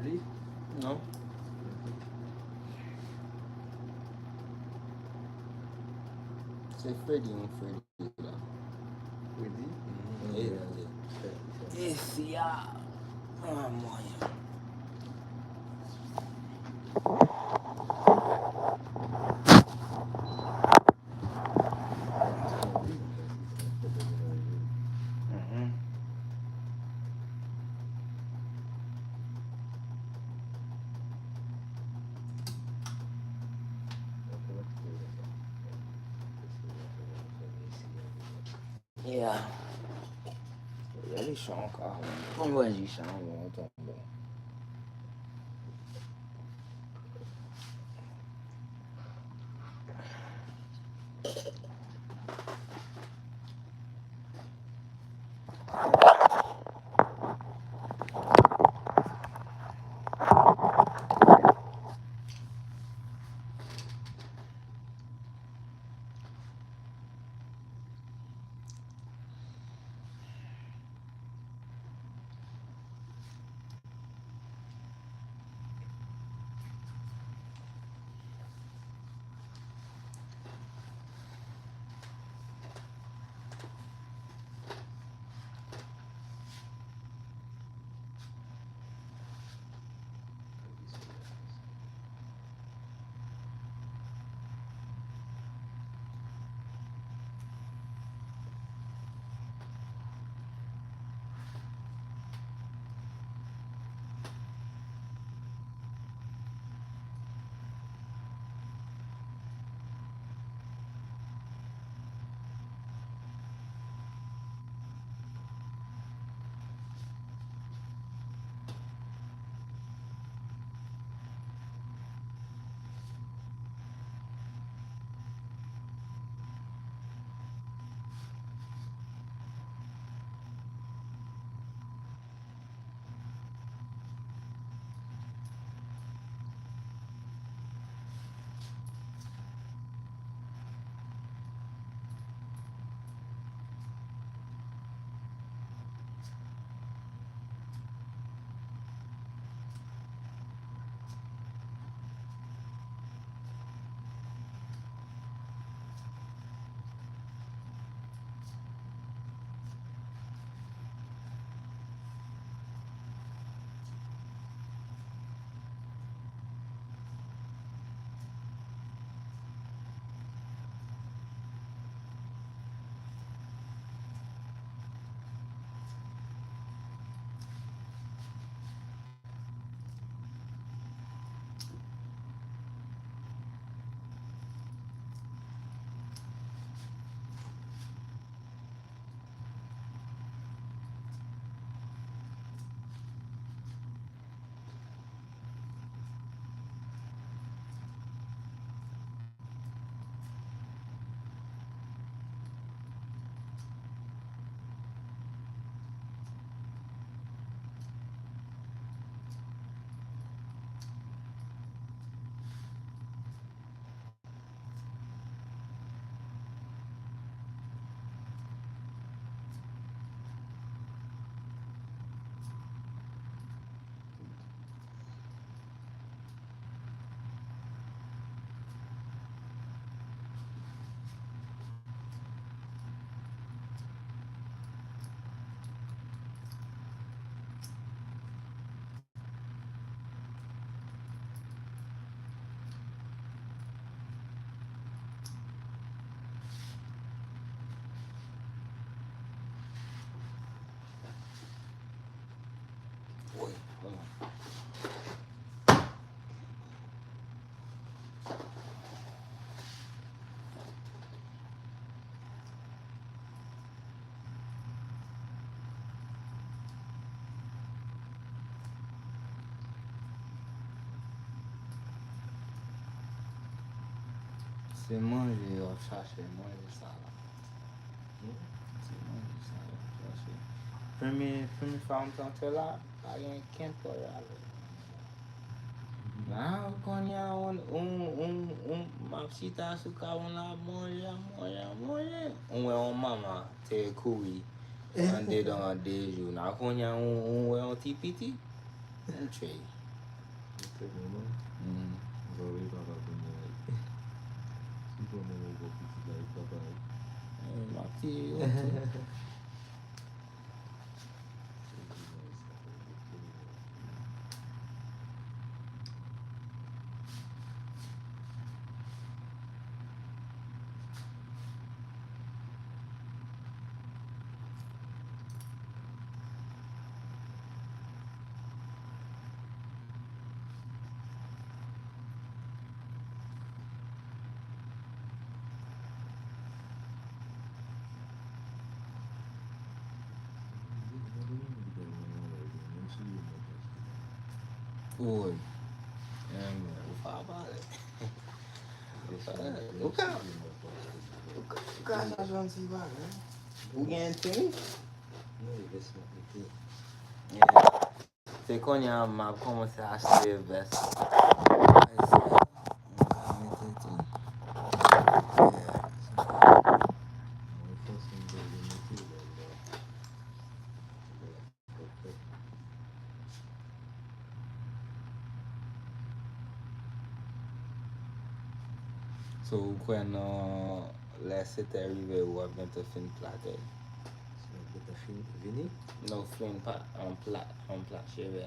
Lì? No. Sei Freddy on Freddy là. Vedi? Esse ah. Ah, moia. Mhm. Yeah. 有啲爽卡，我係想我就冇。Se manger, eu chercher manger ça là. Se manger ça, eu chercher. Premier femme tante là, pas rien qu'un pour aller. Now quand il y a ma petite asuka on la manger. On est en maman, t'es cool. On est dans des jours. Now quand il y a on est en tipiti, on tue. Ma petite. Oi. Vou falar para o cara. O cara tá achando se vai, né? O game tem? Você conhece a mapa como você acha que é best? So, quando laisse te arrivé ou avant te fin plate? Vini? No, fin en plat chévé.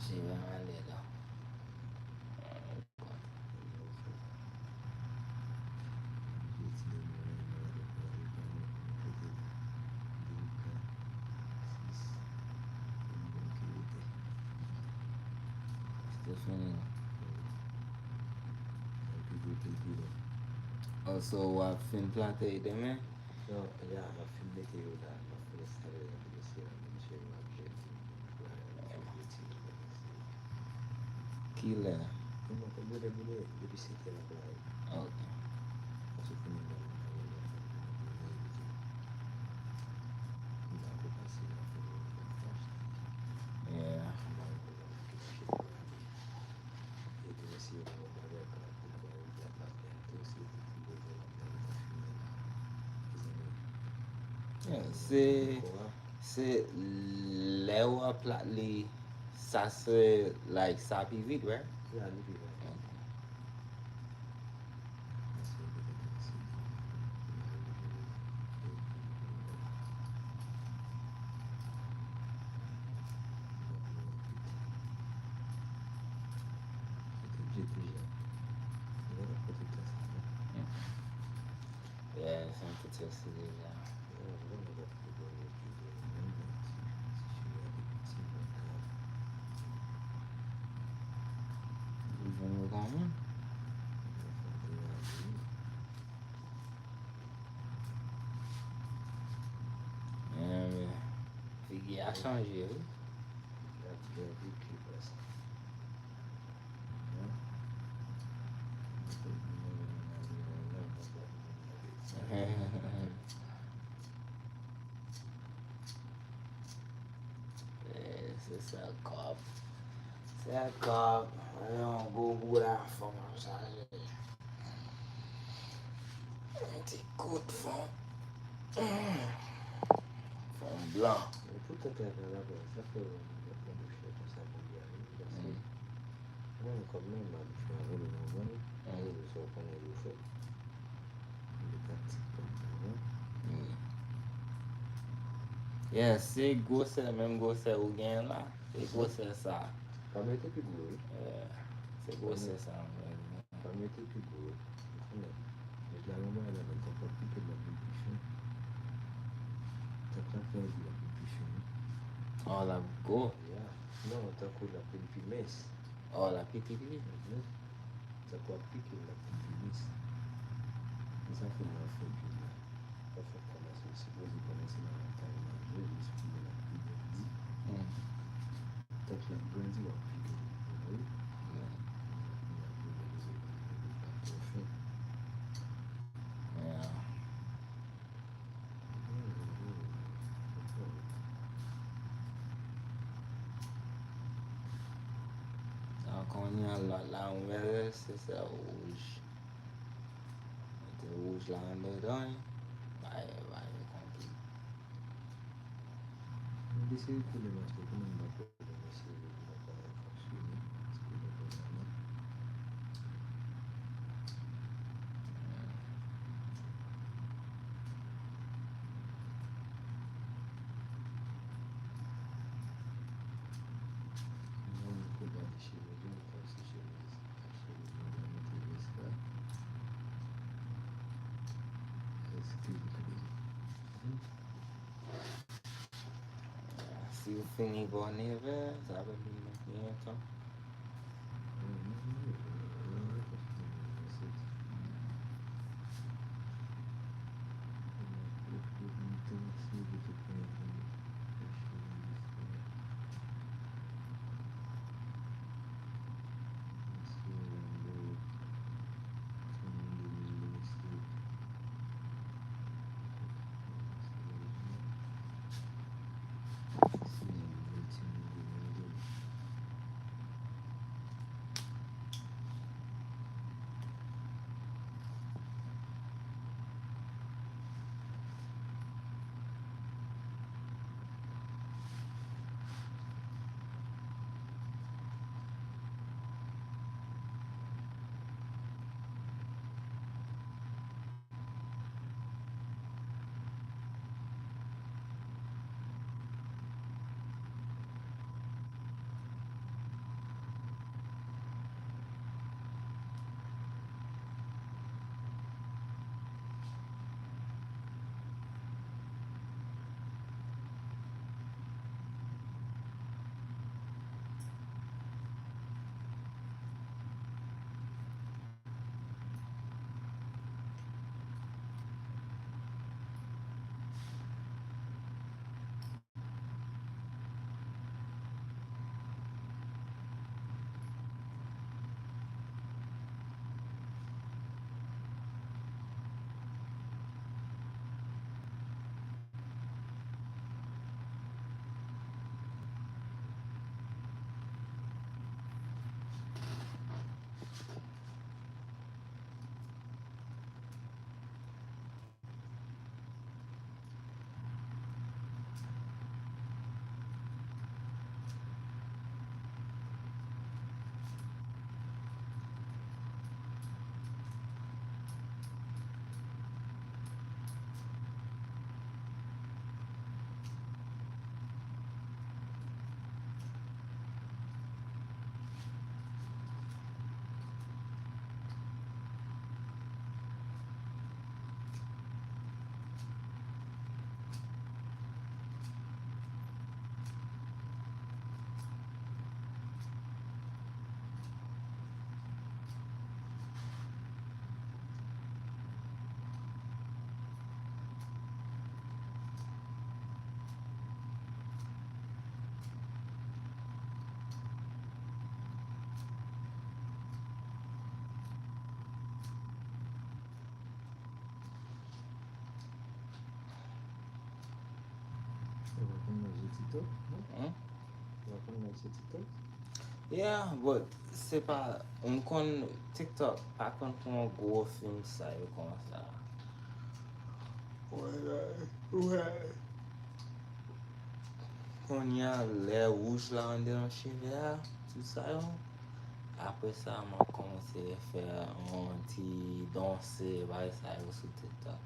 Chévé en lè la. C'était fini. Also, wap fin plate demen? No, ya, ma fin mette yo la, ma fin estare la direzione, non c'è una gente. Ki lè? Ma quando le mule, le visite la playa. Ok. Faccio finire la occupazione. Yeah. Se lè ou a plat li, sa se like sa pi vit, right? Yeah, li vit. Yeah, se an tout se si deja. Ven yo kon? Figi a chanje, oui. Se sa kop. Se a kop. Yon go gouda fom an chanje. Ti kout fom. Fom blan. Tutto è per la cosa, poi quando uscito sa non con me, ma diciamo quello non io so come lo so. Yeah, se gose, menm gose ou gen la, se gose sa. Pa mette più gol. Se gose sa. Pa mette più gol. La Roma era un po' più per la competition. T'as pas fait la competition. Oh, la go. Yeah. Non, t'as quoi la mes. Oh, la pitili. T'as quoi piqué la mes. Ça fait la fin du mois. Ça fait commencer, si vous commencez dans la taille, je vais expliquer la plus de 10. T'as fait un grand deal. Oui. Yeah. Nan kon yon lot la mwen se se ouj. Te ouj la an de dan. Baye konti. Desse problema que eu não dá problema se ele não vai funcionar. Vamos cuidar de cheiro de um posso cheiro Si vous finissez bon hiver, ça va venir bientôt. Hmm? Yeah, but c'est pas. On con TikTok, pas qu'on prend un gros film, ça, yo, comme ça. Ouais. Qu'on y a les rouges là, on est dans cheveux, tout ça, yo. Après ça, on a commencé à faire un petit danser, ouais, ça, yo, sur TikTok.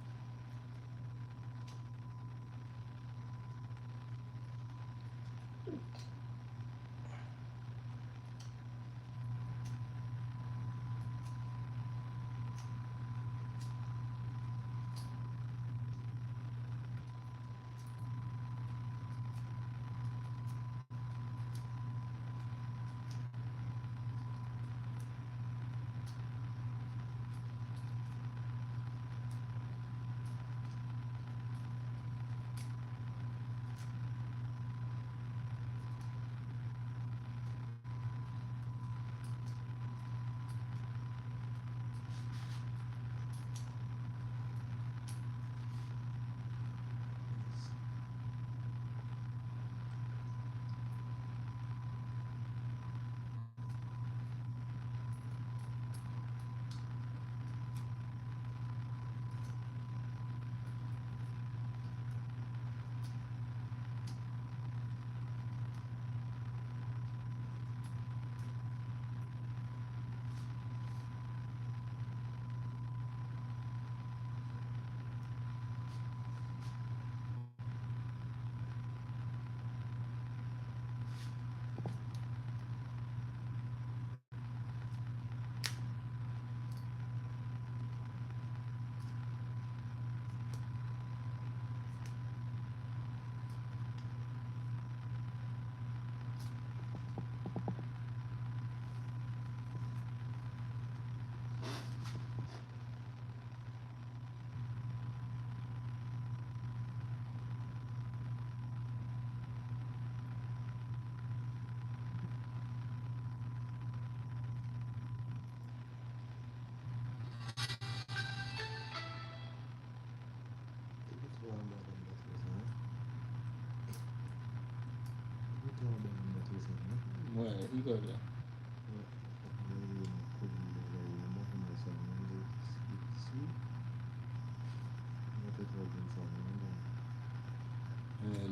Figure.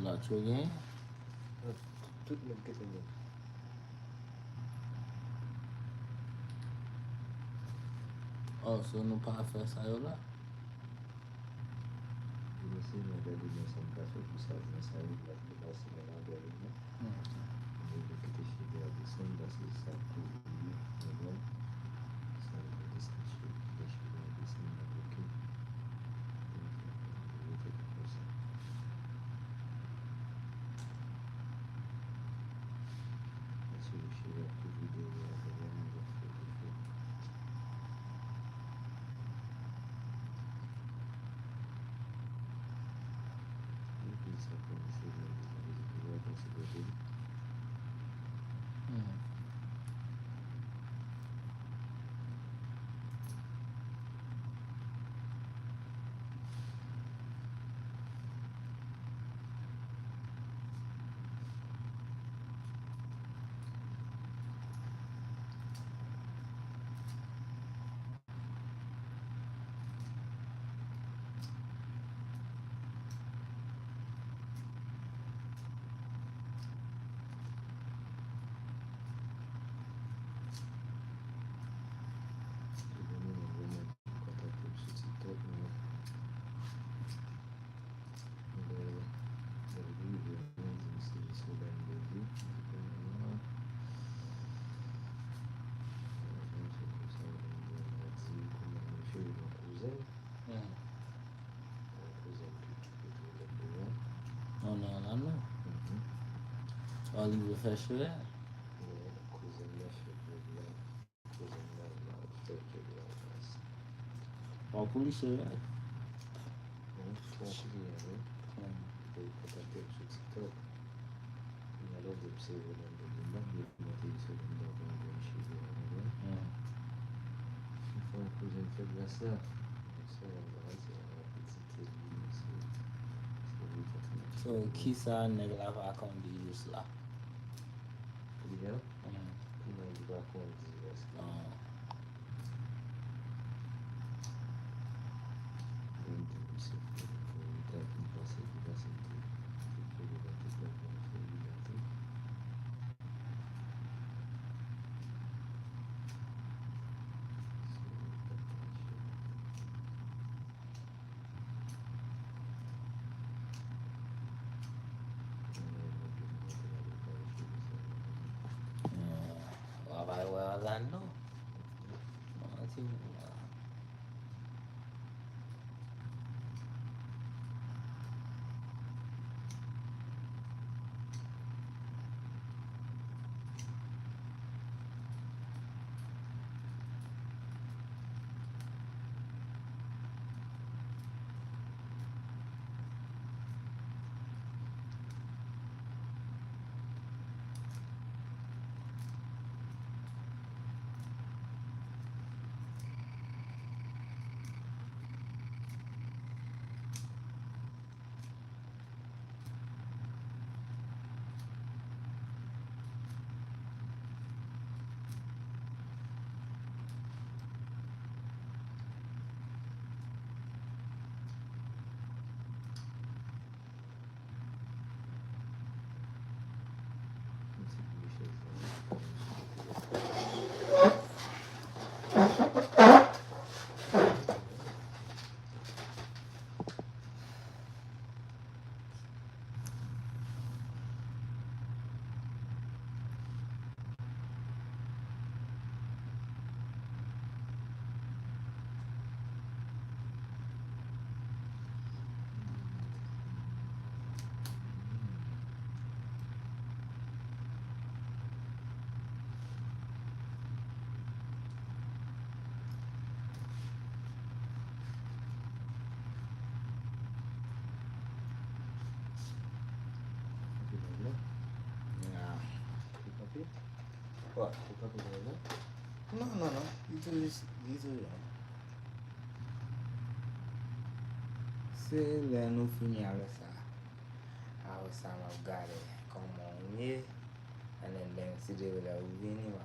Lots again. Tout le monde qui est Oh, so no pas faire ça là. Você não deve menção para sua função na saúde da população da Guarani. Ele que te chega a lição da sociedade pública, não sabe da lição da chega a lição da porque eu tenho que pensar. Se eu chegar a tudo de lá, eu não vou fazer. Eu pensar como seria a possibilidade. Oh, no, I know. All you will fetch for that. All police say that. So, qui ça nègre là va conduire juste là? Well, I know. I think, What? No. You do this. These are. C'est là nous finissons avec ça. Avec ça, on va regarder comment on est. And then c'était là où venir ma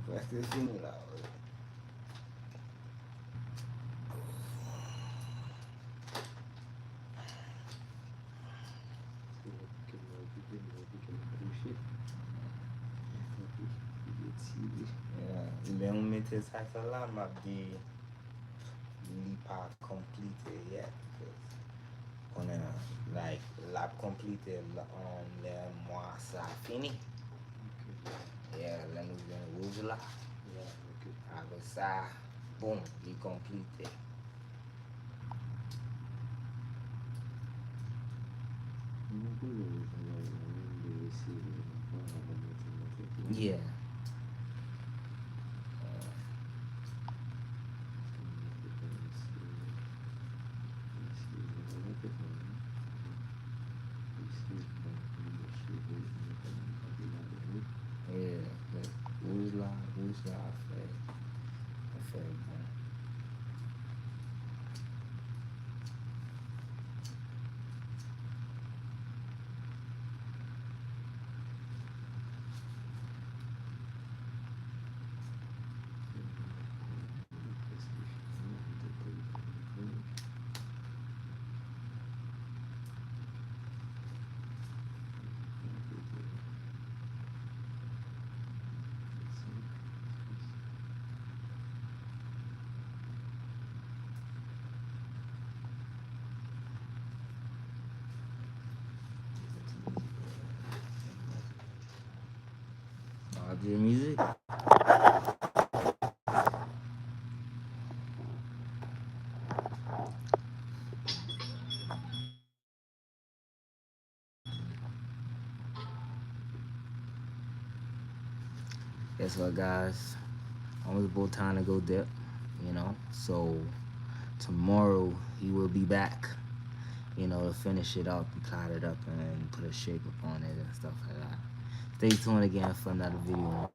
Practice fini là. Le on mette ça là m'a dit il pas complété yet on a like lab complété le mois ça fini. Yeah, là nous venons rouge là. Avec ça, boum, il complété. Yeah. Rouge là, fait bon. The music. Guess what, guys? Almost about time to go dip, you know. So tomorrow he will be back, you know, to finish it up and cloud it up and put a shape up on it and stuff like that. Stay tuned again for another video.